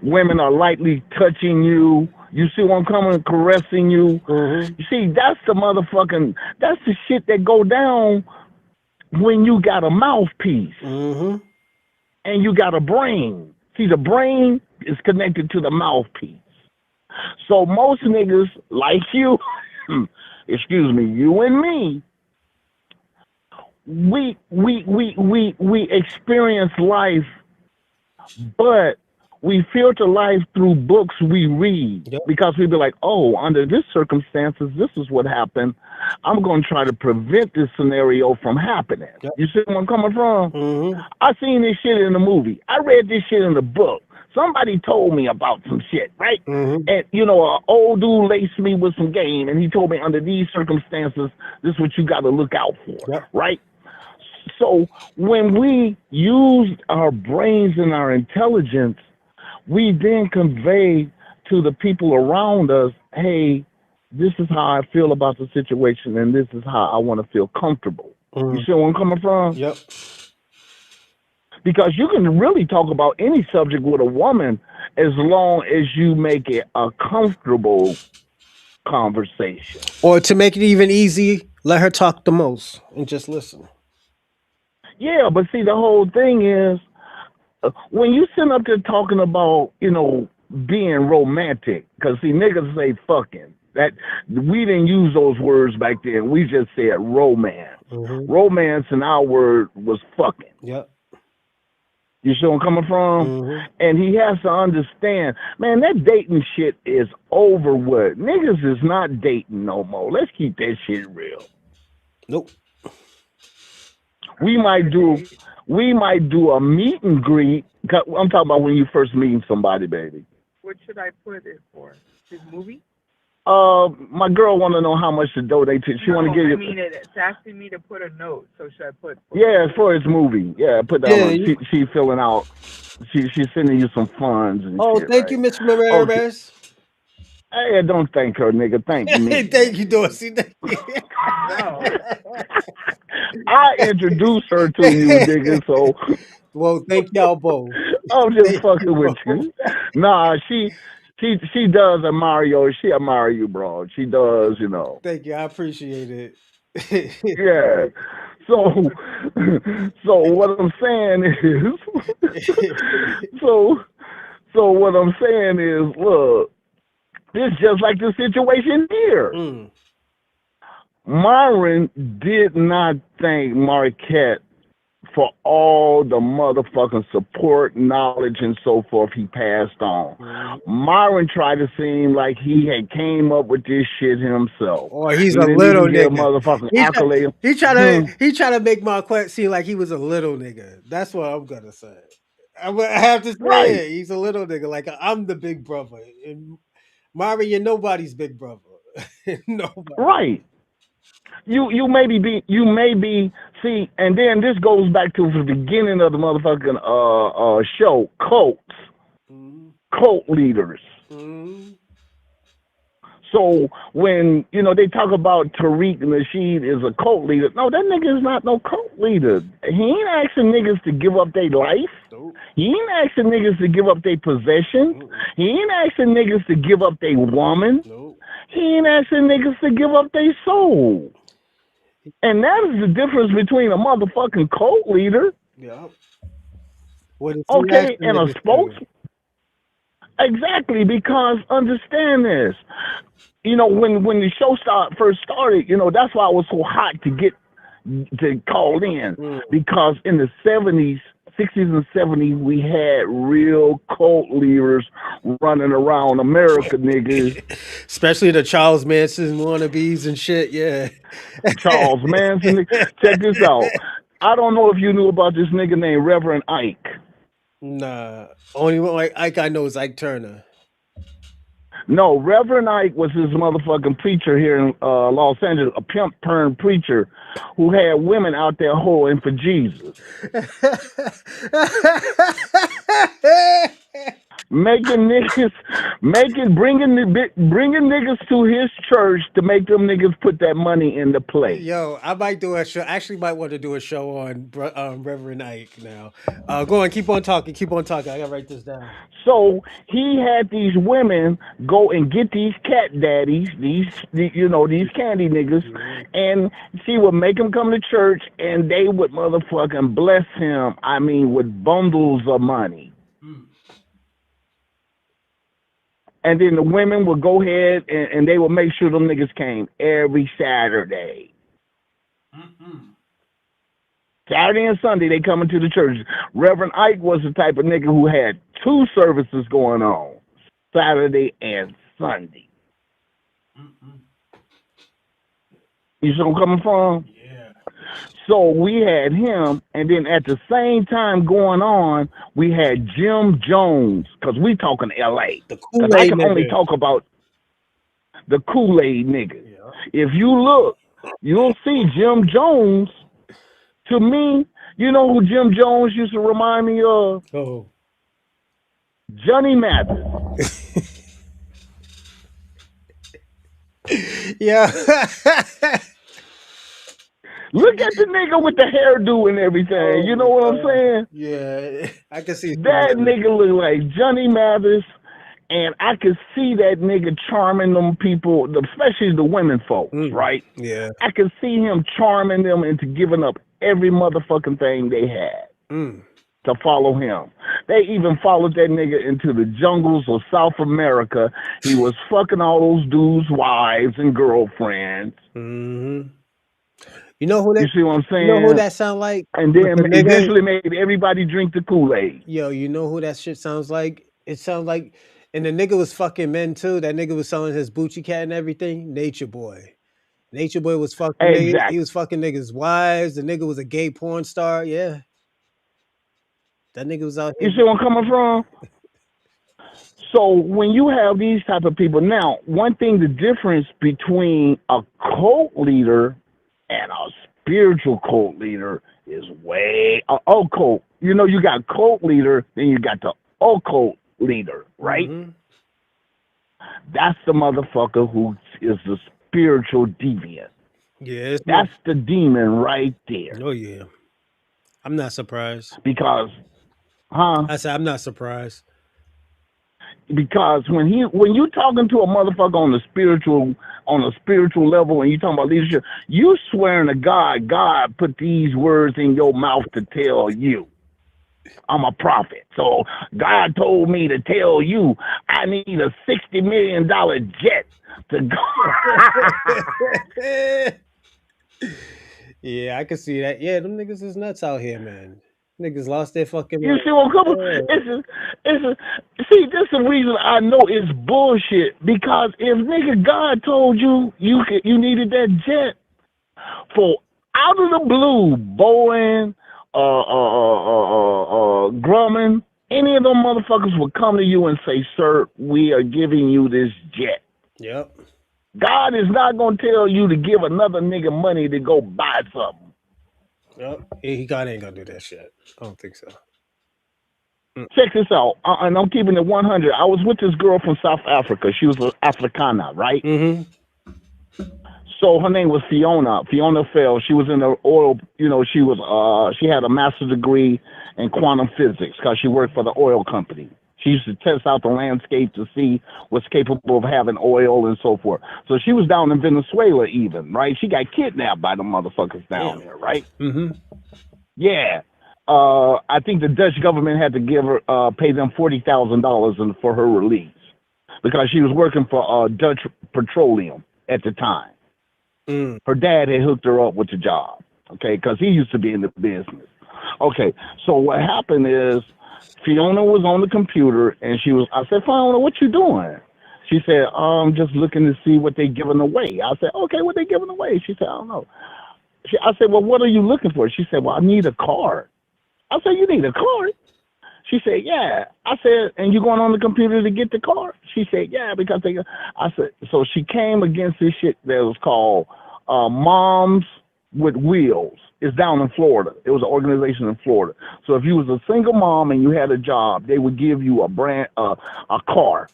Women are lightly touching you. You see what I'm coming, caressing you. Mm-hmm. You see, that's the shit that go down when you got a mouthpiece Mm-hmm. and you got a brain. See, the brain is connected to the mouthpiece. So most niggas like you, excuse me, you and me, we experience life, but we filter life through books we read. Yep. Because we be like, oh, under this circumstances, this is what happened. I'm going to try to prevent this scenario from happening. Yep. You see where I'm coming from? Mm-hmm. I seen this shit in the movie. I read this shit in the book. Somebody told me about some shit, right? Mm-hmm. And, an old dude laced me with some game, and he told me under these circumstances, this is what you got to look out for, Yep. right? So when we use our brains and our intelligence, we then convey to the people around us, hey, this is how I feel about the situation, and this is how I want to feel comfortable. Mm-hmm. You see where I'm coming from? Yep. because you can really talk about any subject with a woman as long as you make it a comfortable conversation. Or to make it even easy, let her talk the most and just listen. Yeah, but see, the whole thing is when you sit up there talking about, being romantic, because see, niggas say fucking. That we didn't use those words back then. We just said romance. Mm-hmm. Romance in our word was fucking. Yep. You see where I'm coming from? Mm-hmm. And he has to understand, man, that dating shit is over with. Niggas is not dating no more. Let's keep that shit real. Nope. We might do a meet and greet. I'm talking about when you first meeting somebody, baby. What should I put it for? His movie? My girl want to know how much to donate to. She want to give you. I mean, it's asking me to put a note. So should I put? Yeah, it's for his movie. Yeah, put that on. She filling out. She's sending you some funds and shit. Thank you, Miss Ramirez. Hey, don't thank her, nigga. Thank me. Thank you, Dorsey. I introduced her to you, nigga. So, well, thank y'all both. I'm just fucking with you. Nah, she does admire you. She admire you, bro. She does, Thank you. I appreciate it. Yeah. So what I'm saying is, so what I'm saying is, look, this just like the situation here. Mm. Myron did not thank Marquette for all the motherfucking support, knowledge, and so forth he passed on. Mm-hmm. Myron tried to seem like he had came up with this shit himself. Or he's a little nigga. He tried to make Maquette seem like he was a little nigga. That's what I'm gonna say. I have to say it. He's a little nigga. Like I'm the big brother. And Myron, you're nobody's big brother. Nobody. Right. You may be see, and then this goes back to the beginning of the motherfucking show, cults. Mm-hmm. Cult leaders. Mm-hmm. So when they talk about Tariq Nasheed is a cult leader, no, that nigga is not no cult leader. He ain't asking niggas to give up their life. Nope. He ain't asking niggas to give up their possession. Mm-mm. He ain't asking niggas to give up their woman. Nope. He ain't asking niggas to give up their soul. And that is the difference between a motherfucking cult leader. Yeah. Okay, and a spokesman. Exactly, because understand this. When the show first started, that's why I was so hot to call in. Because in the 70s, 60s and 70s, we had real cult leaders running around America, niggas. Especially the Charles Manson wannabes and shit, yeah. Charles Manson. Check this out. I don't know if you knew about this nigga named Reverend Ike. Nah. Only one Ike I know is Ike Turner. No, Reverend Ike was this motherfucking preacher here in Los Angeles, a pimp turned preacher who had women out there hoeing for Jesus. Bringing niggas to his church to make them niggas put that money into play. Yo, I might do a show. Actually, might want to do a show on Reverend Ike now. Go on, keep on talking. I gotta write this down. So he had these women go and get these cat daddies, these candy niggas, and she would make them come to church, and they would motherfucking bless him. I mean, with bundles of money. And then the women would go ahead and they would make sure them niggas came every Saturday. Saturday and Sunday, they come into the church. Reverend Ike was the type of nigga who had 2 services going on, Saturday and Sunday. You see where I'm coming from? Yeah. So we had him, and then at the same time going on, we had Jim Jones, because we talking L.A. Because I can only talk about the Kool-Aid nigga. Yeah. If you look, you'll see Jim Jones. To me, you know who Jim Jones used to remind me of? Oh. Johnny Mathis. Yeah. Look at the nigga with the hairdo and everything. You know what I'm saying? Yeah, I can see That nigga look like Johnny Mathis, and I could see that nigga charming them people, especially the women folks, right? Yeah. I could see him charming them into giving up every motherfucking thing they had to follow him. They even followed that nigga into the jungles of South America. He was fucking all those dudes' wives and girlfriends. You know who that? You see what I'm saying? You know who that sound like? And With then the nigga? eventually made everybody drink the Kool-Aid. Yo, you know who that shit sounds like? It sounds like, and the nigga was fucking men too. That nigga was selling his Bucci cat and everything. Nature Boy. Nature Boy was fucking niggas. Exactly. He was fucking niggas' wives. The nigga was a gay porn star. Yeah. That nigga was out here. You see where I'm coming from? So when you have these type of people, now one thing, the difference between a cult leader and a spiritual cult leader is way occult. You know, you got cult leader, then you got the occult leader, right? That's the motherfucker who is the spiritual deviant. Yeah. That's the demon right there. Oh yeah. I'm not surprised. Because, huh? I said I'm not surprised. Because when you talking to a motherfucker on a spiritual level and you talking about leadership, you swearing to God put these words in your mouth to tell you. I'm a prophet. So God told me to tell you I need a $60 million jet to go. Yeah, I can see that. Yeah, them niggas is nuts out here, man. Niggas lost their fucking You mind. see what I'm coming? See, this is the reason I know it's bullshit. Because if nigga God told you you needed that jet for out of the blue, Boeing, Grumman, any of them motherfuckers would come to you and say, "Sir, we are giving you this jet." Yep. God is not gonna tell you to give another nigga money to go buy something. Yep. God ain't gonna do that shit. I don't think so. Check this out, and I'm keeping it 100. I was with this girl from South Africa. She was an Africana, right? So her name was Fiona. Fiona Fell. She was in the oil. You know, she had a master's degree in quantum physics because she worked for the oil company. She used to test out the landscape to see what's capable of having oil and so forth. So she was down in Venezuela even, right? She got kidnapped by the motherfuckers down there, right? Yeah. I think the Dutch government had to give her, pay them $40,000 for her release because she was working for Dutch Petroleum at the time. Her dad had hooked her up with the job, okay, because he used to be in the business. Okay, so what happened is Fiona was on the computer and I said, Fiona, what you doing? She said, I'm just looking to see what they giving away. I said, okay, what they giving away? She said, I don't know. I said, well, what are you looking for? She said, well, I need a card. I said, you need a card? She said, yeah. I said, and you going on the computer to get the card? She said, yeah, because I said, so she came against this shit that was called Moms with Wheels. It's down in Florida. It was an organization in Florida. So if you was a single mom and you had a job, they would give you a car,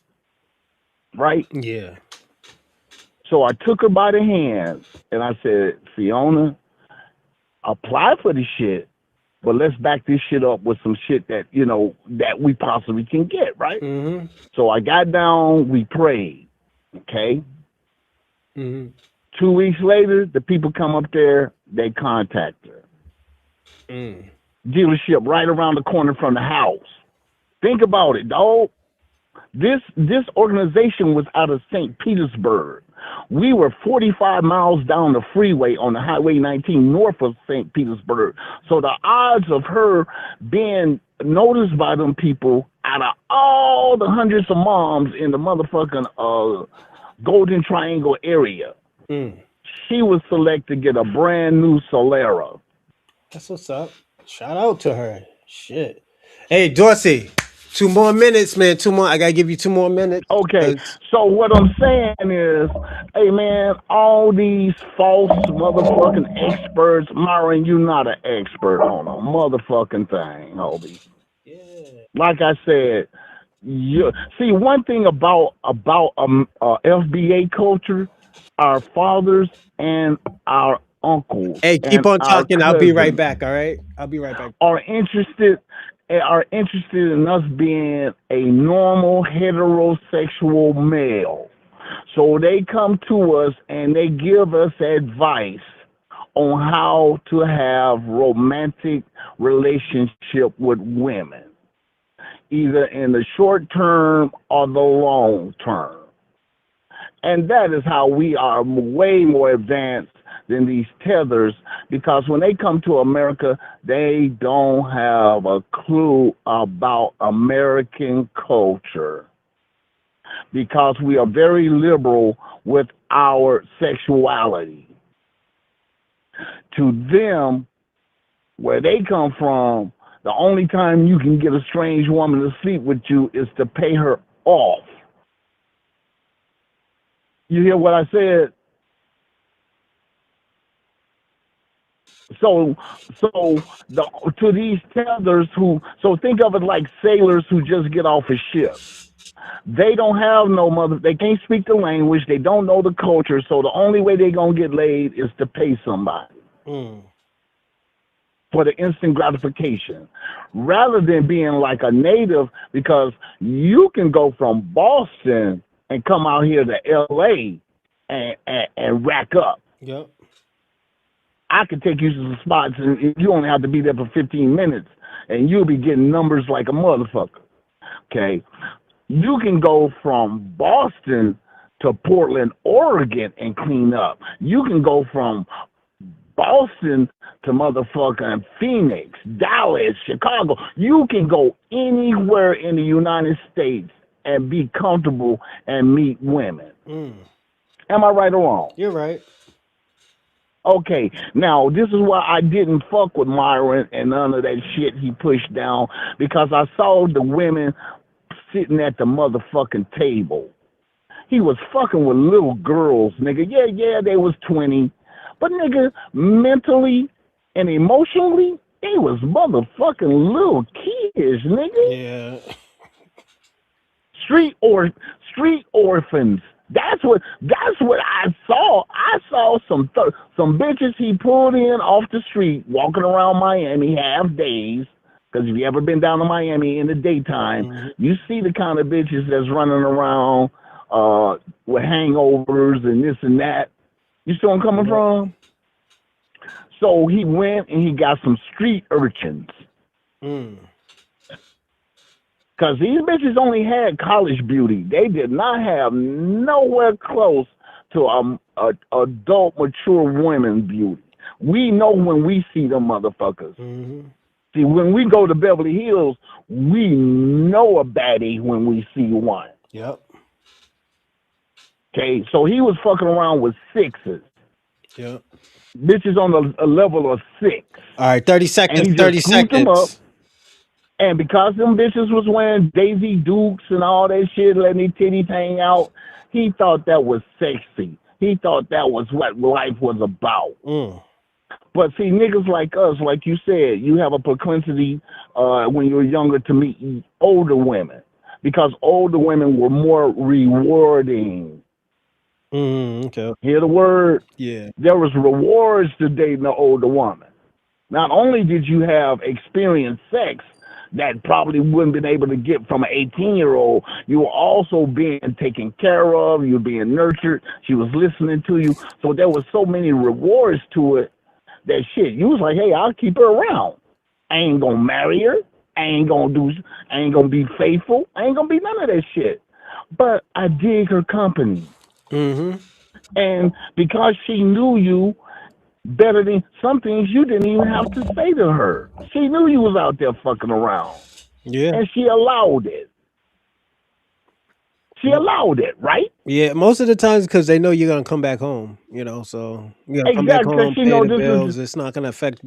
right? Yeah. So I took her by the hand and I said, Fiona, apply for the shit, but let's back this shit up with some shit that, you know, that we possibly can get, right? So I got down, we prayed, okay? 2 weeks later, the people come up there, they contact her. Dealership right around the corner from the house. Think about it, dog. This organization was out of St. Petersburg. We were 45 miles down the freeway on the Highway 19 north of St. Petersburg. So the odds of her being noticed by them people out of all the hundreds of moms in the motherfucking Golden Triangle area, she was selected to get a brand new Solera. That's what's up. Shout out to her. Shit. Hey, Dorsey, 2 more minutes, man. 2 more. I gotta give you 2 more minutes. Okay. So what I'm saying is, hey man, all these false motherfucking experts, Myron, you're not an expert on a motherfucking thing, Hobie. Like I said, see one thing about FBA culture, our fathers and our uncles Hey, keep and on our talking. I'll be right cousins back. All right, I'll be right back. are interested in us being a normal heterosexual male. So they come to us and they give us advice on how to have romantic relationship with women, either in the short term or the long term. And that is how we are way more advanced than these tethers, because when they come to America, they don't have a clue about American culture, because we are very liberal with our sexuality. To them, where they come from, the only time you can get a strange woman to sleep with you is to pay her off. You hear what I said? So to these tethers think of it like sailors who just get off a ship. They don't have no mother. They can't speak the language. They don't know the culture. So the only way they're gonna get laid is to pay somebody for the instant gratification, rather than being like a native. Because you can go from Boston and come out here to L.A. and rack up. Yep. I could take you to some spots, and you only have to be there for 15 minutes, and you'll be getting numbers like a motherfucker. Okay? You can go from Boston to Portland, Oregon, and clean up. You can go from Boston to motherfucking Phoenix, Dallas, Chicago. You can go anywhere in the United States and be comfortable and meet women. Am I right or wrong? You're right. Okay, now this is why I didn't fuck with Myron and none of that shit he pushed down, because I saw the women sitting at the motherfucking table. He was fucking with little girls, nigga. Yeah, they was 20. But nigga, mentally and emotionally, they was motherfucking little kids, nigga. Yeah. Street orphans. That's what I saw. I saw some bitches he pulled in off the street, walking around Miami half days. Because if you ever been down to Miami in the daytime, you see the kind of bitches that's running around with hangovers and this and that. You see where I'm coming from? So he went and he got some street urchins. Because these bitches only had college beauty. They did not have nowhere close to adult, mature women beauty. We know when we see them motherfuckers. See, when we go to Beverly Hills, we know a baddie when we see one. Yep. Okay, so he was fucking around with sixes. Yep. Bitches on a level of 6. All right, 30 seconds. 30 Them up. seconds. And because them bitches was wearing Daisy Dukes and all that shit, letting their titties hang out, he thought that was sexy. He thought that was what life was about. But see, niggas like us, like you said, you have a propensity when you're younger to meet older women, because older women were more rewarding. Okay. Hear the word? Yeah. There was rewards to dating an older woman. Not only did you have experienced sex that probably wouldn't been able to get from an 18-year-old, you were also being taken care of, you were being nurtured, she was listening to you. So there was so many rewards to it that shit, you was like, hey, I'll keep her around. I ain't gonna marry her. I ain't gonna be faithful. I ain't gonna be none of that shit. But I dig her company. And because she knew you better than some things you didn't even have to say to her. She knew you was out there fucking around. Yeah. And she allowed it. She allowed it, right? Yeah, most of the times because they know you're gonna come back home, so you're gonna come back home, She pay know the this bills. is It's not gonna affect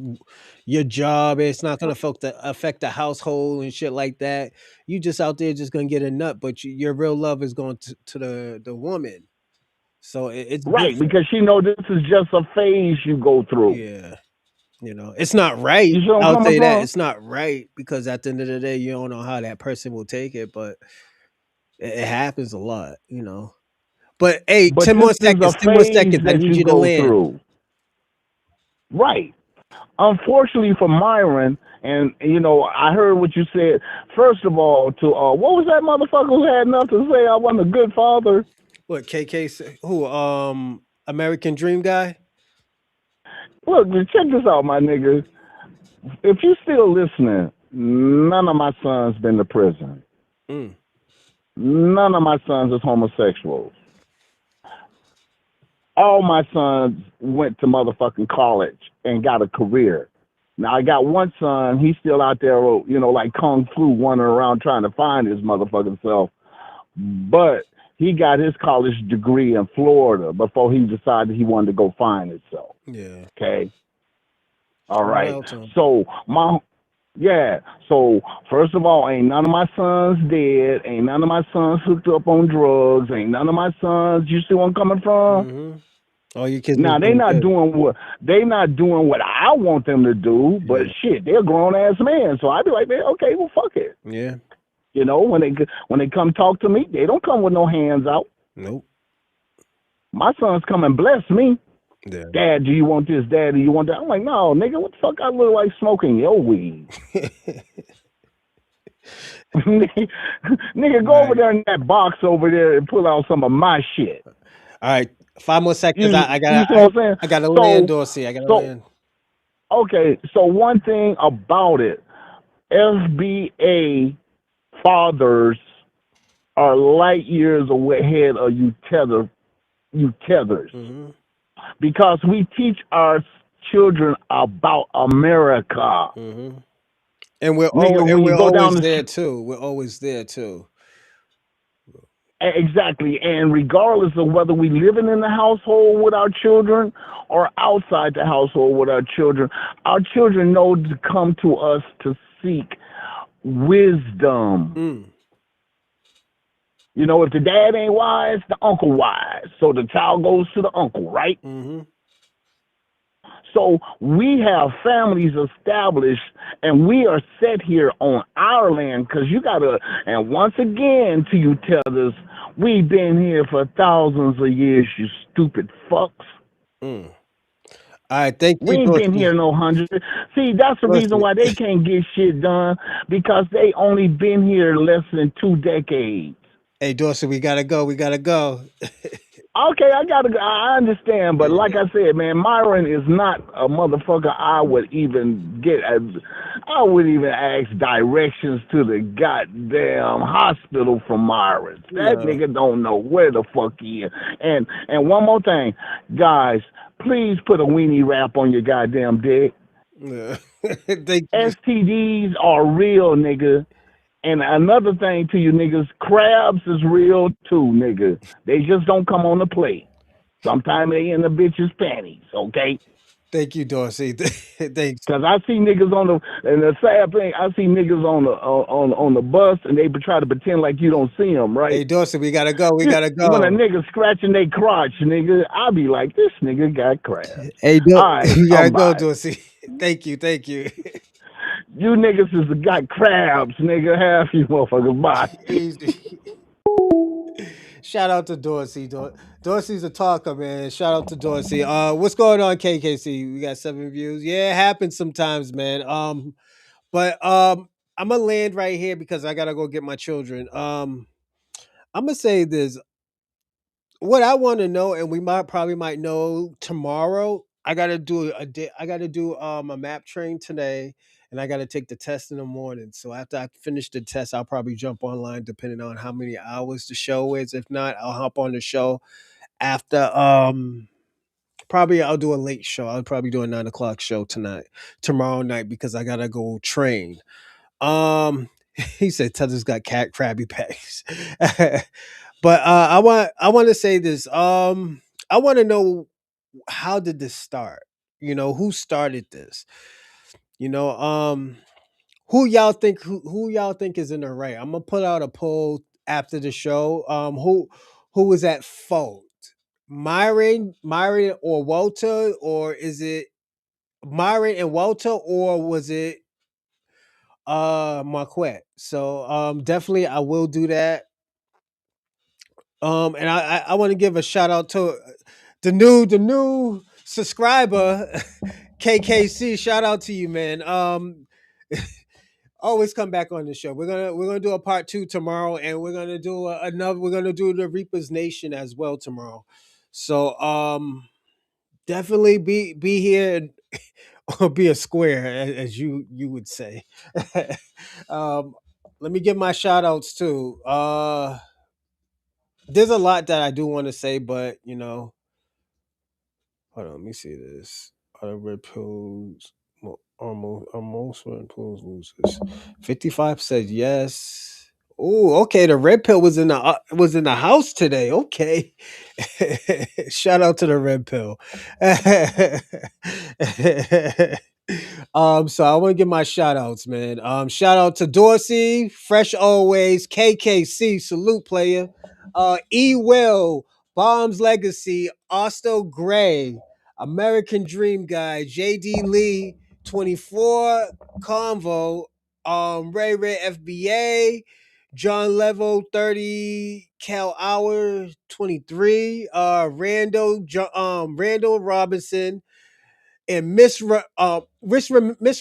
your job. It's not gonna affect the household and shit like that. You just out there just gonna get a nut, but your real love is going to the woman. So it's right, different. because she know this is just a phase you go through. Yeah. It's not right. You see where I'm I'll coming say that from? it's not right because at the end of the day, you don't know how that person will take it, but it happens a lot. But hey, But 10 this more is a seconds. 10 more phase seconds. I that need you you to go land. through. Right. Unfortunately for Myron, and I heard what you said. First of all, to what was that motherfucker who had enough to say I wasn't a good father? What KK say? Who? American Dream guy. Look, check this out, my nigga. If you still listening, none of my sons been to prison. Mm. None of my sons is homosexuals. All my sons went to motherfucking college and got a career. Now I got one son, he's still out there, like Kung Fu wandering around trying to find his motherfucking self. But he got his college degree in Florida before he decided he wanted to go find himself. Yeah. Okay. All Shout right. out to him. So so first of all, ain't none of my sons dead. Ain't none of my sons hooked up on drugs. Ain't none of my sons. You see where I'm coming from? Mm-hmm. All your kids Now is they doing not good. doing what I want them to do. But Yeah. shit, they're grown ass men. So I'd be like, man, okay, well, fuck it. Yeah. When they come talk to me, they don't come with no hands out. Nope. My sons come and bless me. Yeah. Dad, do you want this? Dad, do you want that? I'm like, no, nigga, what the fuck I look like smoking your weed? Nigga, go over there in that box over there and pull out some of my shit. All right. 5 more seconds. I You got. see what I'm saying? I got to So, land, Dorsey. I got to so land. okay. So one thing about it, FBA fathers are light years ahead of you tethers, Mm-hmm. because we teach our children about America. Mm-hmm. And Nigga, when you we're go down always the there too. We're always there too. exactly, and regardless of whether we living in the household with our children or outside the household with our children know to come to us to seek wisdom. Mm. If the dad ain't wise, the uncle wise. So the child goes to the uncle, right? Mm-hmm. So we have families established, and we are set here on our land because you gotta. And once again, to you tethers, we've been here for thousands of years. You stupid fucks. Mm. All right. Thank We you, ain't been Dorsey. here no hundred. See, that's the reason Dorsey. why they can't get shit done, because they only been here less than 2 decades. Hey, Dorsey, we gotta go. We gotta go. Okay, I understand, but like I said, man, Myron is not a motherfucker I would even I would even ask directions to the goddamn hospital from Myron. That No. nigga don't know where the fuck he is. And one more thing, guys, please put a weenie wrap on your goddamn dick. No. Thank you. STDs are real, nigga. And another thing to you niggas, crabs is real too, nigga. They just don't come on the plate. Sometimes they in the bitch's panties, okay? Thank you, Dorsey. Thanks. Cause I see niggas and the sad thing, I see niggas on the bus, and they try to pretend like you don't see them, right? Hey, Dorsey, we gotta go. We gotta When a go. nigga scratching their crotch, nigga, I be like, this nigga got crabs. Hey, All right, we gotta I'm go, by. Dorsey. Thank you. Thank you. You niggas is got crabs, nigga. Half you motherfuckers, bye. Shout out to Dorsey. Dorsey's a talker, man. Shout out to Dorsey. What's going on, KKC? We got 7 views. Yeah, it happens sometimes, man. But I'm gonna land right here because I gotta go get my children. I'm gonna say this. What I want to know, and we might know tomorrow. I gotta do a day. I gotta do a map train today, and I gotta take the test in the morning. So after I finish the test, I'll probably jump online, depending on how many hours the show is. If not, I'll hop on the show after. Probably I'll do a late show. I'll probably do a 9 o'clock show tomorrow night, because I gotta go train. Um, he said Tether's got cat crabby packs. But I want to say this. I want to know, how did this start? Who started this? You know, um, who y'all think is in the right? I'm gonna put out a poll after the show. Who was at fault? Myron or Walter, or is it Myron and Walter, or was it Maquette? So definitely I will do that. And I want to give a shout out to the new subscriber, KKC, shout out to you, man. Always come back on the show. We're gonna do a part 2 tomorrow, and we're gonna do another. We're gonna do the Reapers Nation as well tomorrow. So definitely be here or be a square, as you would say. um, let me give my shout outs too. There's a lot that I do want to say, but hold on, let me see this. Are the red pills almost red pills losers? 55 said yes. Oh, okay. The red pill was in the house today. Okay. Shout out to the red pill. So I want to give my shout outs, man. Shout out to Dorsey, Fresh Always, KKC, salute player. E Will, Bombs Legacy, Osto Gray, American Dream Guy, JD Lee, 24, Convo, Ray Ray FBA, John Level 30, Cal Hour 23, Randall Robinson, and Miss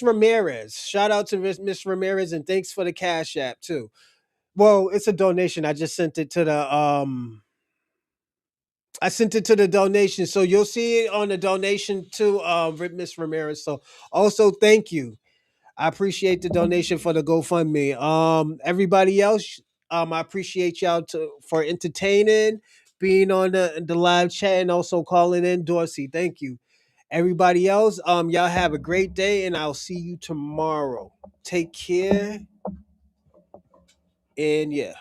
Ramirez. Shout out to Miss Ramirez, and thanks for the Cash App too. Well, it's a donation. I just sent it to the donation, so you'll see it on the donation to Miss Ramirez. So also thank you. I appreciate the donation for the GoFundMe. Everybody else, I appreciate y'all for entertaining, being on the live chat, and also calling in. Dorsey, thank you. Everybody else, y'all have a great day, and I'll see you tomorrow. Take care, and yeah.